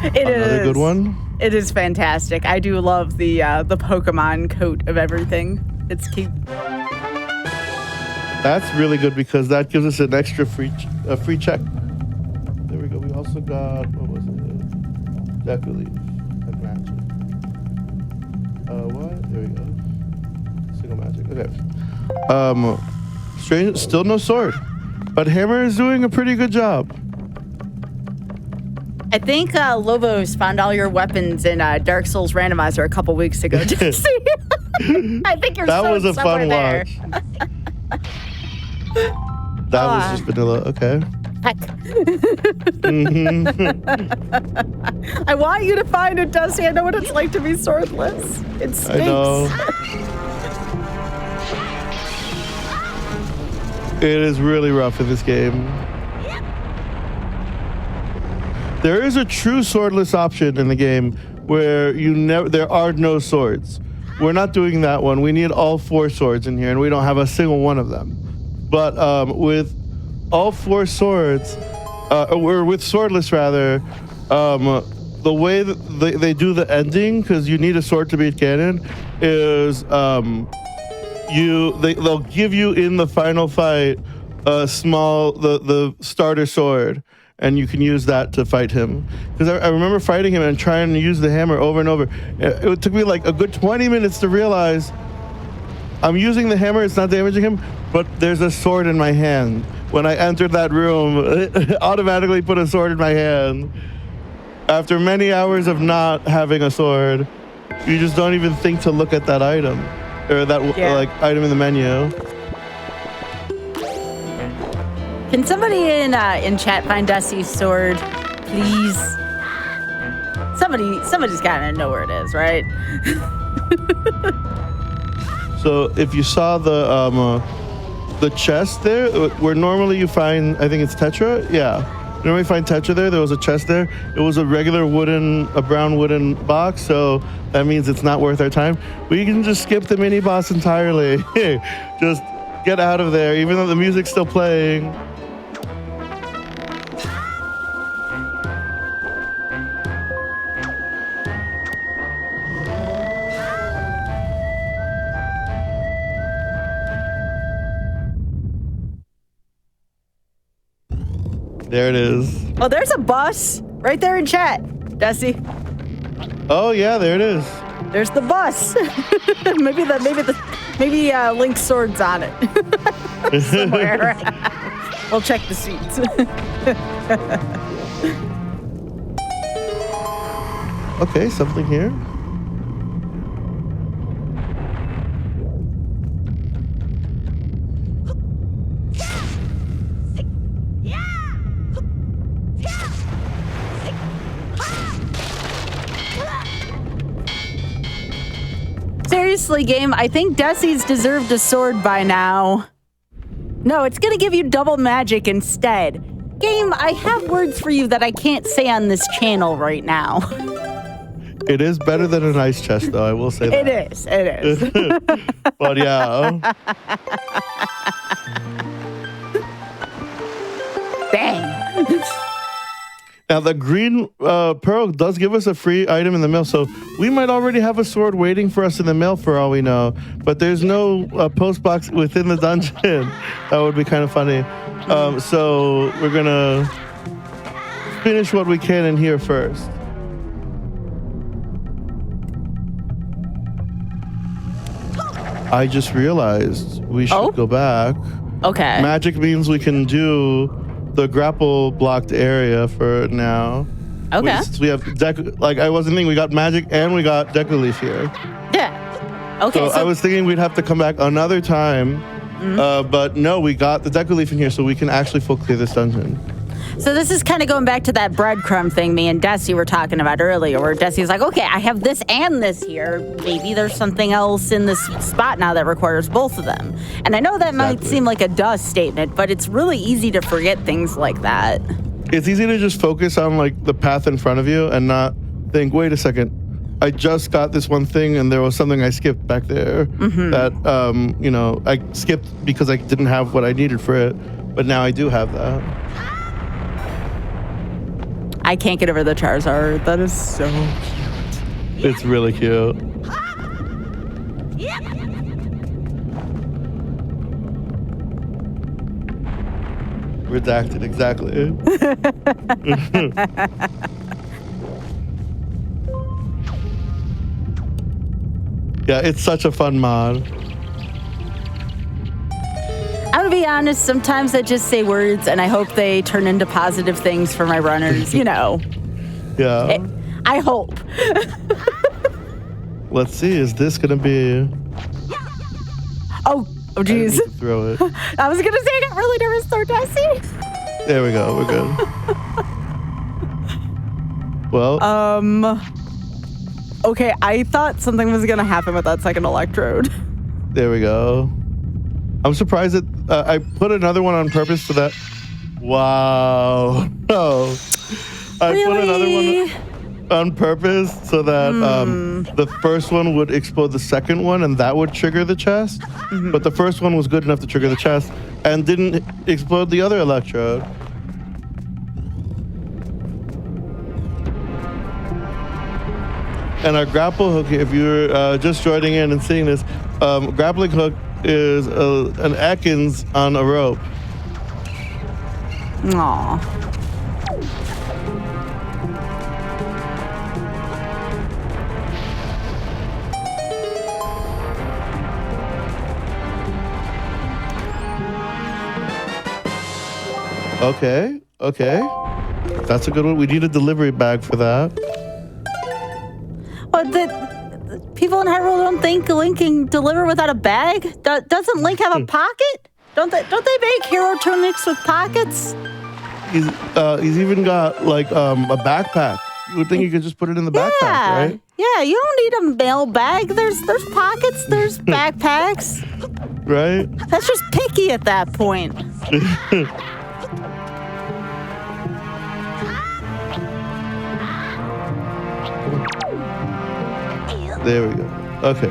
Another good one. It is fantastic. I do love the Pokemon coat of everything. It's cute. That's really good because that gives us an extra free check. There we go. We also got, what was it? Deku Leaf and Magic. What? There we go. Single Magic. Okay. Strange. Still no sword, but Hammer is doing a pretty good job. I think Lobos found all your weapons in Dark Souls Randomizer a couple weeks ago. Did you see? I think you're That was a somewhere fun there. watch. That was just vanilla. Okay. Heck. I want you to find it, Dusty. I know what it's like to be swordless. It stinks. I know. It is really rough in this game. There is a true swordless option in the game where there are no swords. We're not doing that one. We need all 4 swords in here, and we don't have a single one of them. But with all 4 swords, or with swordless rather, the way that they do the ending, because you need a sword to beat Ganon, is they'll give you in the final fight the starter sword, and you can use that to fight him. Because I remember fighting him and trying to use the hammer over and over. It took me like a good 20 minutes to realize I'm using the hammer, it's not damaging him, but there's a sword in my hand. When I entered that room, it automatically put a sword in my hand. After many hours of not having a sword, you just don't even think to look at that item, or that item in the menu. Can somebody in chat find Dusty's sword, please? Somebody's gotta know where it is, right? So if you saw the chest there, where normally you find, I think it's Tetra, yeah. You normally find Tetra there. There was a chest there. It was a regular brown wooden box, so that means it's not worth our time. We can just skip the mini boss entirely. Just get out of there, even though the music's still playing. There it is. Oh, there's a bus. Right there in chat, Desi. Oh yeah, there it is. There's the bus. maybe Link's sword's on it somewhere. We'll check the seats. Okay, something here. Seriously, game, I think Desi's deserved a sword by now. No, it's gonna give you double magic instead. Game, I have words for you that I can't say on this channel right now. It is better than an ice chest, though, I will say that. It is. But yeah. Dang. Now, the green pearl does give us a free item in the mail, so we might already have a sword waiting for us in the mail for all we know. But there's no post box within the dungeon. That would be kind of funny. So we're going to finish what we can in here first. I just realized we should go back. Okay. Magic means we can do the grapple blocked area for now. Okay. We have I wasn't thinking we got magic and we got Decoleaf here. Yeah. Okay. So I was thinking we'd have to come back another time, but no, we got the Decoleaf in here, so we can actually full clear this dungeon. So this is kind of going back to that breadcrumb thing me and Desi were talking about earlier, where Desi's like, okay, I have this and this here. Maybe there's something else in this spot now that requires both of them. And I know that might seem like a duh statement, but it's really easy to forget things like that. It's easy to just focus on like the path in front of you and not think, wait a second, I just got this one thing and there was something I skipped back there that, I skipped because I didn't have what I needed for it, but now I do have that. I can't get over the Charizard. That is so cute. It's really cute. Redacted, exactly. Yeah, it's such a fun mod. I'm gonna be honest, sometimes I just say words and I hope they turn into positive things for my runners, Yeah. I hope. Let's see, is this gonna be... Oh geez. Throw it. I was gonna say I got really nervous though, Desi. There we go, we're good. Well... Okay, I thought something was gonna happen with that second electrode. There we go. I'm surprised that I put another one on purpose so that... Wow. No. I put another one on purpose so that the first one would explode the second one and that would trigger the chest. But the first one was good enough to trigger the chest and didn't explode the other electrode. And our grapple hook, if you're just joining in and seeing this, grappling hook is an Ekans on a rope. Aww. Okay. That's a good one. We need a delivery bag for that. But the people in Hyrule don't think Link can deliver without a bag? Doesn't Link have a pocket? Don't they make hero tunics with pockets? He's even got like a backpack. You would think you could just put it in the backpack, right? Yeah, you don't need a mail bag. There's pockets, there's backpacks. Right? That's just picky at that point. There we go. Okay.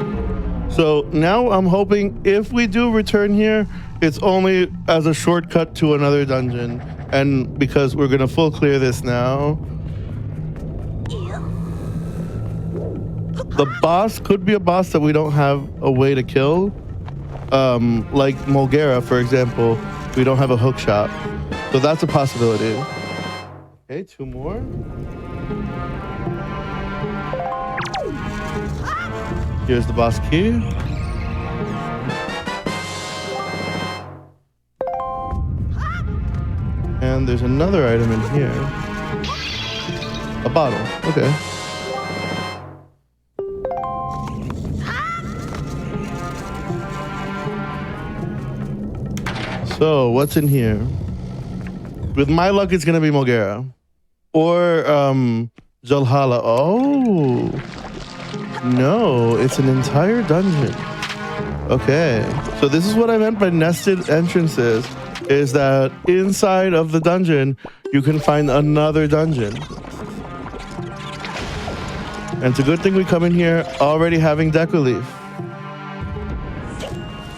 So now I'm hoping if we do return here, it's only as a shortcut to another dungeon. And because we're going to full clear this now. The boss could be a boss that we don't have a way to kill. Like Mulgera, for example, we don't have a hook shot. So that's a possibility. Okay, 2 more. Here's the boss key. And there's another item in here. A bottle. Okay. So, what's in here? With my luck, it's gonna be Mogera. Or, Jalhala. Oh. No, it's an entire dungeon. Okay. So this is what I meant by nested entrances, is that inside of the dungeon, you can find another dungeon. And it's a good thing we come in here already having Deku Leaf.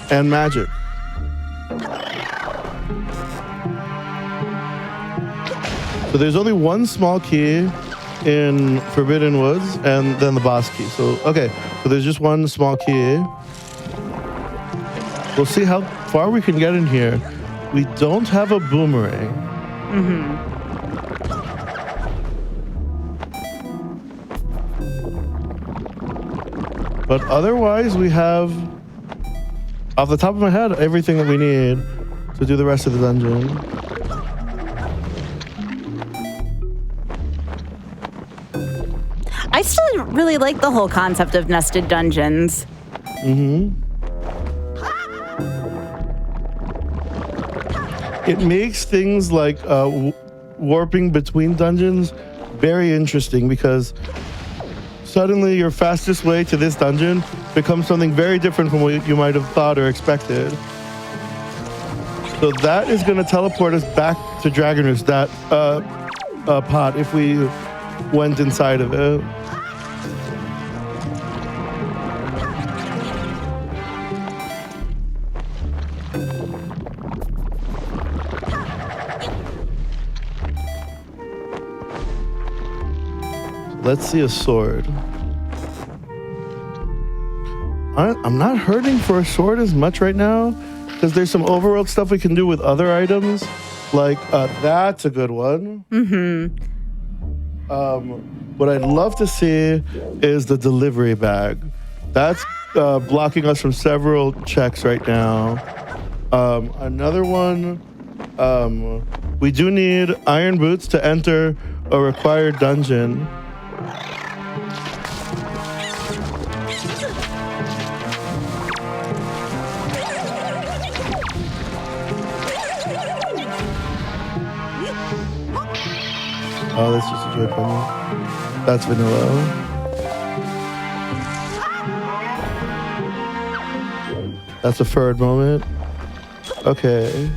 And magic. So there's only one small key in Forbidden Woods and then the boss key. So, okay. So there's just one small key. We'll see how far we can get in here. We don't have a boomerang. But otherwise, we have, off the top of my head, everything that we need to do the rest of the dungeon. I still really like the whole concept of nested dungeons. It makes things like warping between dungeons very interesting, because suddenly your fastest way to this dungeon becomes something very different from what you might have thought or expected. So that is going to teleport us back to Dragon Roost, that pot, if we went inside of it. Let's see a sword. I'm not hurting for a sword as much right now, because there's some overworld stuff we can do with other items. Like, that's a good one. What I'd love to see is the delivery bag. That's blocking us from several checks right now. Another one, we do need iron boots to enter a required dungeon. Oh, that's just a joy penny. That's vanilla. That's a furred moment. Okay.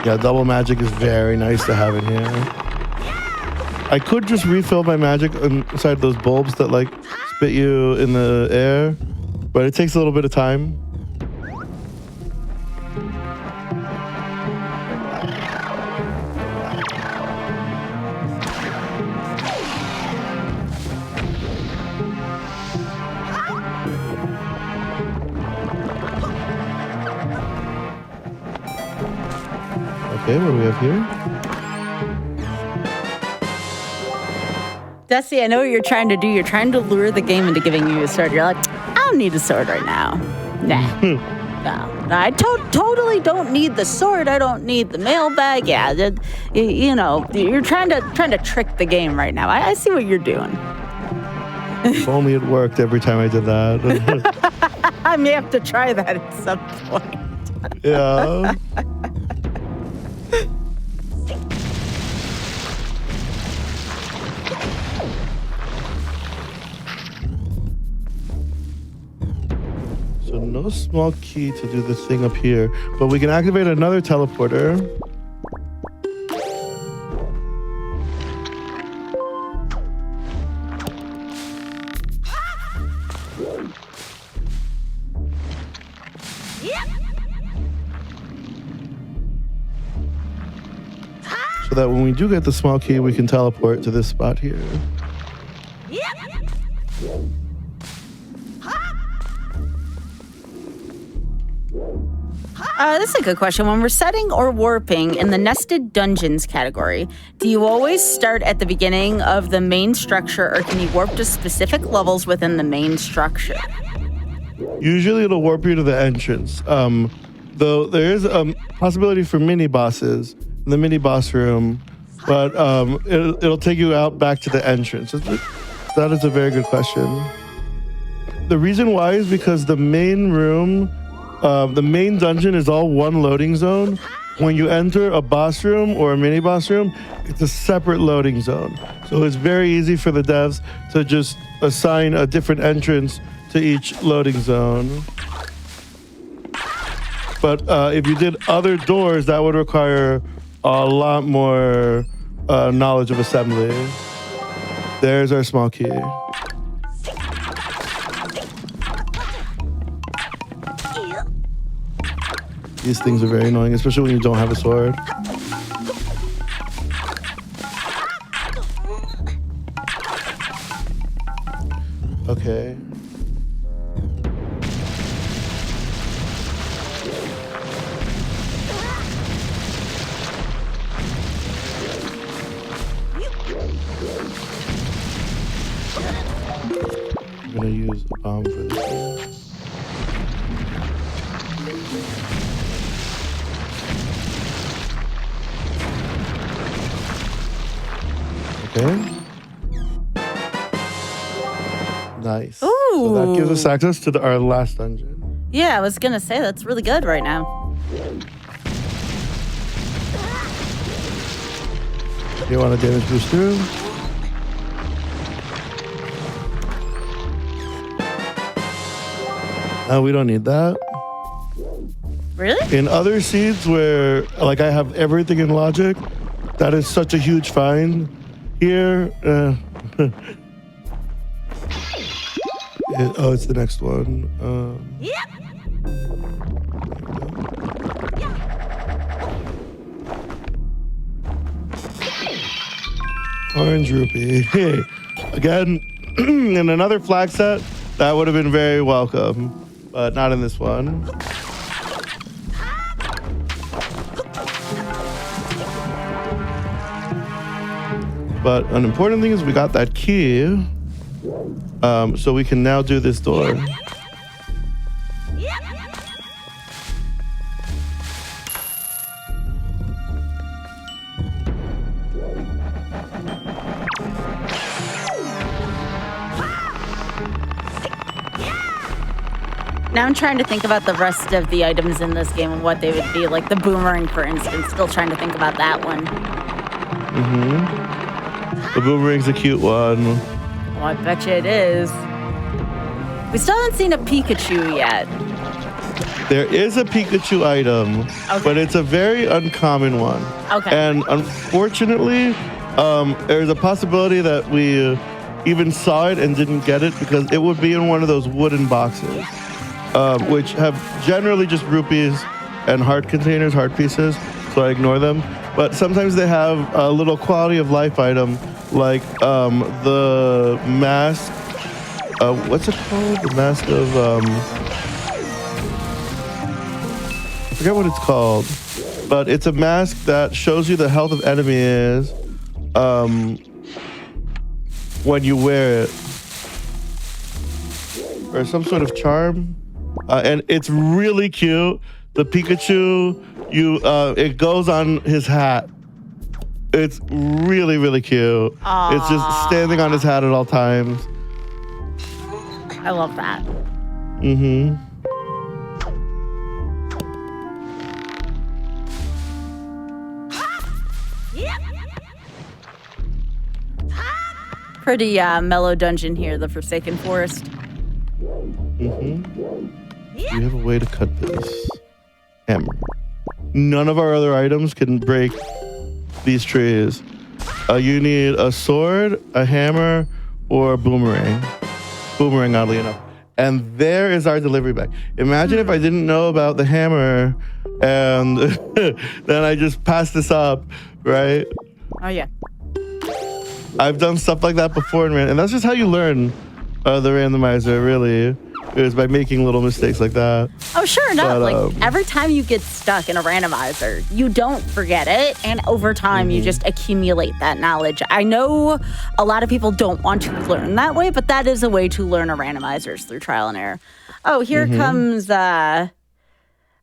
Yeah, double magic is very nice to have in here. I could just refill my magic inside those bulbs that like spit you in the air, but it takes a little bit of time. Okay, what do we have here? Dusty, I know what you're trying to do. You're trying to lure the game into giving you a sword. You're like, I don't need a sword right now. Nah. No, I totally don't need the sword. I don't need the mailbag. Yeah, you know, you're trying to trick the game right now. I see what you're doing. If only it worked every time I did that. I may have to try that at some point. Yeah. So no small key to do the thing up here, but we can activate another teleporter. So that when we do get the small key, we can teleport to this spot here. This is a good question. When we're setting or warping in the nested dungeons category, do you always start at the beginning of the main structure, or can you warp to specific levels within the main structure? Usually it'll warp you to the entrance. Though there is a possibility for mini bosses in the mini boss room, but it'll take you out back to the entrance. That is a very good question. The reason why is because the main room, the main dungeon is all one loading zone. When you enter a boss room or a mini boss room, it's a separate loading zone. So it's very easy for the devs to just assign a different entrance to each loading zone. But if you did other doors, that would require a lot more knowledge of assembly. There's our small key. These things are very annoying, especially when you don't have a sword. Okay. I'm gonna use a bomb for this one. Okay. Nice. Ooh. So that gives us access to our last dungeon. Yeah, I was gonna say that's really good right now. You want a damage boost through? We don't need that. Really? In other seeds where like I have everything in logic, that is such a huge find. Here, it's the next one. Orange rupee. Again, in another flag set, that would have been very welcome, but not in this one. But an important thing is we got that key, so we can now do this door. Now I'm trying to think about the rest of the items in this game and what they would be, like the boomerang, for instance. Still trying to think about that one. The boomerang's a cute one. Oh, I bet you it is. We still haven't seen a Pikachu yet. There is a Pikachu item, Okay. but it's a very uncommon one. Okay. And unfortunately, there's a possibility that we even saw it and didn't get it because it would be in one of those wooden boxes, which have generally just rupees and heart containers, heart pieces, so I ignore them. But sometimes they have a little quality of life item like the mask. What's it called? The mask of I forget what it's called, but it's a mask that shows you the health of enemies when you wear it, or some sort of charm, and it's really cute. The Pikachu, it goes on his hat. It's really, really cute. Aww. It's just standing on his hat at all times. I love that. Pretty mellow dungeon here, the Forsaken Forest. We have a way to cut this. Hammer. None of our other items can break these trees. You need a sword, a hammer, or a boomerang. Boomerang, oddly enough. And there is our delivery bag. Imagine if I didn't know about the hammer and then I just passed this up, right? Oh, yeah. I've done stuff like that before, and that's just how you learn the randomizer, really. is by making little mistakes like that. Oh, sure enough. But, Like every time you get stuck in a randomizer, you don't forget it. And over time, you just accumulate that knowledge. I know a lot of people don't want to learn that way, but that is a way to learn a randomizer is through trial and error. Oh, here comes, I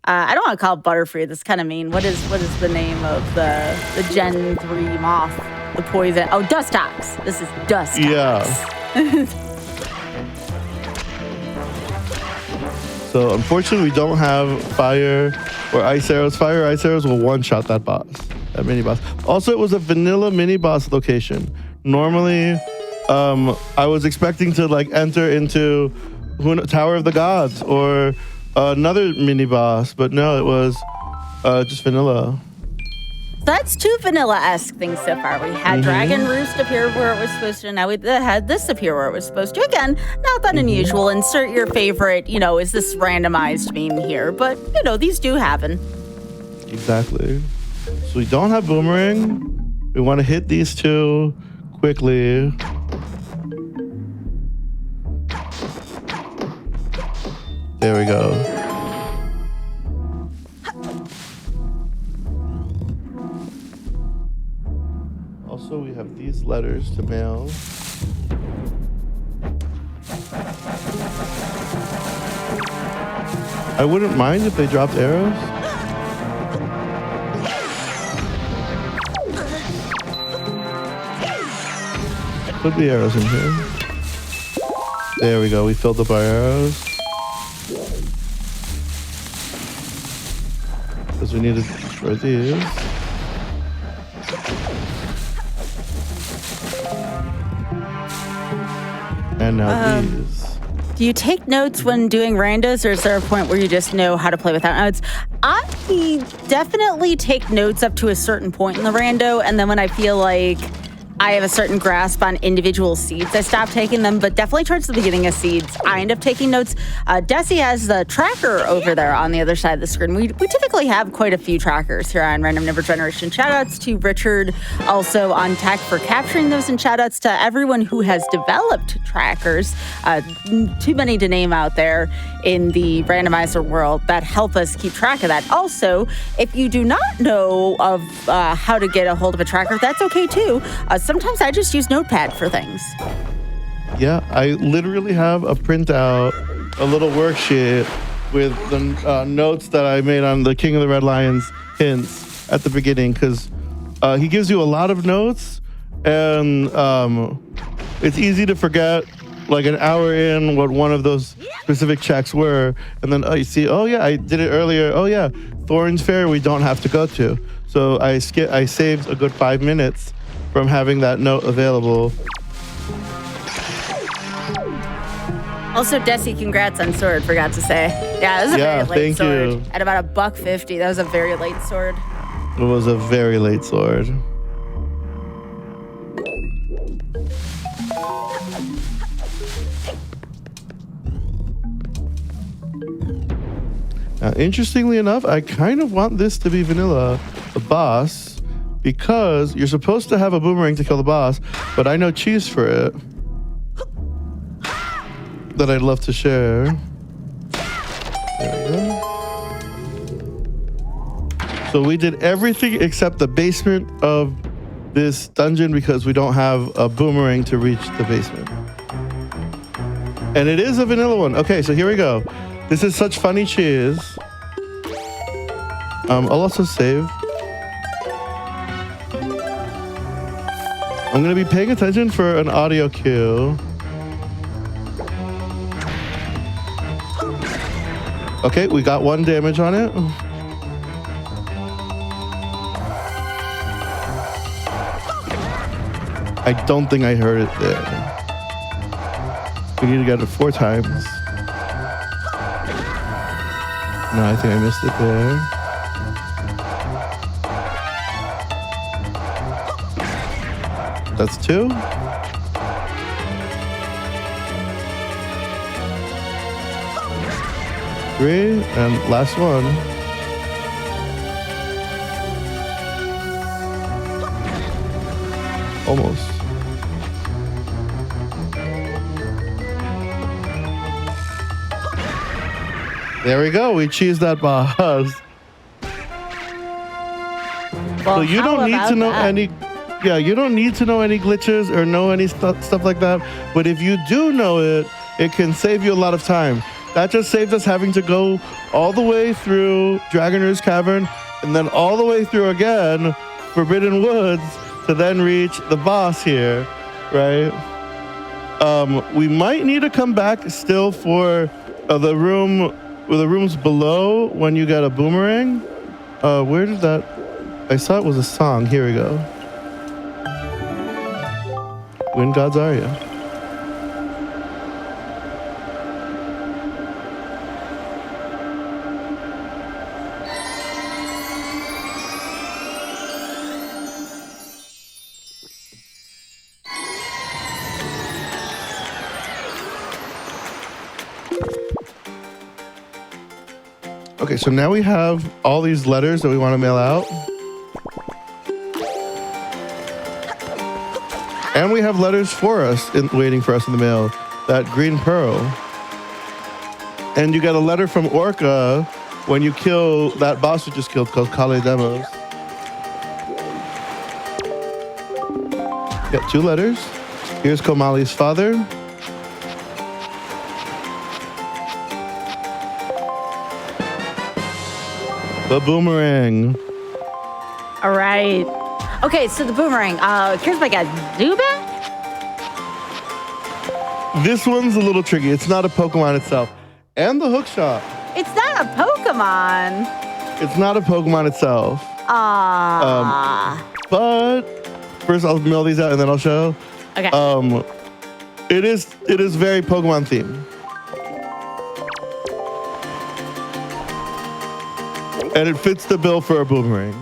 don't want to call it Butterfree. That's kind of mean. What is the name of the Gen 3 moth? The poison. Oh, Dustox. This is Dustox. Yeah. So unfortunately, we don't have fire or ice arrows. Fire or ice arrows will one-shot that boss, that mini boss. Also, it was a vanilla mini boss location. Normally, I was expecting to like enter into Tower of the Gods or another mini boss, but no, it was just vanilla. That's two vanilla-esque things so far. We had Dragon Roost appear where it was supposed to, and now we had this appear where it was supposed to. Again, not that unusual. Insert your favorite, is this randomized meme here? But, these do happen. Exactly. So we don't have Boomerang. We want to hit these two quickly. There we go. Also, we have these letters to mail. I wouldn't mind if they dropped arrows. Could be arrows in here. There we go. We filled up our arrows. Because we need to destroy these. And now these. Do you take notes when doing randos, or is there a point where you just know how to play without notes? I definitely take notes up to a certain point in the rando, and then when I feel like I have a certain grasp on individual seeds, I stop taking them, but definitely towards the beginning of seeds, I end up taking notes. Desi has the tracker over there on the other side of the screen. We typically have quite a few trackers here on Random Number Generation. Shoutouts to Richard, also on tech, for capturing those, and shoutouts to everyone who has developed trackers, too many to name out there in the randomizer world, that help us keep track of that. Also, if you do not know of how to get a hold of a tracker, that's okay too. Sometimes I just use Notepad for things. Yeah, I literally have a printout, a little worksheet with the notes that I made on the King of the Red Lions hints at the beginning, because he gives you a lot of notes, and it's easy to forget like an hour in what one of those specific checks were, and then you see, oh yeah, I did it earlier. Oh yeah, Thorns Fair we don't have to go to, so I saved a good 5 minutes from having that note available. Also, Desi, congrats on sword, forgot to say. Yeah, it was a very late sword. You. At about $1.50, that was a very late sword. It was a very late sword. Now, interestingly enough, I kind of want this to be vanilla, the boss, because you're supposed to have a boomerang to kill the boss, but I know cheese for it that I'd love to share. There we go. So we did everything except the basement of this dungeon because we don't have a boomerang to reach the basement. And it is a vanilla one. Okay, so here we go. This is such funny cheese. I'll also save. I'm going to be paying attention for an audio cue. Okay, we got 1 damage on it. I don't think I heard it there. We need to get it 4 times. No, I think I missed it there. That's 2. 3, and last one. Almost. There we go. We cheesed that boss. Well, So you how don't need about to know that? any. Yeah, you don't need to know any glitches or know any stuff like that. But if you do know it, it can save you a lot of time. That just saved us having to go all the way through Dragoner's Cavern and then all the way through again Forbidden Woods to then reach the boss here, right? We might need to come back still for the rooms below when you get a boomerang. Where did that? I saw it was a song. Here we go. Wind gods are you? Okay, so now we have all these letters that we want to mail out. And we have letters for us, waiting for us in the mail. That green pearl. And you get a letter from Orca when you kill that boss we just killed called Kale Demos. Got 2 letters. Here's Komali's father. The boomerang. All right. Okay, so the boomerang. Here's my guy, Zubat? This one's a little tricky. It's not a Pokemon itself. And the hook shot. It's not a Pokemon. It's not a Pokemon itself. But first I'll mail these out and then I'll show. Okay. It is very Pokemon themed. And it fits the bill for a boomerang.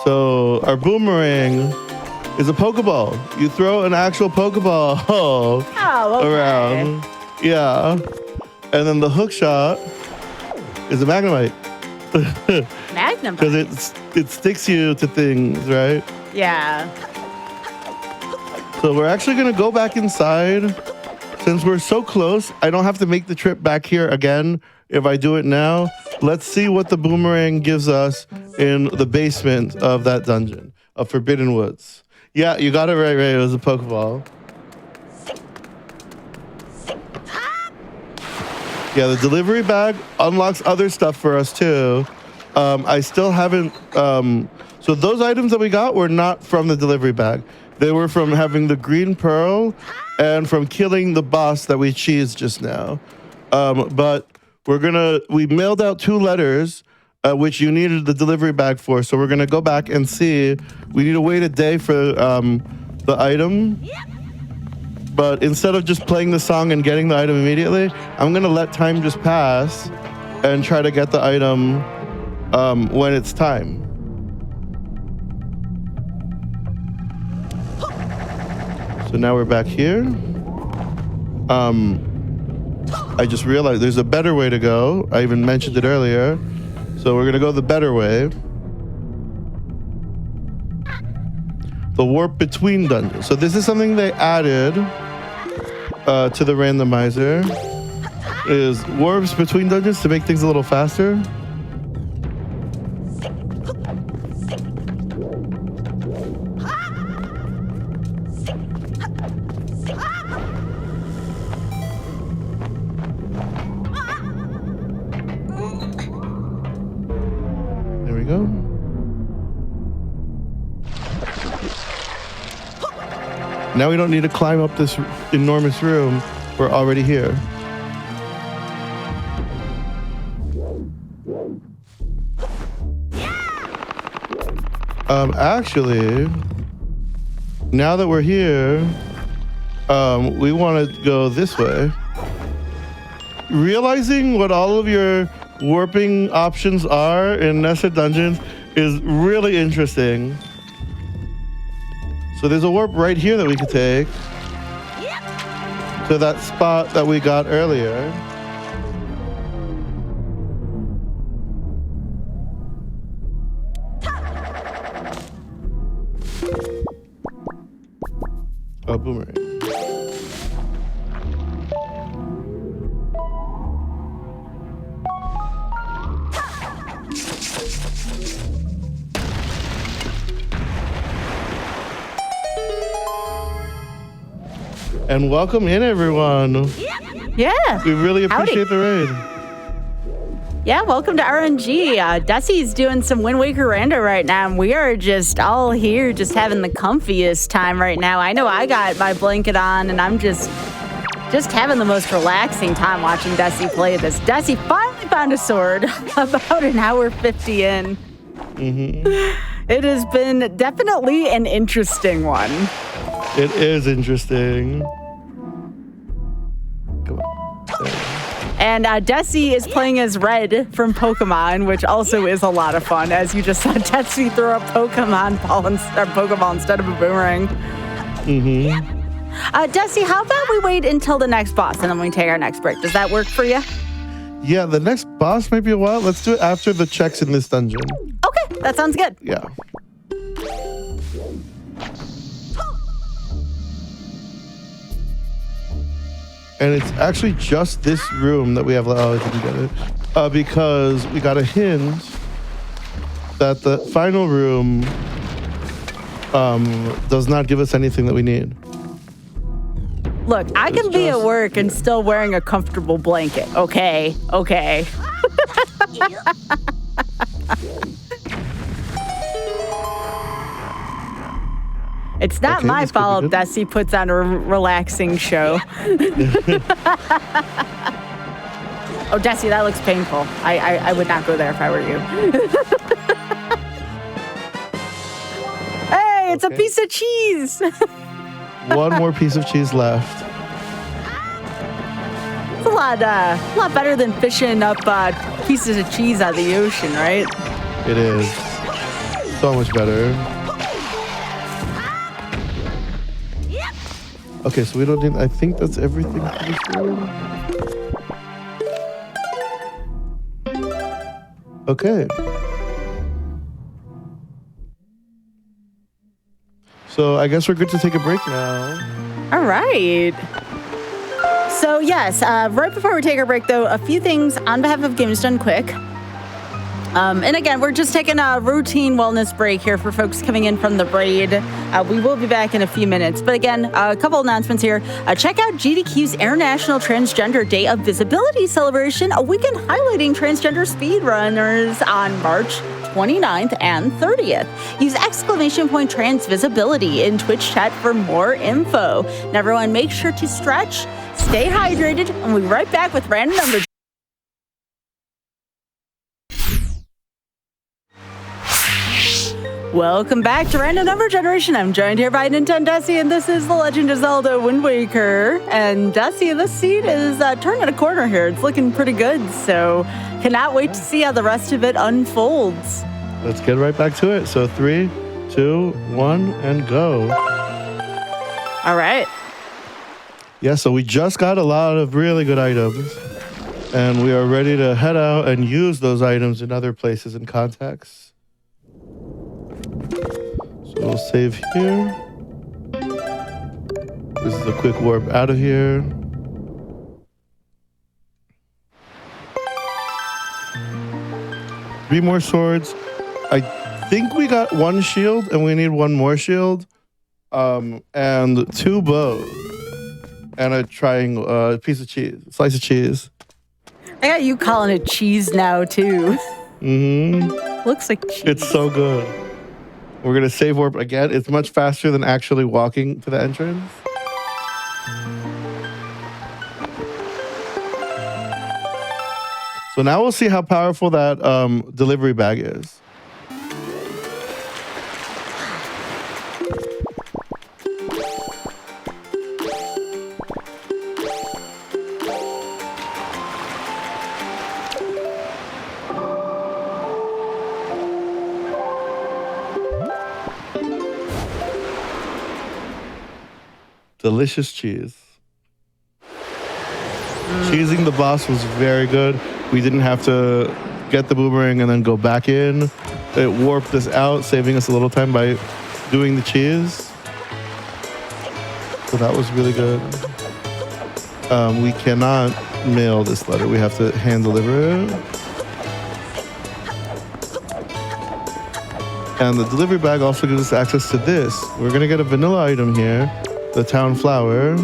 So our boomerang is a Pokeball. You throw an actual Pokeball okay. around. Yeah. And then the hook shot is a Magnemite. Magnum. Because it sticks you to things, right? Yeah. So we're actually going to go back inside. Since we're so close, I don't have to make the trip back here again if I do it now. Let's see what the boomerang gives us in the basement of that dungeon of Forbidden Woods. Yeah, you got it right. It was a Pokeball. Yeah, the delivery bag unlocks other stuff for us too. I still haven't... so those items that we got were not from the delivery bag. They were from having the green pearl and from killing the boss that we cheesed just now. But we mailed out 2 letters, which you needed the delivery bag for. So we're gonna go back and see. We need to wait a day for the item. But instead of just playing the song and getting the item immediately, I'm gonna let time just pass and try to get the item when it's time. So now we're back here. I just realized there's a better way to go. I even mentioned it earlier. So we're gonna go the better way. The warp between dungeons. So this is something they added to the randomizer. Is warps between dungeons to make things a little faster. There we go. Now we don't need to climb up this enormous room. We're already here. Actually, now that we're here, we want to go this way. Realizing what all of your warping options are in nested dungeons is really interesting. So there's a warp right here that we could take to that spot that we got earlier. A boomerang. And welcome in, everyone. Yeah. We really Howdy. appreciate the raid. Yeah, welcome to RNG. Dusty's doing some Windwaker rando right now, and we are just all here just having the comfiest time right now. I know I got my blanket on, and I'm just having the most relaxing time watching Dusty play this. Dusty finally found a sword about an hour 50 in. It has been definitely an interesting one. It is interesting. Come on. There. And Desi is playing as Red from Pokemon, which also is a lot of fun, as you just saw Desi throw a Pokemon Pokeball instead of a boomerang. Desi, how about we wait until the next boss and then we take our next break? Does that work for you? Yeah, the next boss might be a while. Let's do it after the checks in this dungeon. Okay, that sounds good. Yeah. And it's actually just this room that we have. Oh, I didn't get it. Because we got a hint that the final room does not give us anything that we need. Look, I can be at work and still wearing a comfortable blanket. Okay. It's not Okay, my this could be fault good. Dusty puts on a relaxing show. Oh, Dusty, that looks painful. I would not go there if I were you. Hey, it's a Okay. piece of cheese. One more piece of cheese left. It's a lot better than fishing up pieces of cheese out of the ocean, right? It is. So much better. Okay, so we don't need, I think that's everything for this room. Okay. So I guess we're good to take a break now. All right. So yes, right before we take our break, though, a few things on behalf of Games Done Quick. And again, we're just taking a routine wellness break here for folks coming in from the raid. We will be back in a few minutes. But again, a couple announcements here. Check out GDQ's International Transgender Day of Visibility celebration, a weekend highlighting transgender speedrunners on March 29th and 30th. Use !transvisibility in Twitch chat for more info. And everyone, make sure to stretch, stay hydrated, and we'll be right back with random numbers. Welcome back to Random Number Generation. I'm joined here by Nintendo Desi, and this is The Legend of Zelda Wind Waker. And Desi, this seat is turning a corner here. It's looking pretty good, so cannot wait to see how the rest of it unfolds. Let's get right back to it. So 3, 2, 1, and go. All right. Yeah, so we just got a lot of really good items, and we are ready to head out and use those items in other places and contexts. So we'll save here. This is a quick warp out of here. Three more swords. I think we got one shield and we need one more shield. And 2 bows. And a triangle, piece of cheese, slice of cheese. I got you calling it cheese now, too. Looks like cheese. It's so good. We're gonna save warp again. It's much faster than actually walking to the entrance. So now we'll see how powerful that delivery bag is. Delicious cheese. Cheesing the boss was very good. We didn't have to get the boomerang and then go back in. It warped us out, saving us a little time by doing the cheese. So that was really good. We cannot mail this letter. We have to hand deliver it. And the delivery bag also gives us access to this. We're gonna get a vanilla item here, the town flower.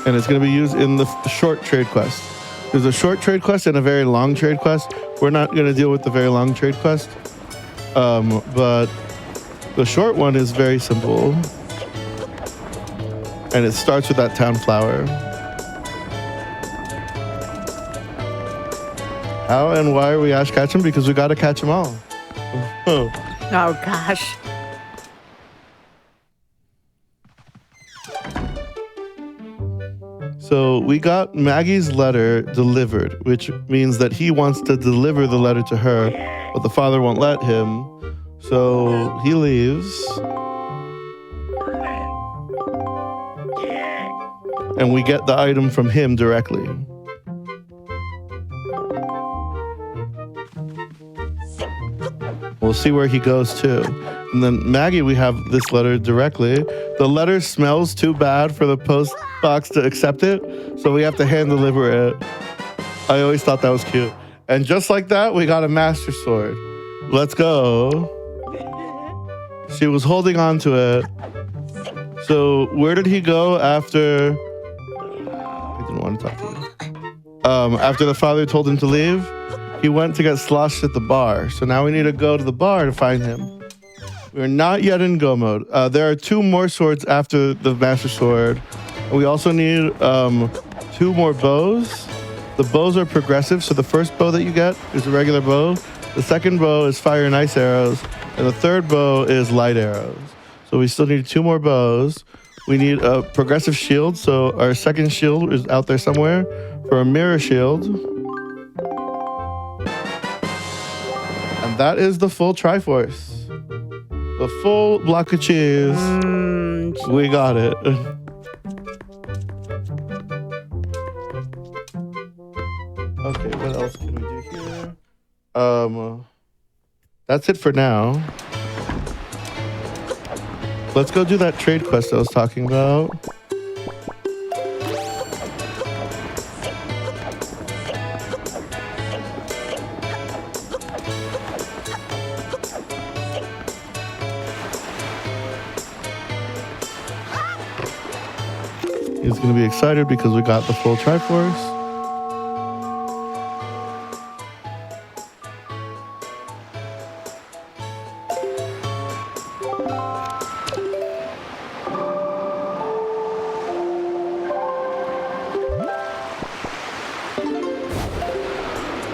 and it's going to be used in the short trade quest. There's a short trade quest and a very long trade quest. We're not going to deal with the very long trade quest, but the short one is very simple, and it starts with that town flower. How and why are we Ash catching? Because we got to catch them all. Oh, gosh. So we got Maggie's letter delivered, which means that he wants to deliver the letter to her, but the father won't let him. So he leaves. And we get the item from him directly. We'll see where he goes to. And then Maggie, we have this letter directly. The letter smells too bad for the post box to accept it, so we have to hand deliver it. I always thought that was cute. And just like that, we got a master sword. Let's go. She was holding on to it. So where did he go after? I didn't want to talk to you. After the father told him to leave, he went to get sloshed at the bar. So now we need to go to the bar to find him. We're not yet in go mode. There are 2 more swords after the master sword. We also need 2 more bows. The bows are progressive, so the first bow that you get is a regular bow. The second bow is fire and ice arrows, and the third bow is light arrows. So we still need 2 more bows. We need a progressive shield, so our second shield is out there somewhere for a mirror shield. And that is the full Triforce. The full block of cheese. We got it. Okay, what else can we do here? That's it for now. Let's go do that trade quest I was talking about. He's going to be excited because we got the full Triforce.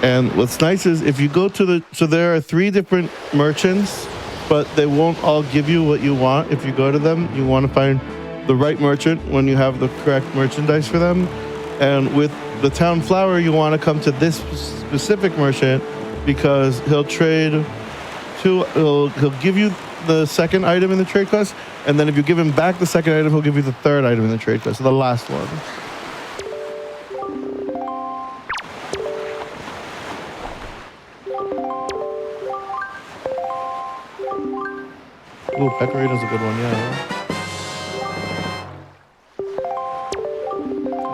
And what's nice is if you go to so there are 3 different merchants, but they won't all give you what you want. If you go to them, you want to find the right merchant when you have the correct merchandise for them. And with the town flower, you want to come to this specific merchant because he'll trade he'll give you the second item in the trade quest, and then if you give him back the second item, he'll give you the third item in the trade quest, so the last one. Ooh, Pecorino's a good one, yeah.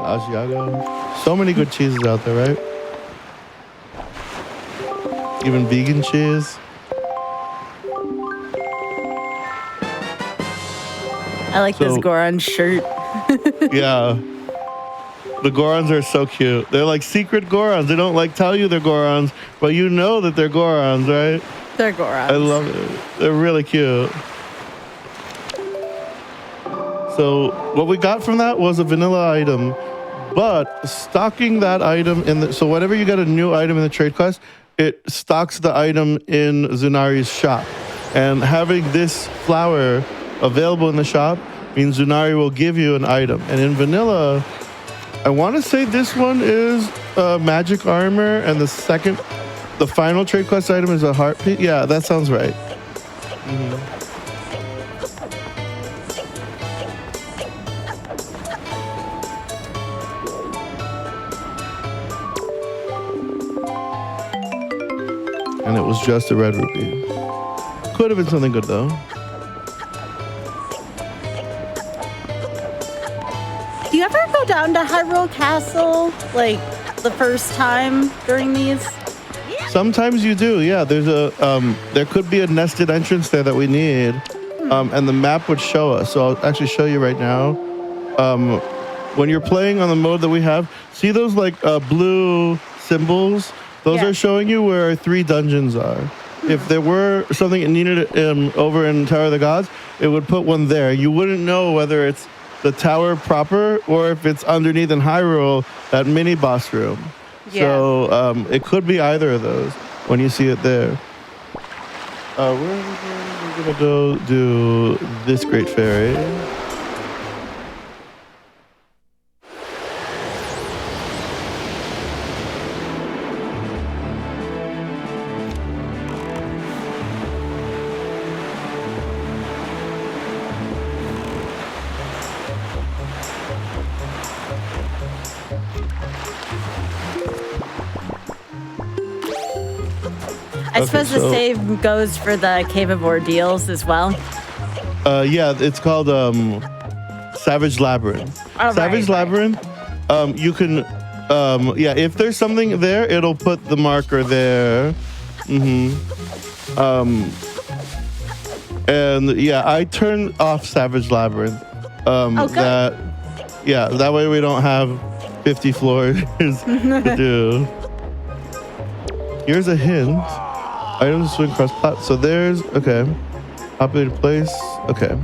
Asiago. So many good cheeses out there, right? Even vegan cheese. I like this Goron shirt. Yeah. The Gorons are so cute. They're like secret Gorons. They don't like tell you they're Gorons, but you know that they're Gorons, right? They're Gorons. I love it. They're really cute. So what we got from that was a vanilla item, but stocking that item so whenever you get a new item in the trade quest, it stocks the item in Zunari's shop. And having this flower available in the shop means Zunari will give you an item. And in vanilla, I want to say this one is magic armor, and the final trade quest item is a heart piece. Yeah, that sounds right. Mm-hmm. And it was just a red rupee. Could have been something good though. Do you ever go down to Hyrule Castle, like the first time during these? Sometimes you do, yeah. There's there could be a nested entrance there that we need, and the map would show us. So I'll actually show you right now. when you're playing on the mode that we have, see those like blue symbols? Those are showing you where 3 dungeons are. If there were something it needed over in Tower of the Gods, it would put one there. You wouldn't know whether it's the tower proper or if it's underneath in Hyrule, that mini boss room. Yeah. So it could be either of those when you see it there. We're gonna go do this Great Fairy. I suppose the save goes for the Cave of Ordeals as well. Yeah, it's called Savage Labyrinth. Oh, Savage Labyrinth. You can, yeah, if there's something there, it'll put the marker there. And yeah, I turned off Savage Labyrinth. Good. That way we don't have 50 floors to do. Here's a hint. Items swing cross plat. So there's, okay. Populated place. Okay.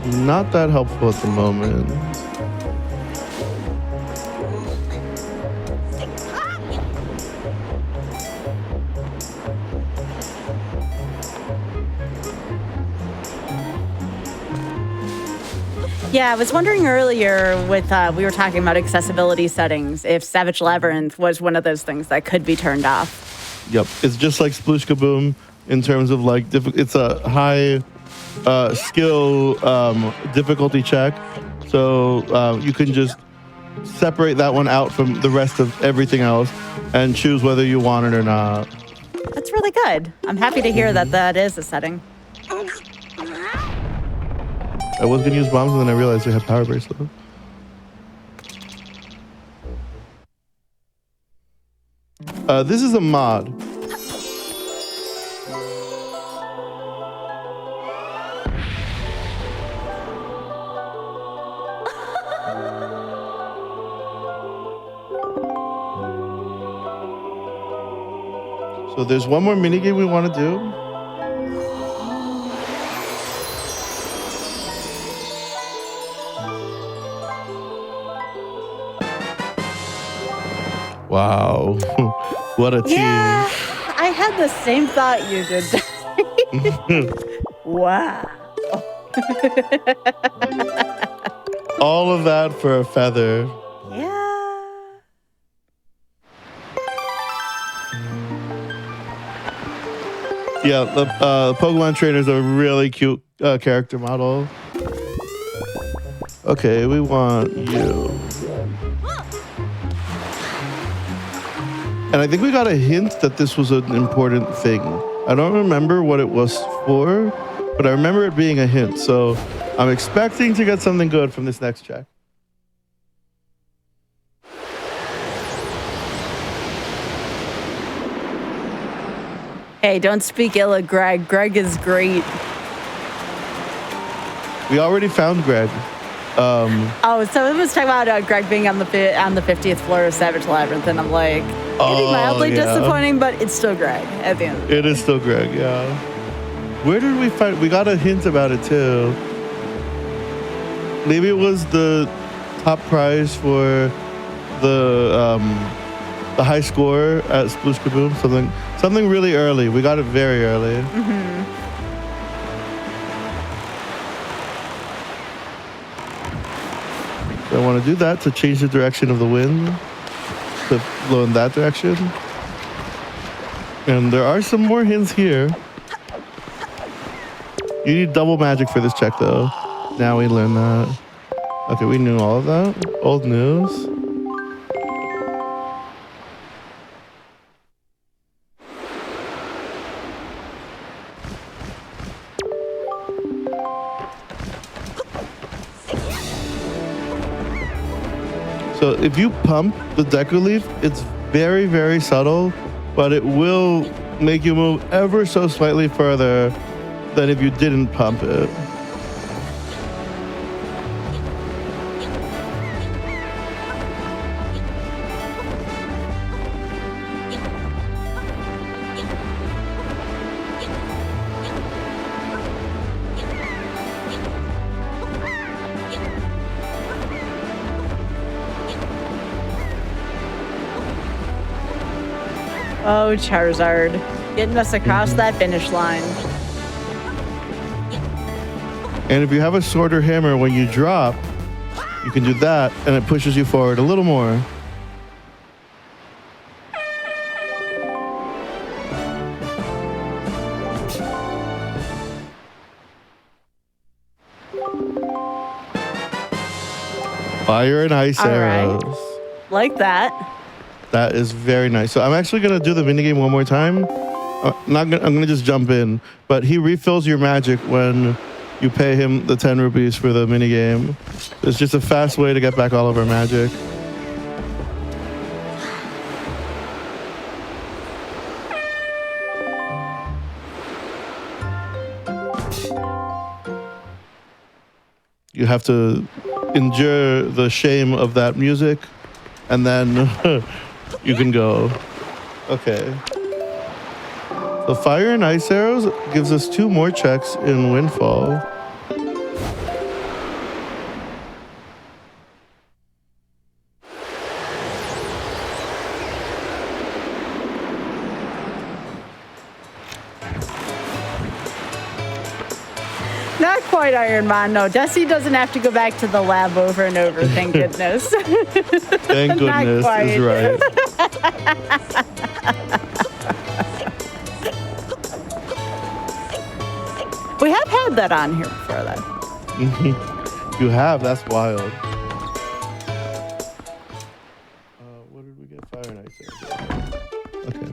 Not that helpful at the moment. Yeah, I was wondering earlier with, we were talking about accessibility settings, if Savage Labyrinth was one of those things that could be turned off. Yep, it's just like Sploosh Kaboom in terms of like, it's a high skill difficulty check. So you can just separate that one out from the rest of everything else and choose whether you want it or not. That's really good. I'm happy to hear that that is a setting. I was gonna use bombs and then I realized we had power bracelet. This is a mod. So there's one more minigame we want to do. Wow. What a team. Yeah, I had the same thought you did. Wow. All of that for a feather. Yeah. Yeah, the Pokemon trainer's a really cute character model. Okay, we want you. And I think we got a hint that this was an important thing. I don't remember what it was for, but I remember it being a hint. So I'm expecting to get something good from this next check. Hey, don't speak ill of Greg. Greg is great. We already found Greg. Oh, so it was talking about Greg being on the 50th floor of Savage Labyrinth, and I'm like, maybe mildly disappointing, but it's still Greg at the end. It is still Greg, yeah. Where did we find? We got a hint about it too. Maybe it was the top prize for the high score at Sploosh Kaboom. Something really early. We got it very early. Mm-hmm. So I want to do that to change the direction of the wind to blow in that direction. And there are some more hints here. You need double magic for this check though. Now we learn that. Okay, we knew all of that. Old news. So if you pump the Deku Leaf, it's very, very subtle, but it will make you move ever so slightly further than if you didn't pump it. Oh, Charizard. Getting us across that finish line. And if you have a shorter hammer when you drop, you can do that, and it pushes you forward a little more. Fire and ice All right. arrows. Like that. That is very nice. So I'm actually gonna do the minigame one more time. I'm gonna just jump in, but he refills your magic when you pay him the 10 rupees for the minigame. It's just a fast way to get back all of our magic. You have to endure the shame of that music, and then you can go. Okay. So fire and ice arrows gives us 2 more checks in Windfall. Not quite Iron Man, no. Desi doesn't have to go back to the lab over and over, thank goodness. Thank goodness quite. is right. We have had that on here before, though. You have, that's wild. What did we get? Fire and ice arrows. Okay.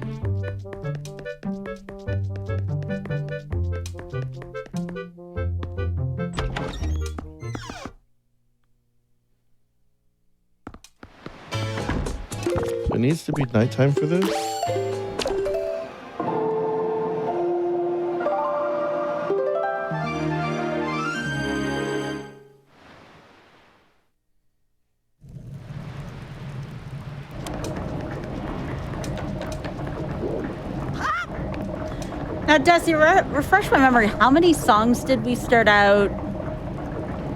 It needs to be nighttime for this. Now, Desi, refresh my memory. How many songs did we start out?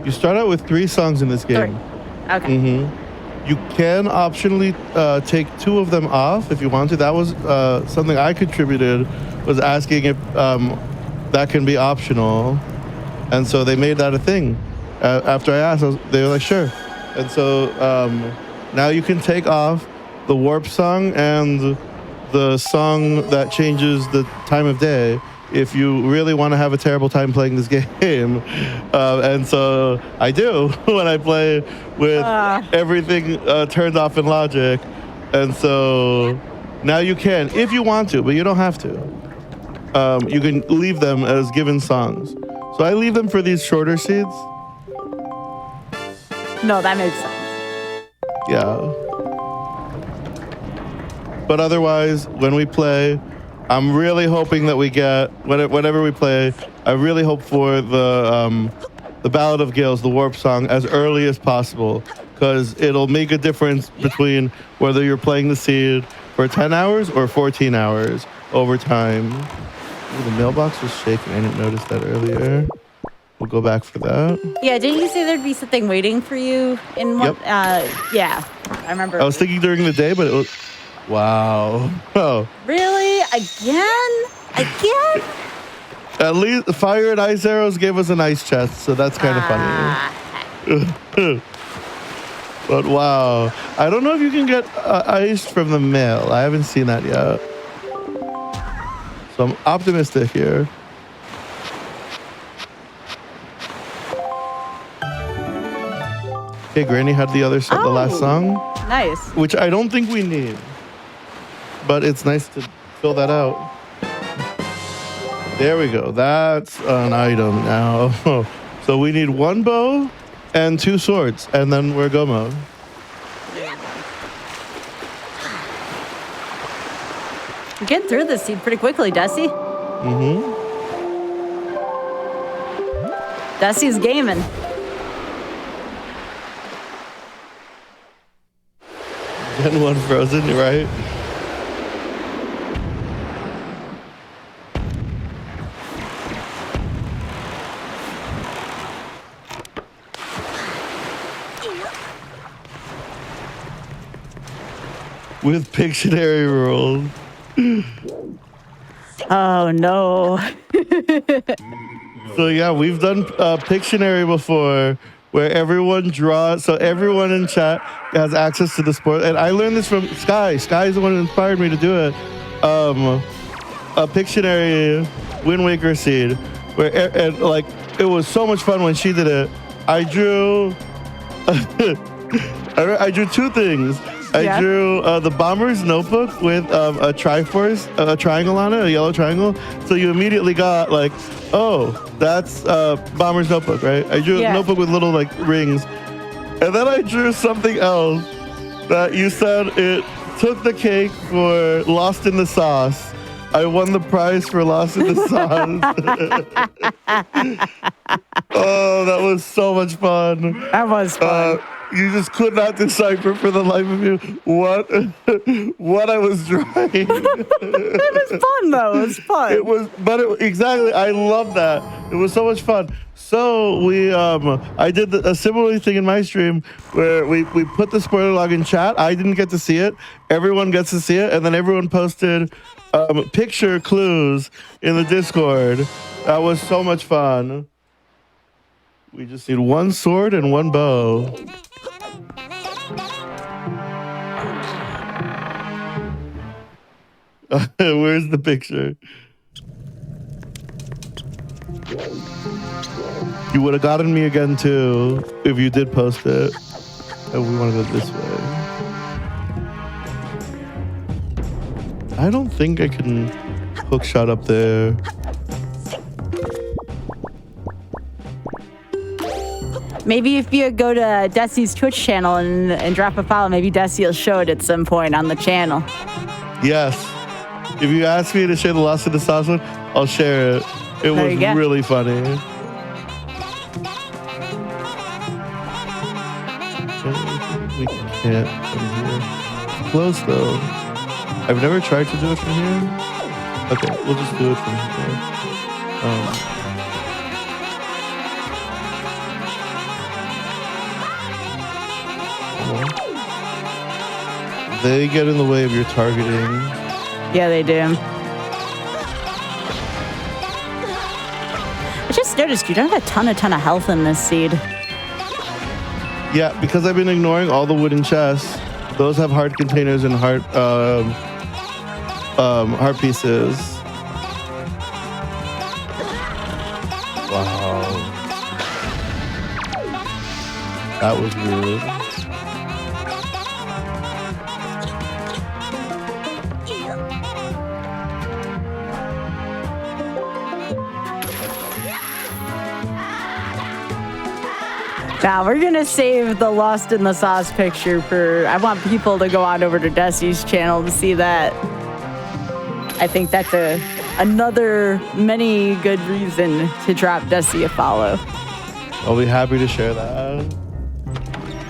You start out with 3 songs in this game. 3. Okay. You can optionally take 2 of them off if you want to. That was something I contributed, was asking if that can be optional. And so they made that a thing. After I asked, they were like, sure. And so now you can take off the warp song and the song that changes the time of day if you really want to have a terrible time playing this game. And so I do when I play with everything turned off in logic. And so now you can, if you want to, but you don't have to. You can leave them as given songs. So I leave them for these shorter seeds. No, that makes sense. Yeah. But otherwise, when we play, I'm really hoping that we get, whenever we play, I really hope for the Ballad of Gales, the warp song, as early as possible, because it'll make a difference between whether you're playing the seed for 10 hours or 14 hours over time. Ooh, the mailbox was shaking. I didn't notice that earlier. We'll go back for that. Yeah, didn't you say there'd be something waiting for you in one? Yep. Yeah, I remember. I was thinking during the day, but it was... Wow. Oh. Really? Again? At least fire and ice arrows gave us a nice chest, so that's kind of funny. But wow. I don't know if you can get iced from the mail. I haven't seen that yet. So I'm optimistic here. Okay, Granny had the the last song. Nice. Which I don't think we need. But it's nice to fill that out. There we go. That's an item now. So we need 1 bow and 2 swords, and then we're go mode. We're getting through this seed pretty quickly, Desi. Desi's gaming. Gen 1 frozen, right? With Pictionary rules. Oh, no. So yeah, we've done Pictionary before, where everyone draws. So everyone in chat has access to the sport, and I learned this from Sky. Sky is the one who inspired me to do it. A Pictionary Windwaker seed, where and like it was so much fun when she did it. I drew. I drew two things. I drew the Bomber's Notebook with a Triforce, a triangle on it, a yellow triangle. So you immediately got like, oh, that's Bomber's Notebook, right? I drew a notebook with little like rings. And then I drew something else that you said it took the cake for Lost in the Sauce. I won the prize for Lost in the Sauce. Oh, that was so much fun. That was fun. You just could not decipher for the life of you what I was drawing. It was fun, though. It was fun. Exactly. I love that. It was so much fun. So I did a similar thing in my stream where we put the spoiler log in chat. I didn't get to see it. Everyone gets to see it, and then everyone posted picture clues in the Discord. That was so much fun. We just need one sword and one bow. Where's the picture? You would have gotten me again too if you did post it. Oh, we want to go this way. I don't think I can hook shot up there. Maybe if you go to Desi's Twitch channel and drop a follow, maybe Desi will show it at some point on the channel. Yes. If you ask me to share the Lost in the Sauce one, I'll share it. It was really funny. We can't from here. It's close though. I've never tried to do it from here. Okay, we'll just do it from here. They get in the way of your targeting. Yeah, they do. I just noticed you don't have a ton of health in this seed. Yeah, because I've been ignoring all the wooden chests. Those have heart containers and heart pieces. Wow. That was weird. Now, we're going to save the Lost in the Sauce picture for... I want people to go on over to Desi's channel to see that. I think that's another many good reason to drop Desi a follow. I'll be happy to share that.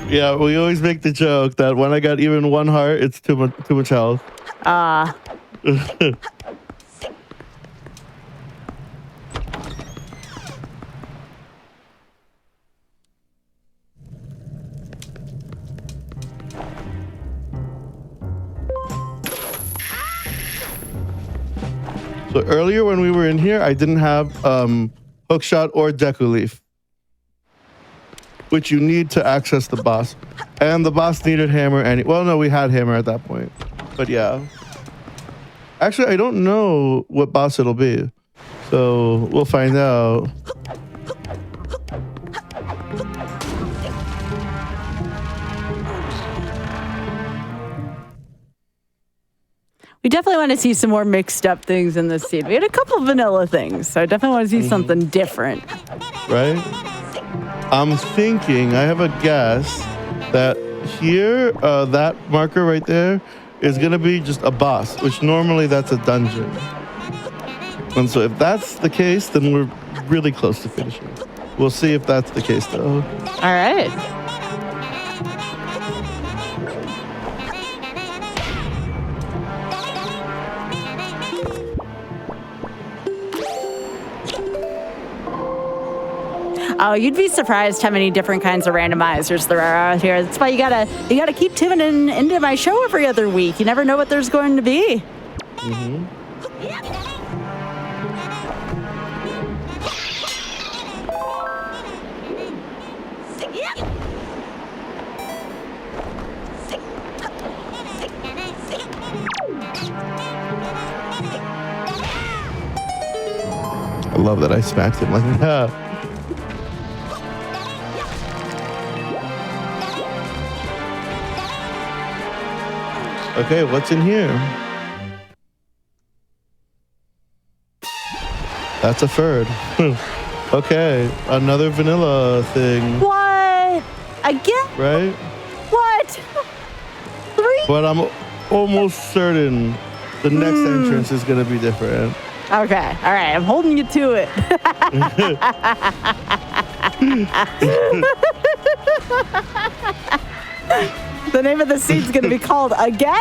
Yeah, we always make the joke that when I got even one heart, it's too much health. So earlier when we were in here, I didn't have hookshot or Deku Leaf, which you need to access the boss. And the boss needed hammer. Well, no, we had hammer at that point. But yeah. Actually, I don't know what boss it'll be. So we'll find out. We definitely want to see some more mixed up things in this seed. We had a couple of vanilla things, so I definitely want to see something different. Right? I'm thinking, I have a guess that here, that marker right there is going to be just a boss, which normally that's a dungeon. And so if that's the case, then we're really close to finishing. We'll see if that's the case though. All right. Oh, you'd be surprised how many different kinds of randomizers there are out here. That's why you gotta keep tuning into my show every other week. You never know what there's going to be. Mm-hmm. I love that I smacked him like that. Okay, what's in here? That's a third. Okay, another vanilla thing. What? Again? Right? What? 3? But I'm almost certain the next entrance is gonna be different. Okay, all right, I'm holding you to it. The name of the scene's gonna be called Again?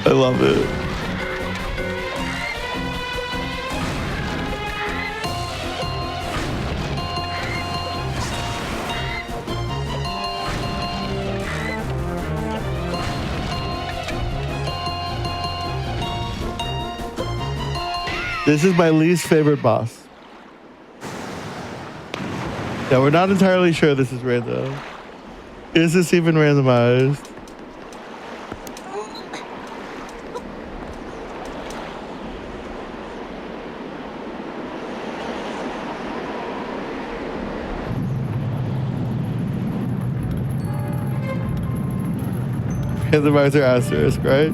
I love it. This is my least favorite boss. Yeah, we're not entirely sure this is random. Is this even randomized? Randomizer asterisk, right?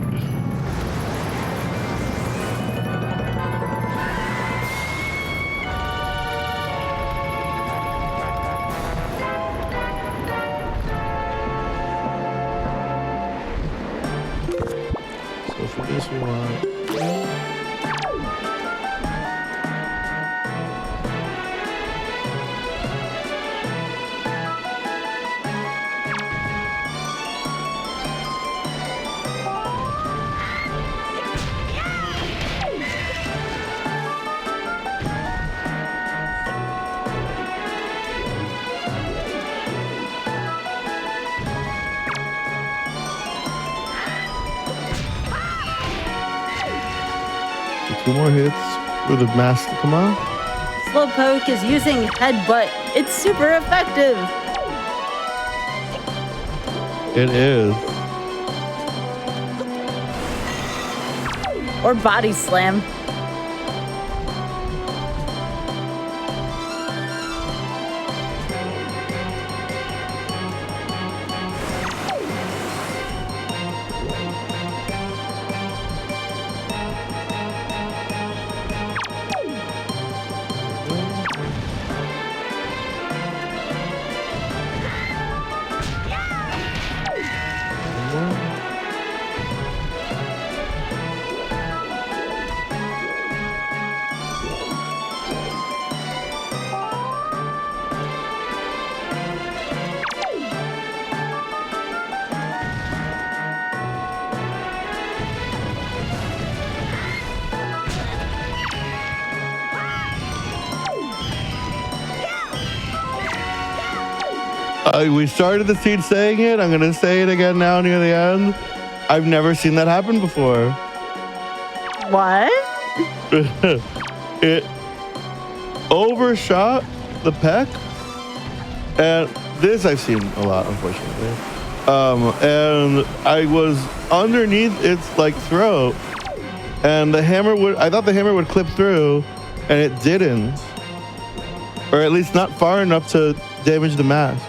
So for this we want... Two more hits for the mask to come out. Slowpoke is using Headbutt. It's super effective. It is. Or Body Slam. We started the scene saying it. I'm gonna say it again now near the end. I've never seen that happen before. What? It overshot the peck, and this I've seen a lot, unfortunately. And I was underneath its like throat, and I thought the hammer would clip through, and it didn't, or at least not far enough to damage the mask.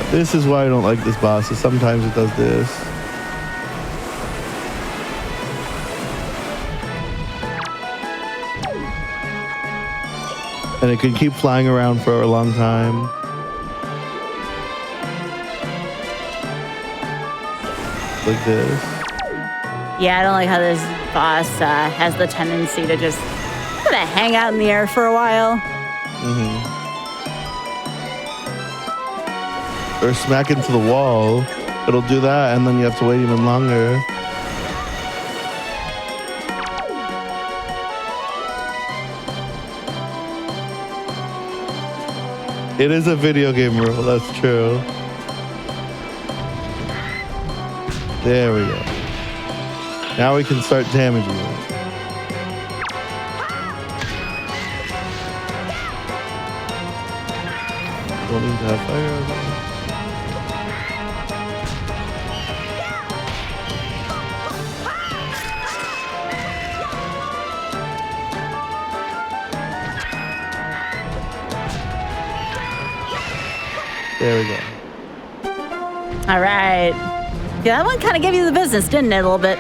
This is why I don't like this boss, is sometimes it does this. And it can keep flying around for a long time. Like this. Yeah, I don't like how this boss has the tendency to just kind of hang out in the air for a while. Mm-hmm. Or smack into the wall. It'll do that, and then you have to wait even longer. It is a video game rule. That's true. There we go. Now we can start damaging it. Don't need to have fire on that. There we go. All right. Yeah, that one kind of gave you the business, didn't it, a little bit?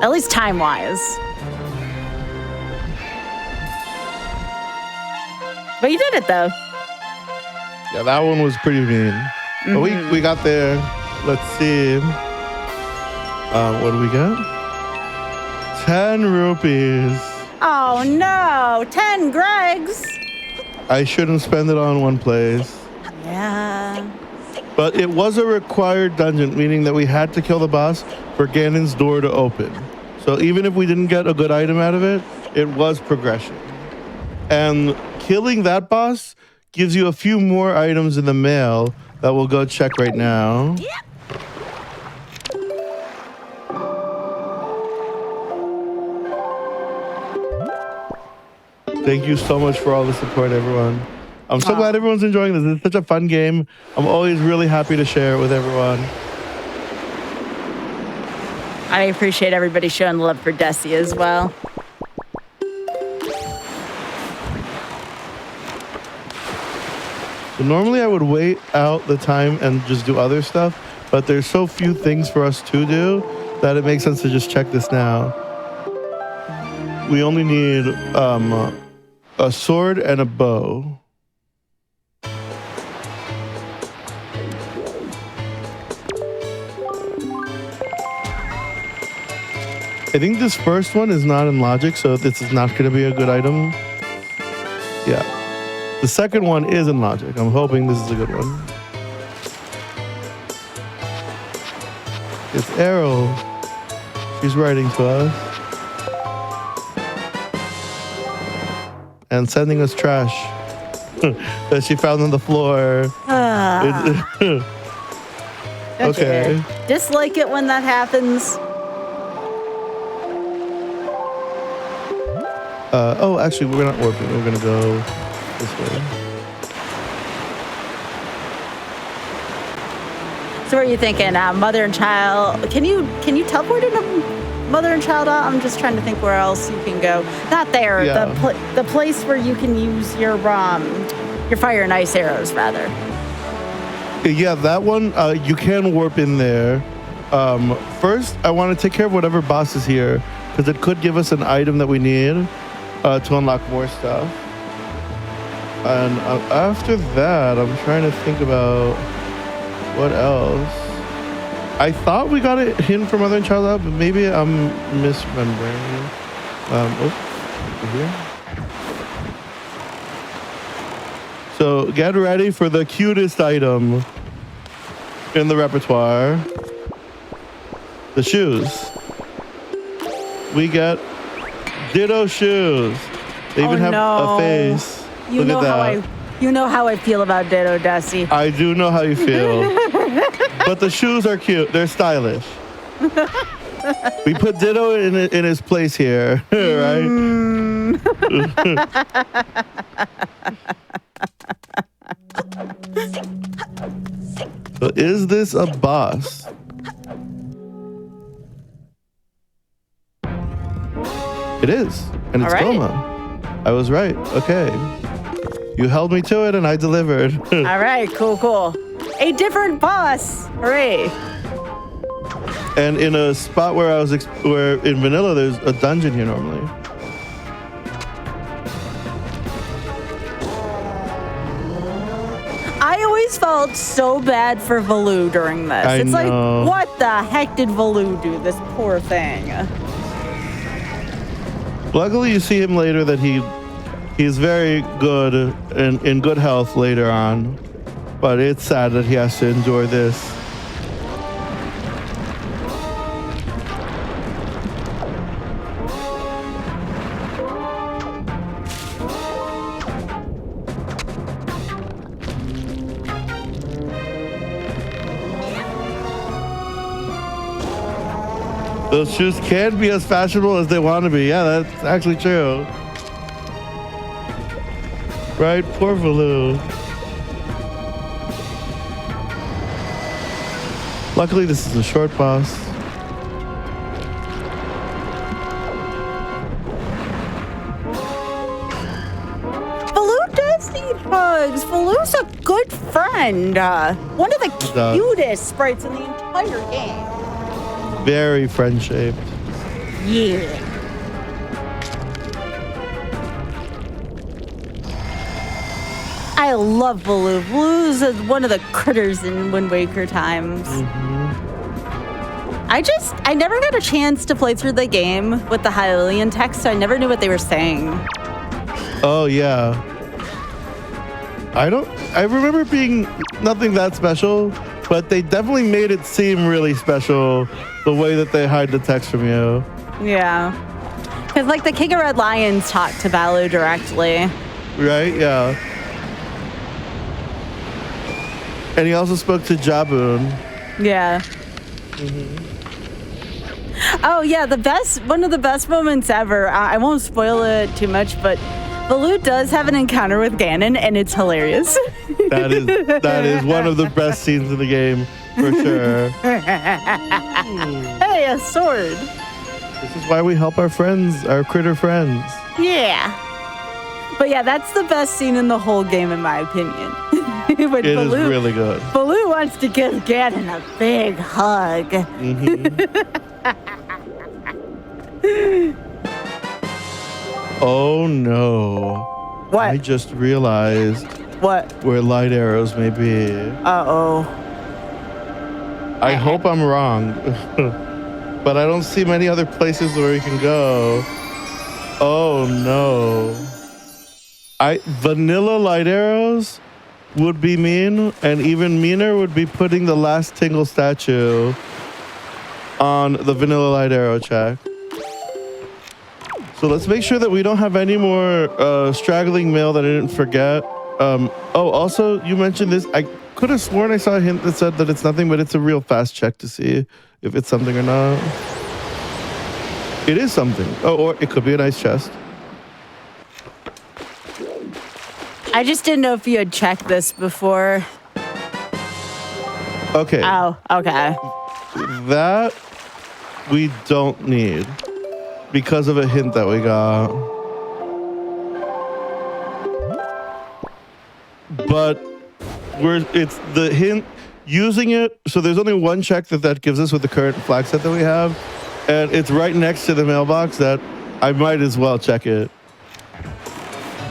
At least time-wise. But you did it, though. Yeah, that one was pretty mean. But we got there. Let's see. What do we got? 10 rupees. Oh, no. 10 Gregs. I shouldn't spend it on one place. Yeah. But it was a required dungeon, meaning that we had to kill the boss for Ganon's door to open. So even if we didn't get a good item out of it, it was progression. And killing that boss gives you a few more items in the mail that we'll go check right now. Thank you so much for all the support, everyone. I'm so glad everyone's enjoying this. It's such a fun game. I'm always really happy to share it with everyone. I appreciate everybody showing love for Desi as well. So normally I would wait out the time and just do other stuff, but there's so few things for us to do that it makes sense to just check this now. We only need a sword and a bow. I think this first one is not in logic, so this is not going to be a good item. Yeah. The second one is in logic. I'm hoping this is a good one. It's Arrow. She's writing to us. And sending us trash that she found on the floor. Okay. Dislike it when that happens. Oh, actually, we're not warping. We're gonna go this way. So what are you thinking? Mother and child? Can you teleport into Mother and Child? I'm just trying to think where else you can go. Not there. Yeah. The place where you can use your fire and ice arrows, rather. Yeah, that one. You can warp in there. First, I want to take care of whatever boss is here because it could give us an item that we need to unlock more stuff. And after that, I'm trying to think about what else. I thought we got a hint from Mother and Child out, but maybe I'm misremembering. Over here. So get ready for the cutest item in the repertoire. The shoes. We get Ditto shoes. They even have a face. You Look at that. You know how I feel about Ditto, Desi. I do know how you feel. But the shoes are cute. They're stylish. We put Ditto in his place here, right? So is this a boss? It is. And it's Goma. I was right. Okay. You held me to it and I delivered. All right, cool. A different boss. Hooray. And in a spot where where in vanilla, there's a dungeon here normally. I always felt so bad for Valoo during this. It's like, what the heck did Valoo do? This poor thing. Luckily, you see him later that he's very good and in good health later on. But it's sad that he has to endure this. Those shoes can be as fashionable as they want to be. Yeah, that's actually true. Right, poor Valoo. Luckily, this is a short boss. Baloo does need hugs. Baloo's a good friend. One of the cutest sprites in the entire game. Very friend-shaped. Yeah. I love Baloo. Baloo's one of the critters in Windwaker times. I never got a chance to play through the game with the Hylian text, so I never knew what they were saying. Oh, yeah. I remember being nothing that special, but they definitely made it seem really special the way that they hide the text from you. Yeah. Because, like, the King of Red Lions talked to Baloo directly. Right? Yeah. And he also spoke to Jaboon. Yeah. Oh, yeah, one of the best moments ever. I won't spoil it too much, but Baloo does have an encounter with Ganon, and it's hilarious. That is one of the best scenes in the game, for sure. Hey, a sword. This is why we help our friends, our critter friends. Yeah. But yeah, that's the best scene in the whole game, in my opinion. When It is really good. Baloo wants to give Ganon a big hug. Oh no. What? I just realized What? where light arrows may be. Uh-oh. I hope I'm wrong. But I don't see many other places where we can go. Oh no. Vanilla light arrows would be mean, and even meaner would be putting the last Tingle statue on the vanilla light arrow check. So let's make sure that we don't have any more straggling mail that I didn't forget. Also, you mentioned this. I could have sworn I saw a hint that said that it's nothing, but it's a real fast check to see if it's something or not. It is something. Oh, or it could be a nice chest. I just didn't know if you had checked this before. Okay. Oh, okay. That we don't need because of a hint that we got. But it's the hint using it. So there's only one check that gives us with the current flag set that we have. And it's right next to the mailbox that I might as well check it.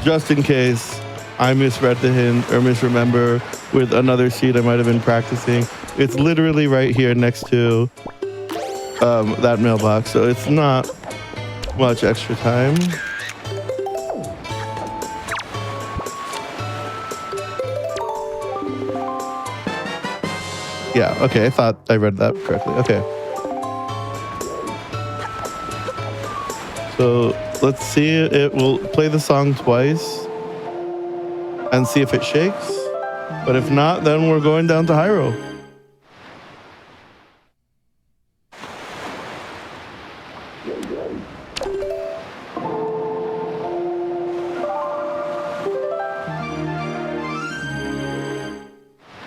Just in case I misread the hint or misremember with another seed I might have been practicing. It's literally right here next to that mailbox. So it's not much extra time. Yeah, okay, I thought I read that correctly. Okay. So let's see, it will play the song twice and see if it shakes. But if not, then we're going down to Hyrule.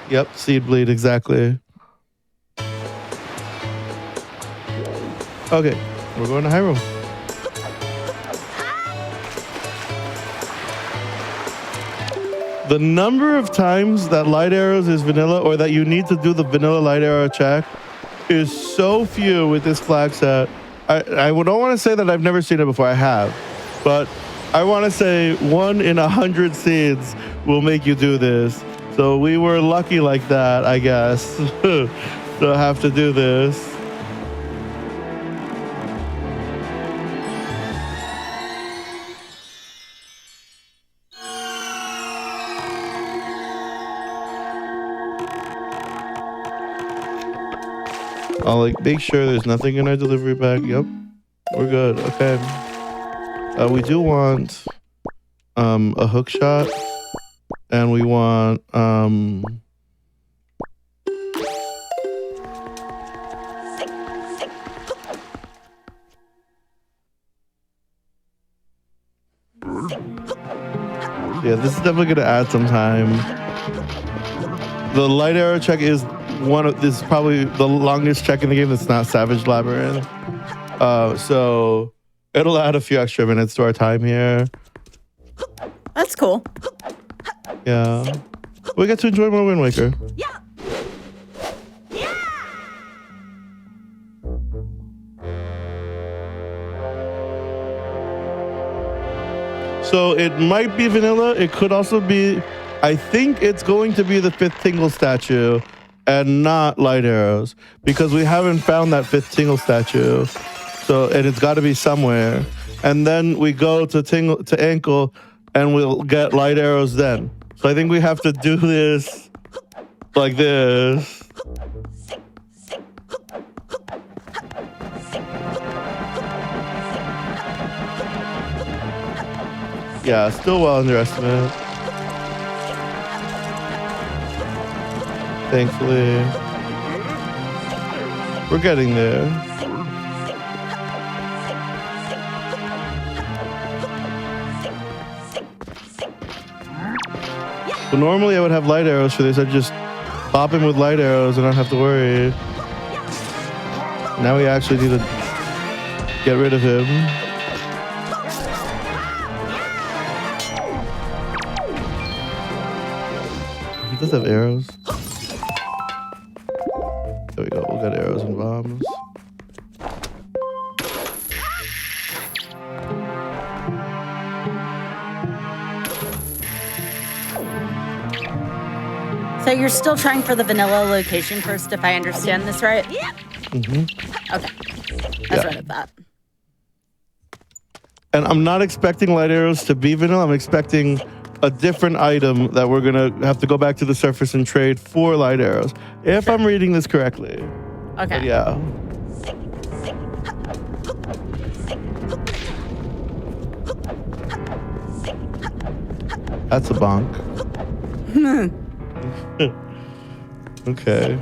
Yep, seed bleed, exactly. Okay, we're going to Hyrule. The number of times that light arrows is vanilla, or that you need to do the vanilla light arrow check, is so few with this flag set. I don't want to say that I've never seen it before. I have, but I want to say 1 in 100 seeds will make you do this. So we were lucky like that, I guess, to have to do this. I'll make sure there's nothing in our delivery bag. Yep, we're good. Okay. We do want a hook shot, and we want Yeah, this is definitely gonna add some time. The light arrow check is this is probably the longest check in the game that's not Savage Labyrinth. So it'll add a few extra minutes to our time here. That's cool. Yeah. We get to enjoy more Wind Waker. Yeah. So it might be vanilla. It could also be, I think it's going to be the 5th Tingle statue and not light arrows because we haven't found that 5th Tingle statue. So, and it's got to be somewhere. And then we go to ankle and we'll get light arrows then. So I think we have to do this like this. Yeah, still well underestimated. Thankfully. We're getting there. But normally I would have light arrows for this. I'd just pop him with light arrows and I don't have to worry. Now we actually need to get rid of him. He does have arrows. There we go. We'll get arrows and bombs. So you're still trying for the vanilla location first, if I understand this right? Yeah. Mm-hmm. Okay. That's what I thought. And I'm not expecting light arrows to be vanilla. I'm expecting a different item that we're going to have to go back to the surface and trade for light arrows. If I'm reading this correctly. Okay. But yeah. That's a bonk. Okay.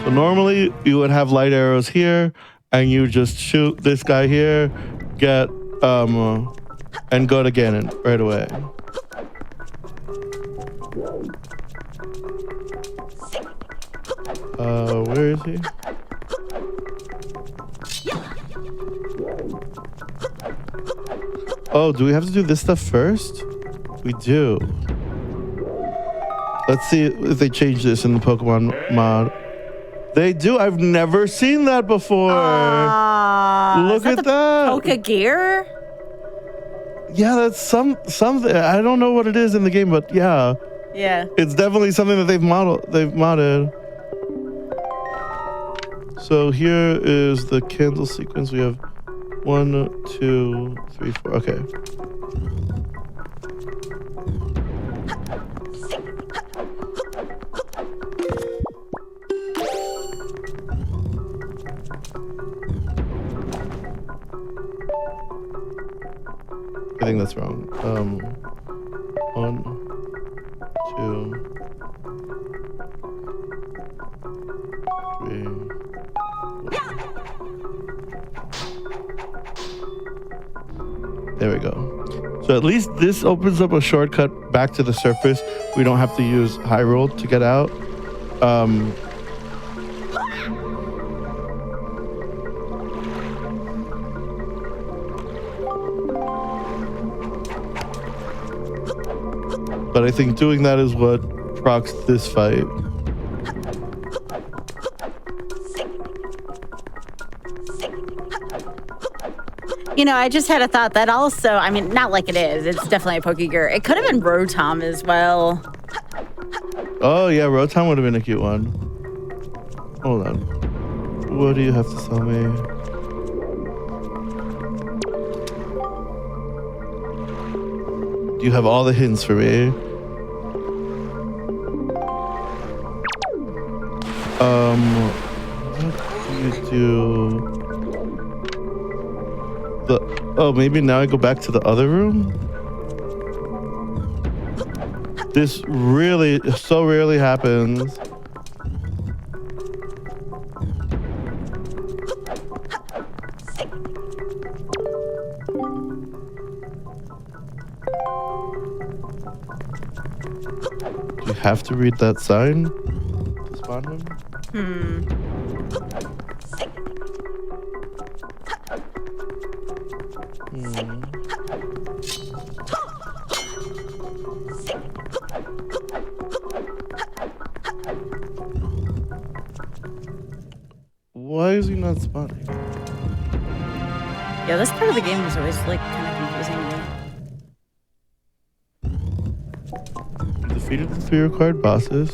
So normally you would have light arrows here and you just shoot this guy here, get and go to Ganon right away. Where is he? Oh, do we have to do this stuff first? We do. Let's see if they change this in the Pokemon mod. They do. I've never seen that before. Look at that. Poke Gear? Yeah, that's something. I don't know what it is in the game, but yeah. Yeah. It's definitely something that they've modded. So here is the candle sequence. We have 1, 2, 3, 4. Okay. I think that's wrong. 1, 2, 3. There we go. So at least this opens up a shortcut back to the surface. We don't have to use Hyrule to get out. But I think doing that is what procs this fight. You know, I just had a thought that also, I mean, not like it is. It's definitely a Pokegear. It could have been Rotom as well. Oh, yeah, Rotom would have been a cute one. Hold on. What do you have to tell me? Do you have all the hints for me? What do you do? Oh, maybe now I go back to the other room? This really, so rarely happens. Do you have to read that sign to spawn him? Why is he not spawning? Yeah, this part of the game was always like kind of confusing to me. You defeated the 3 required bosses.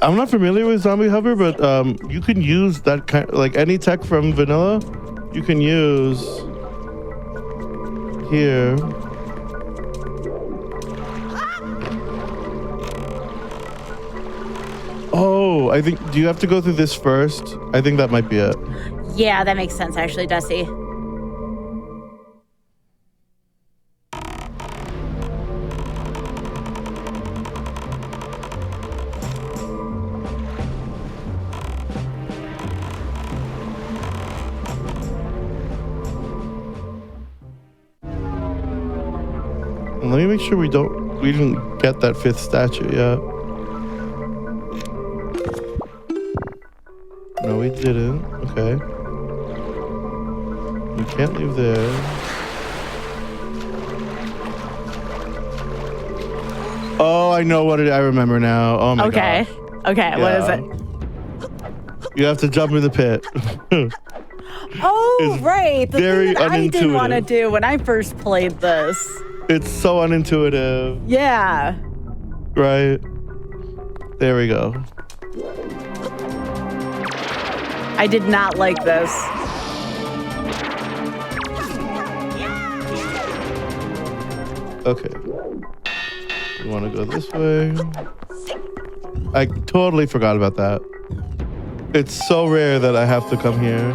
I'm not familiar with Zombie Hover, but you can use that kind, like any tech from vanilla, you can use here. Oh, I think, do you have to go through this first? I think that might be it. Yeah, that makes sense actually, Dusty. Let me make sure we didn't get that 5th statue yet. No, we didn't. Okay. We can't leave there. Oh, I know what I remember now. Oh my Okay. gosh. Okay, what is it? You have to jump in the pit. Oh, It's right. The very thing that I didn't want to unintuitive. do when I first played this. It's so unintuitive, Yeah. right? There we go. I did not like this. Okay. You want to go this way? I totally forgot about that. It's so rare that I have to come here.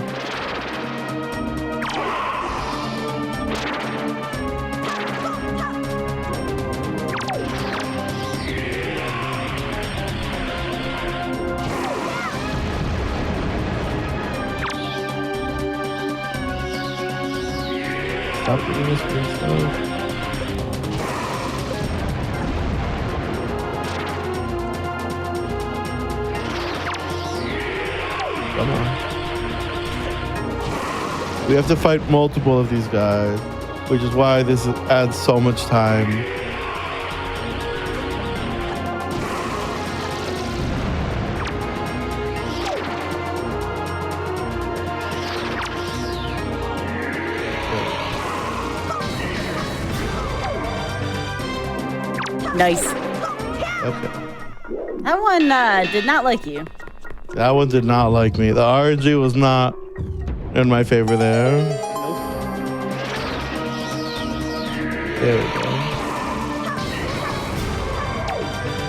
Stop doing this for yourself. Come on. We have to fight multiple of these guys, which is why this adds so much time. Nice. Okay. That one did not like you. That one did not like me. The RNG was not in my favor there. There we go.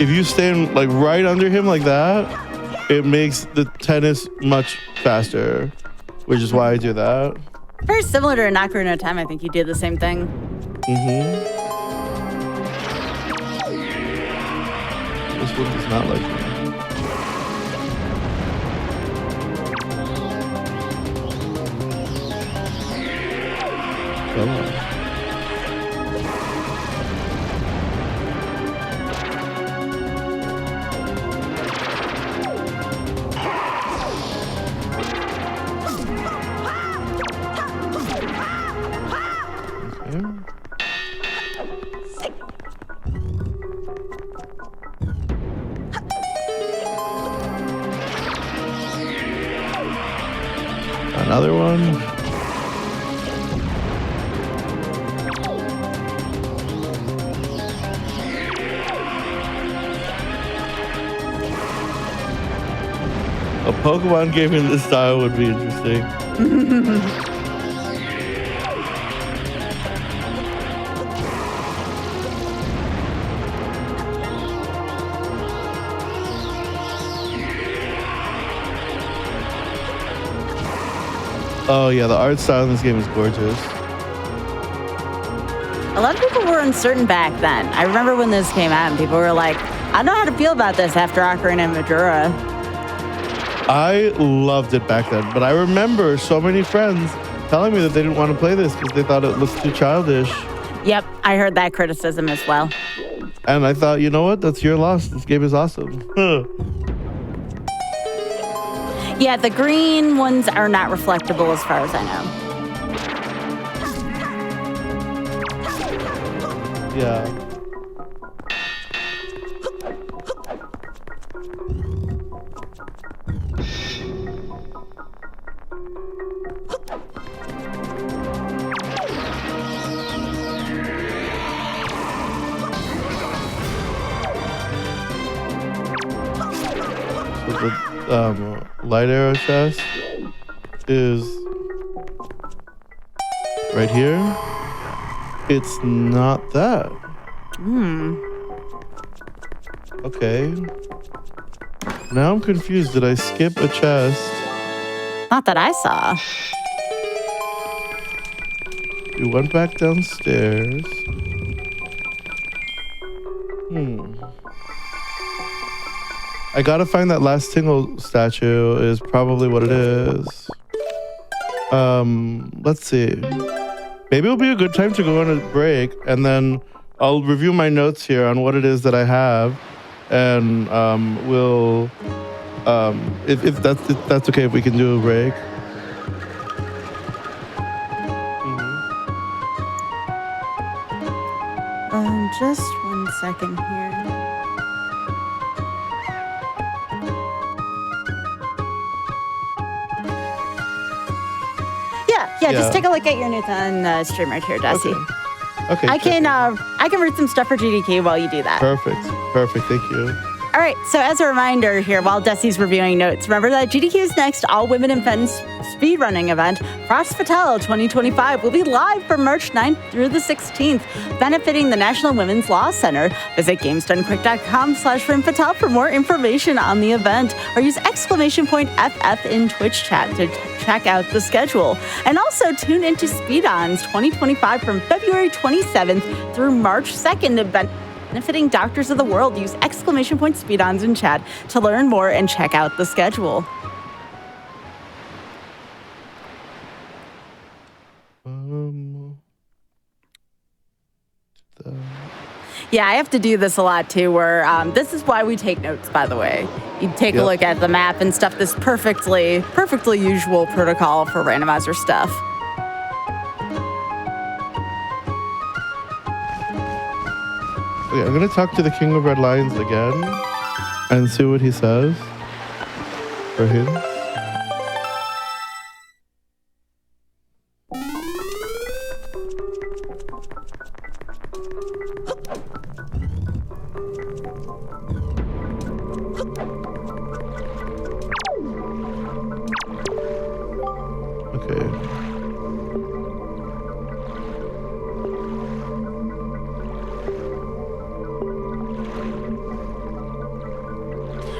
If you stand like right under him like that, it makes the tennis much faster, which is why I do that. Very similar to an Ocarina of Time. I think you did the same thing. Mm-hmm. This one does not like me. Come on. Okay. Another one. A Pokemon game in this style would be interesting. Oh yeah, the art style in this game is gorgeous. A lot of people were uncertain back then. I remember when this came out and people were like, I don't know how to feel about this after Ocarina of Majora. I loved it back then, but I remember so many friends telling me that they didn't want to play this because they thought it looked too childish. Yep, I heard that criticism as well. And I thought, you know what? That's your loss. This game is awesome. Yeah, the green ones are not reflectable as far as I know. Yeah. The light arrow chest is right here. It's not that. Okay. Now I'm confused. Did I skip a chest? Not that I saw. We went back downstairs. I gotta find that last Tingle statue is probably what it is. Let's see. Maybe it'll be a good time to go on a break and then I'll review my notes here on what it is that I have. And we'll, if that's okay, if we can do a break. Just 1 second here. Yeah, just take a look at your notes on stream right here, Desi. Okay. I can read some stuff for GDQ while you do that. Perfect. Thank you. All right, so as a reminder here, while Desi's reviewing notes, remember that GDQ's next all-women and men's speedrunning event, Frost Fatale 2025, will be live from March 9th through the 16th, benefiting the National Women's Law Center. Visit gamesdonequick.com/FrimFatale for more information on the event, or use !FF in Twitch chat to check out the schedule. And also tune into Speedruns 2025 from February 27th through March 2nd, benefiting doctors of the world. Use !Speedruns in chat to learn more and check out the schedule. Yeah, I have to do this a lot too, where this is why we take notes, by the way. You take a look at the map and stuff. This perfectly usual protocol for randomizer stuff. Okay, I'm gonna talk to the King of Red Lions again and see what he says for him.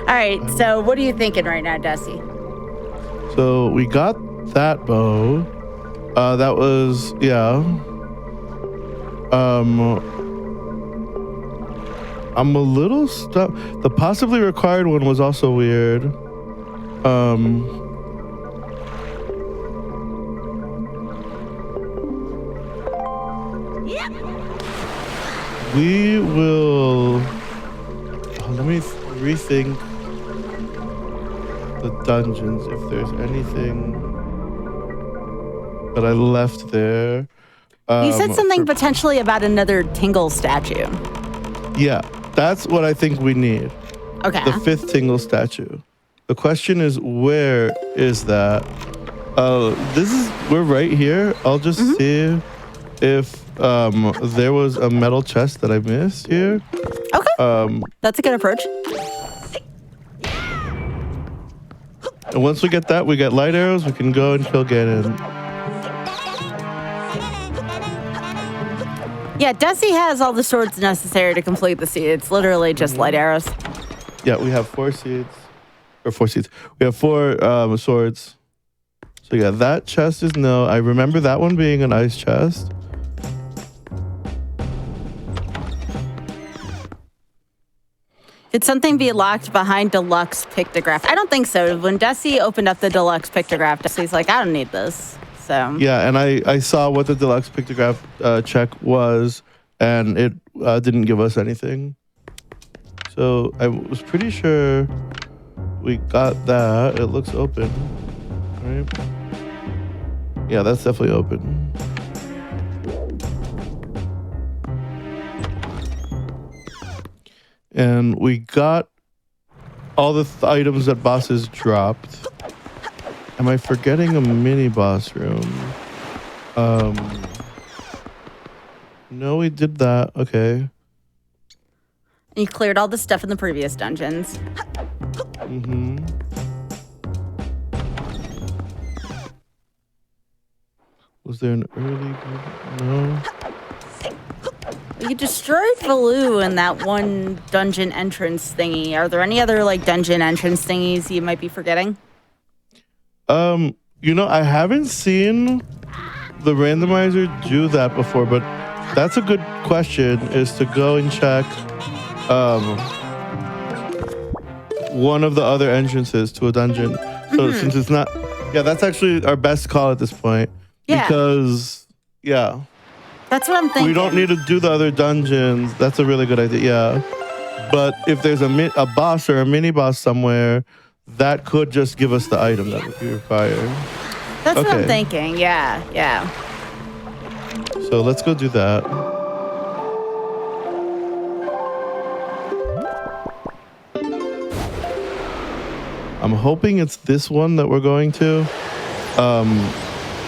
All right, so what are you thinking right now, Desi? So we got that bow. That was, yeah. I'm a little stuck. The possibly required one was also weird. We will, let me rethink the dungeons if there's anything that I left there. You said something potentially about another Tingle statue. Yeah, that's what I think we need. Okay. The 5th Tingle statue. The question is, where is that? We're right here. I'll just see if there was a metal chest that I missed here. Okay. That's a good approach. And once we get that, we get light arrows. We can go and kill Ganon. Yeah, Desi has all the swords necessary to complete the seed. It's literally just light arrows. Yeah, we have 4 seeds. Or 4 seeds. We have 4 swords. So yeah, that chest is no. I remember that one being an ice chest. Did something be locked behind deluxe pictograph? I don't think so. When Desi opened up the deluxe pictograph, Desi's like, I don't need this. So Yeah, and I saw what the deluxe pictograph check was, and it didn't give us anything. So I was pretty sure we got that. It looks open, right? Yeah, that's definitely open. And we got all the items that bosses dropped. Am I forgetting a mini boss room? No, we did that. Okay. you cleared all the stuff in the previous dungeons. Mm-hmm. Was there an early... No. You destroyed Valoo in that one dungeon entrance thingy. Are there any other like dungeon entrance thingies you might be forgetting? You know, I haven't seen the randomizer do that before, but that's a good question, is to go and check one of the other entrances to a dungeon. So since it's not... Yeah, that's actually our best call at this point. Yeah. Because, yeah. That's what I'm thinking. We don't need to do the other dungeons. That's a really good idea, yeah. But if there's a boss or a mini boss somewhere, that could just give us the item that would be required. That's what I'm thinking, yeah, yeah. So let's go do that. I'm hoping it's this one that we're going to.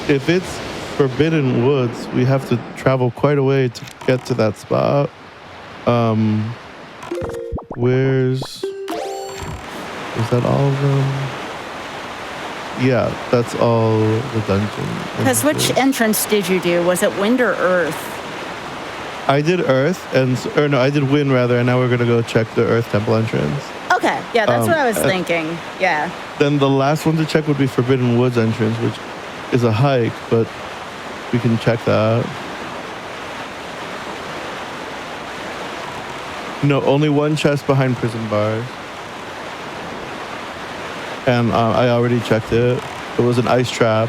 If it's Forbidden Woods, we have to travel quite a way to get to that spot. Is that all of them? Yeah, that's all the dungeon. Because which entrance did you do? Was it Wind or Earth? I did Earth, I did Wind rather, and now we're gonna go check the Earth Temple entrance. Okay, yeah, that's what I was thinking. Yeah. Then the last one to check would be Forbidden Woods entrance, which is a hike, but we can check that. No, only one chest behind prison bars. And I already checked it. It was an ice trap.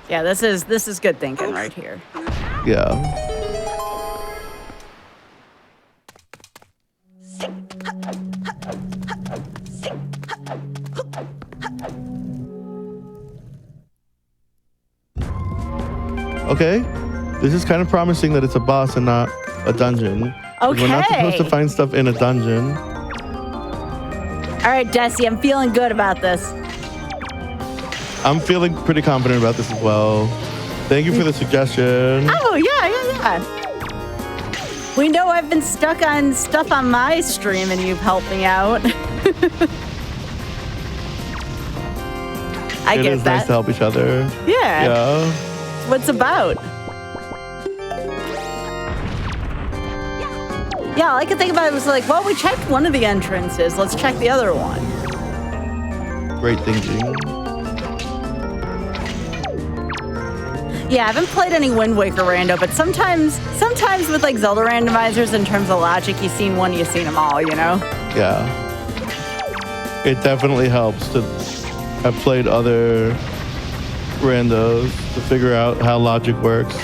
Yeah, this is good thinking right here. Yeah. Okay. This is kind of promising that it's a boss and not a dungeon. Okay. We're not supposed to find stuff in a dungeon. All right, Desi, I'm feeling good about this. I'm feeling pretty confident about this as well. Thank you for the suggestion. Oh, yeah. We know I've been stuck on stuff on my stream and you've helped me out. I It get is that. nice to help each other. Yeah. Yeah. What's about? Yeah, all I could think about it was like, well, we checked one of the entrances. Let's check the other one. Great thinking. Yeah, I haven't played any Windwaker rando, but sometimes with like Zelda randomizers, in terms of logic, you've seen one, you've seen them all, you know? Yeah. It definitely helps to have played other randos to figure out how logic works.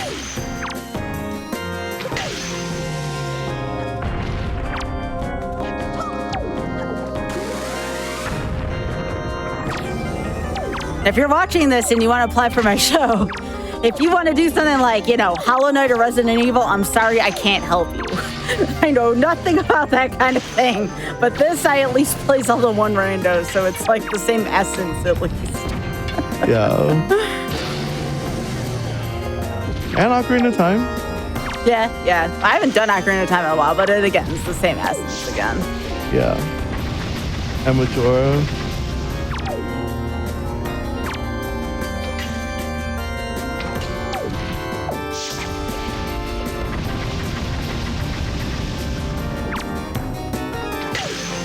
If you're watching this and you want to apply for my show, if you want to do something like, you know, Hollow Knight or Resident Evil, I'm sorry, I can't help you. I know nothing about that kind of thing, but this I at least play Zelda 1 rando, so it's like the same essence at least. Yeah. And Ocarina of Time. Yeah. I haven't done Ocarina of Time in a while, but it again is the same essence again. Yeah. And Majora.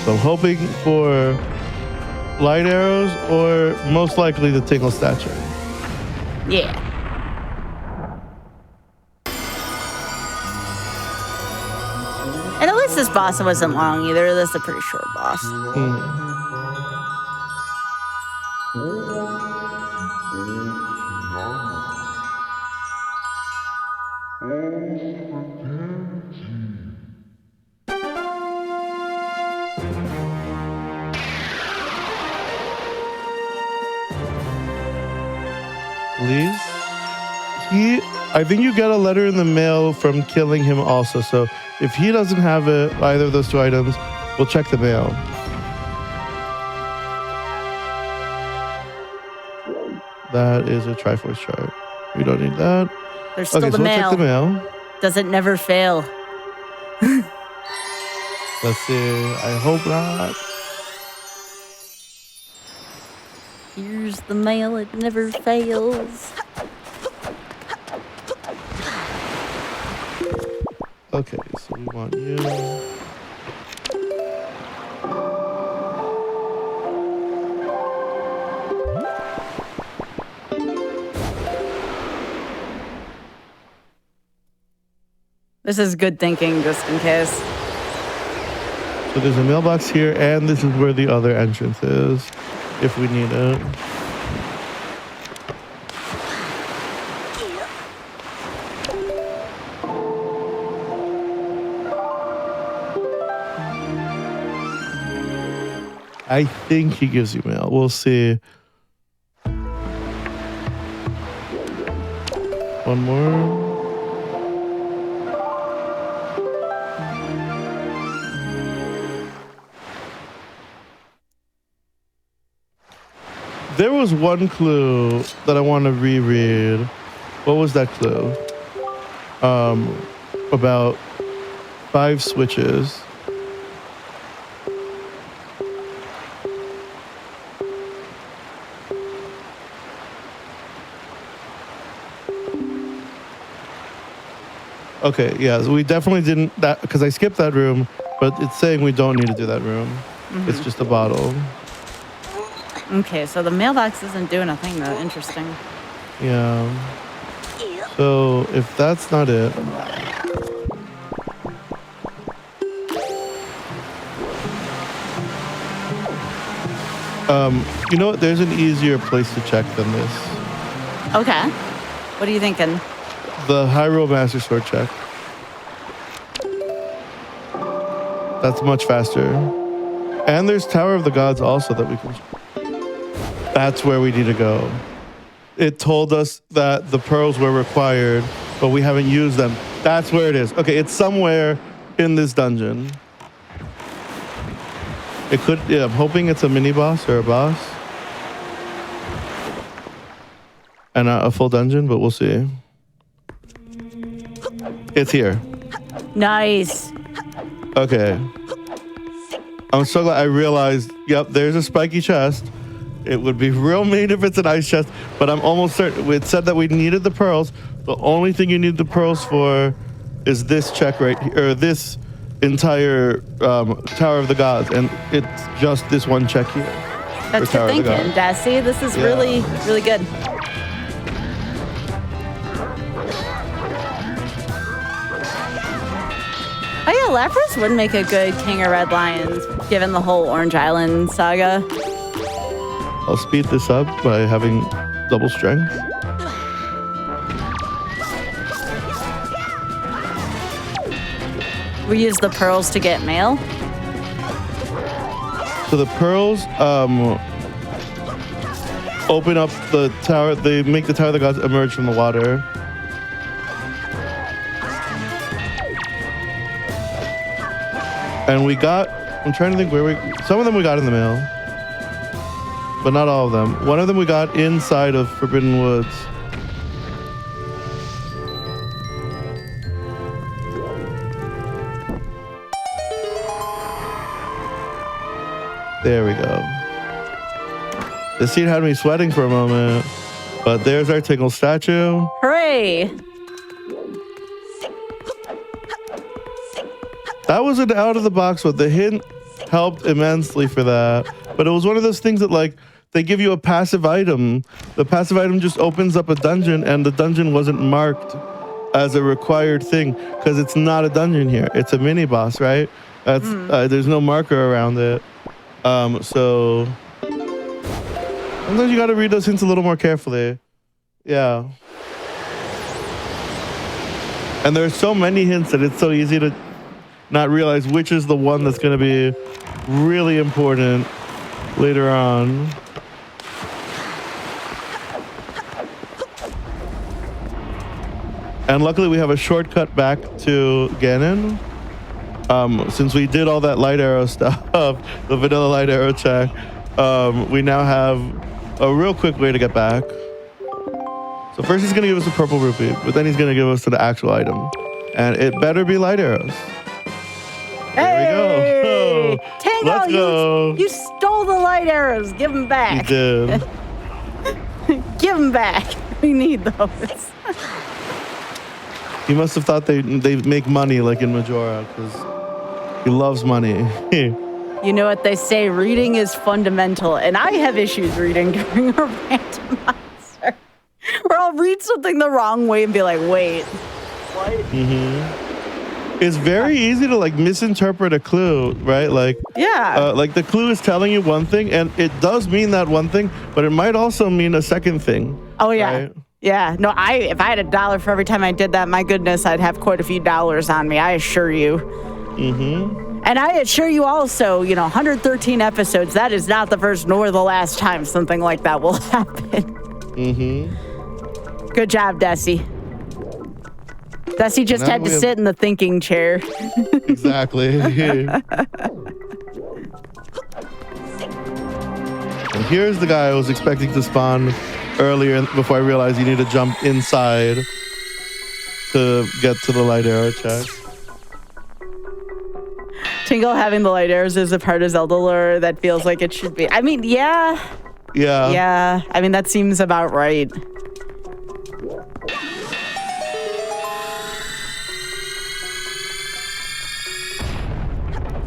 So I'm hoping for light arrows or most likely the tingle statue. Yeah. And at least this boss wasn't long either. This is a pretty short boss. Please? I think you get a letter in the mail from killing him also. So if he doesn't have it, either of those two items, we'll check the mail. That is a Triforce chart. We don't need that. There's still Okay, the so mail. we'll check the mail. Does it never fail? Let's see. I hope not. Here's the mail. It never fails. Okay, so we want you. This is good thinking, just in case. So there's a mailbox here, and this is where the other entrance is, if we need it. I think he gives you mail. We'll see. One more. There was one clue that I want to reread. What was that clue? About 5 switches. Okay, yeah, so we definitely didn't that because I skipped that room, but it's saying we don't need to do that room. It's just a bottle. Okay, so the mailbox isn't doing a thing though. Interesting. Yeah. So if that's not it, you know what? There's an easier place to check than this. Okay. What are you thinking? The Hyrule Master Sword check. That's much faster. And there's Tower of the Gods also that we can. That's where we need to go. It told us that the pearls were required, but we haven't used them. That's where it is. Okay, it's somewhere in this dungeon. It could, yeah, I'm hoping it's a mini boss or a boss. And not a full dungeon, but we'll see. It's here. Nice. Okay. I'm so glad I realized, yep, there's a spiky chest. It would be real mean if it's an ice chest, but I'm almost certain. It said that we needed the pearls. The only thing you need the pearls for is this check right here, or this entire Tower of the Gods, and it's just this one check here. That's good thinking, Desi. This is really, really good. Oh yeah, Lapras would make a good King of Red Lions, given the whole Orange Island saga. I'll speed this up by having double strength. We use the pearls to get mail. So the pearls open up the tower. They make the Tower of the Gods emerge from the water. And we got, I'm trying to think where some of them we got in the mail, but not all of them. One of them we got inside of Forbidden Woods. There we go. The scene had me sweating for a moment, but there's our Tingle statue. Hooray! That was an out of the box one. The hint helped immensely for that. But it was one of those things that like they give you a passive item. The passive item just opens up a dungeon, and the dungeon wasn't marked as a required thing because it's not a dungeon here. It's a mini boss, right? That's there's no marker around it. So sometimes you got to read those hints a little more carefully. Yeah. And there's so many hints that it's so easy to not realize which is the one that's going to be really important later on. And luckily we have a shortcut back to Ganon. Since we did all that light arrow stuff, the vanilla light arrow check, we now have a real quick way to get back. So first he's gonna give us a purple rupee, but then he's gonna give us an actual item. And it better be light arrows. There we go. Tango, Let's go. You stole the light arrows. Give them back. He did. Give them back. We need those. He must have thought they make money like in Majora, because he loves money. You know what they say, reading is fundamental, and I have issues reading during a randomizer. Or I'll read something the wrong way and be like, wait, what? It's very easy to like misinterpret a clue, right? Like, yeah. Like the clue is telling you one thing, and it does mean that one thing, but it might also mean a second thing. Oh yeah. Right? Yeah, no, if I had $1 for every time I did that, my goodness, I'd have quite a few dollars on me, I assure you. And I assure you also, 113 episodes, that is not the first nor the last time something like that will happen. Good job, Desi. Desi just had to sit in the thinking chair. Exactly. And here's the guy I was expecting to spawn earlier before I realized you need to jump inside to get to the light arrow check. Tingle having the light arrows is a part of Zelda lore that feels like it should be. I mean, yeah. Yeah. I mean, that seems about right.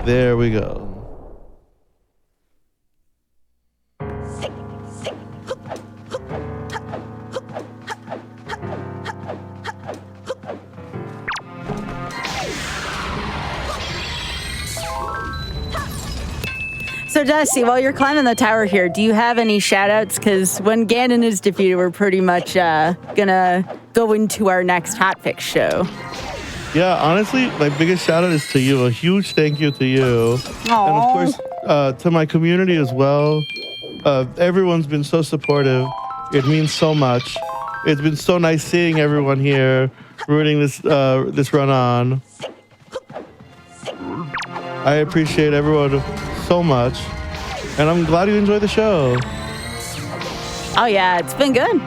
There we go. So, Dusty, while you're climbing the tower here, do you have any shout-outs? Because when Ganon is defeated, we're pretty much gonna go into our next Hotfix show. Yeah, honestly, my biggest shout-out is to you. A huge thank you to you. Aww. And, of course, to my community as well. Everyone's been so supportive. It means so much. It's been so nice seeing everyone here, rooting this run on. I appreciate everyone so much, and I'm glad you enjoyed the show. Oh yeah, it's been good.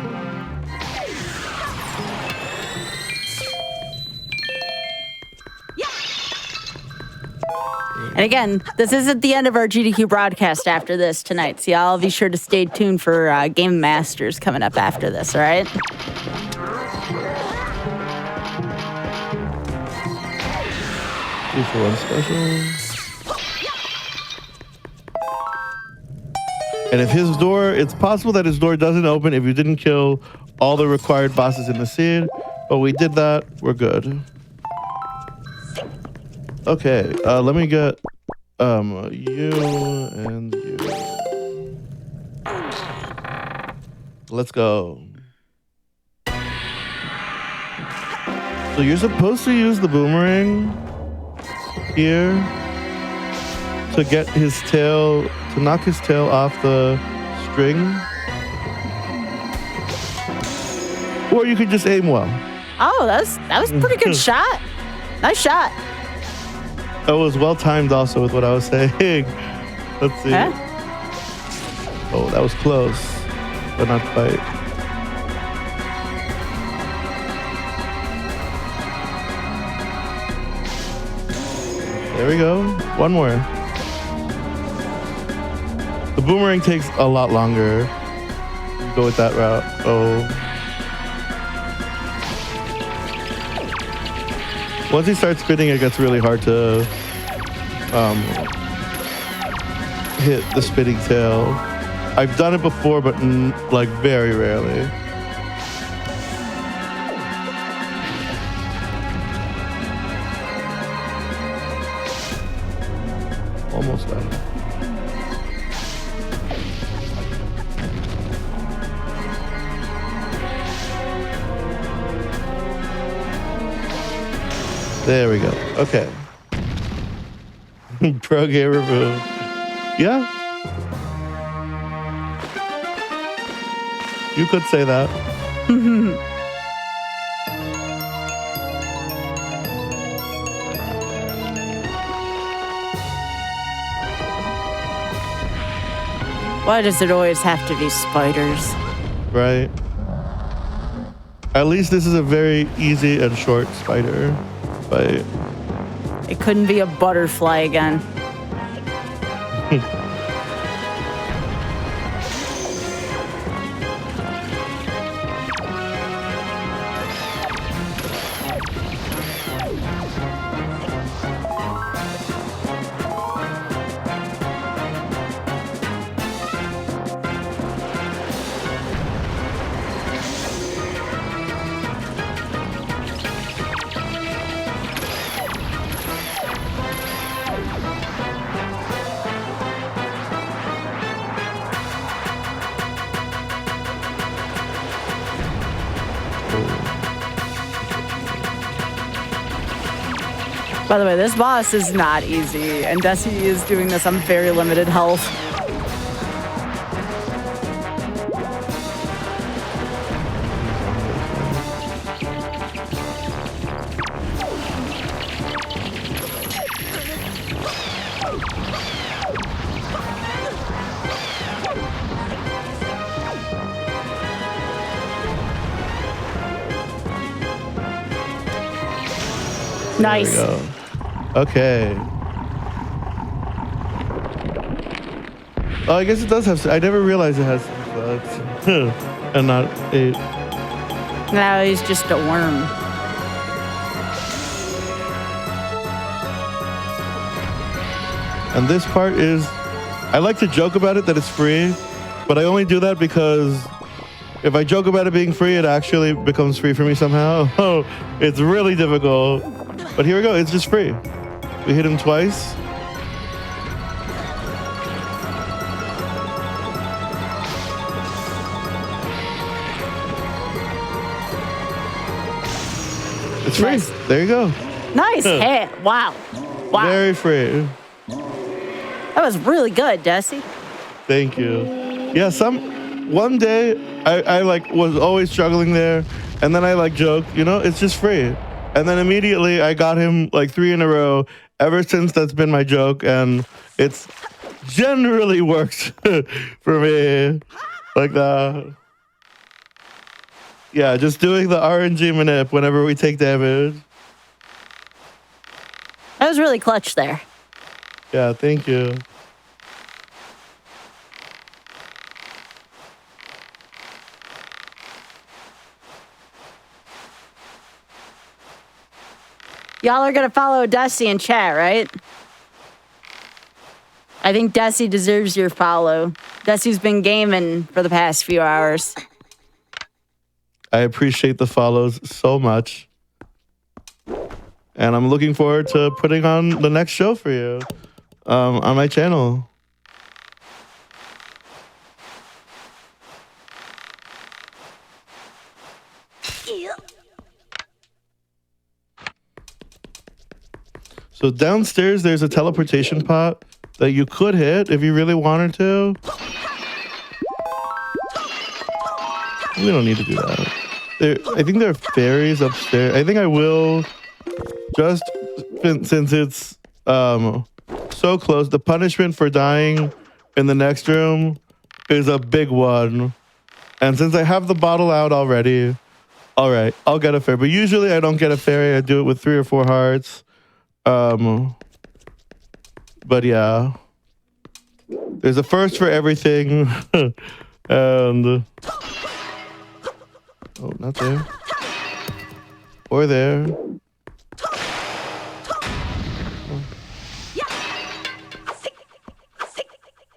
And again, this isn't the end of our GDQ broadcast after this tonight, so y'all be sure to stay tuned for Game Masters coming up after this, all right? 2-for-1 special. And if his door, it's possible that his door doesn't open if you didn't kill all the required bosses in the seed, but we did that, we're good. Okay, let me get you and you. Let's go. So you're supposed to use the boomerang here to get his tail, to knock his tail off the string. Or you could just aim well. Oh, that was a pretty good shot. Nice shot. That was well timed also with what I was saying. Let's see. Huh? Oh, that was close, but not quite. There we go. One more. The boomerang takes a lot longer. You go with that route. Oh. Once he starts spinning, it gets really hard to hit the spinning tail. I've done it before, but like very rarely. Almost done. There we go. Okay. Pro game removed. Yeah. You could say that. Why does it always have to be spiders? Right. At least this is a very easy and short spider fight. It couldn't be a butterfly again. By the way, this boss is not easy, and Desi is doing this on very limited health. Nice. There we go. Okay. Oh, I guess it does have. I never realized it has 6 legs and not 8. Now he's just a worm. And this part is, I like to joke about it that it's free, but I only do that because if I joke about it being free, it actually becomes free for me somehow. Oh, it's really difficult. But here we go. It's just free. We hit him twice. It's free. Nice. There you go. Nice hit. Wow. Wow. Very free. That was really good, Desi. Thank you. Yeah, one day I like was always struggling there, and then I like joked, it's just free. And then immediately I got him like 3 in a row. Ever since, that's been my joke, and it's generally works for me like that. Yeah, just doing the RNG manip whenever we take damage. That was really clutch there. Yeah, thank you. Y'all are gonna follow Desi in chat, right? I think Desi deserves your follow. Desi's been gaming for the past few hours. I appreciate the follows so much. And I'm looking forward to putting on the next show for you on my channel. So downstairs, there's a teleportation pot that you could hit if you really wanted to. We don't need to do that. I think there are fairies upstairs. I think I will, just since it's so close. The punishment for dying in the next room is a big one. And since I have the bottle out already, all right, I'll get a fairy. But usually I don't get a fairy. I do it with 3 or 4 hearts. But yeah, there's a first for everything. And oh, not there. Or there.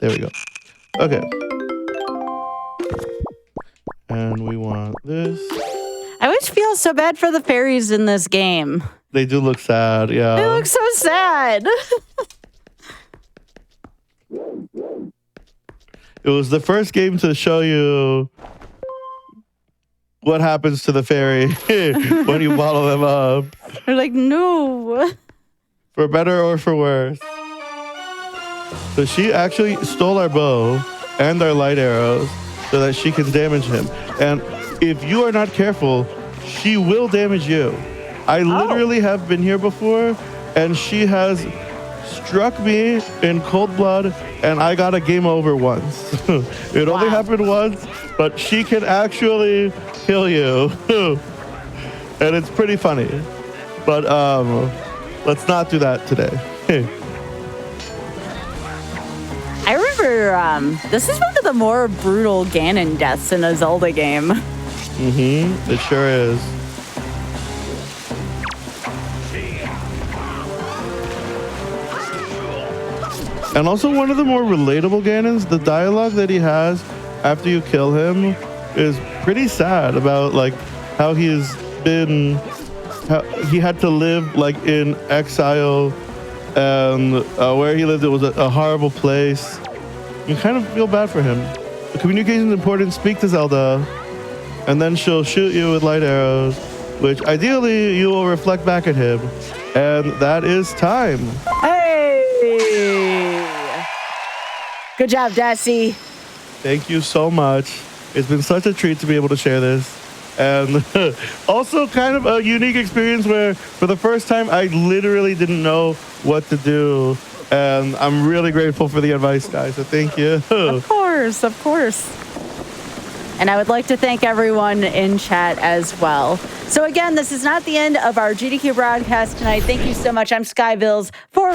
There we go. Okay. And we want this. I always feel so bad for the fairies in this game. They do look sad, yeah. They look so sad. It was the first game to show you what happens to the fairy when you bottle them up. They're like, no. For better or for worse. So she actually stole our bow and our light arrows so that she can damage him. And if you are not careful, she will damage you. I literally have been here before, and she has struck me in cold blood, and I got a game over once. It only happened once, but she can actually kill you. And it's pretty funny. But let's not do that today. I remember this is one of the more brutal Ganon deaths in a Zelda game. It sure is. And also one of the more relatable Ganons, the dialogue that he has after you kill him is pretty sad about like how he had to live like in exile, and where he lived, it was a horrible place. You kind of feel bad for him. The communication is important. Speak to Zelda, and then she'll shoot you with light arrows, which ideally you will reflect back at him. And that is time. Hey! Good job, Dassy. Thank you so much. It's been such a treat to be able to share this. And also kind of a unique experience where for the first time I literally didn't know what to do. And I'm really grateful for the advice, guys. So thank you. Of course, of course. And I would like to thank everyone in chat as well. So again, this is not the end of our GDQ broadcast tonight. Thank you so much. I'm Sky Bills for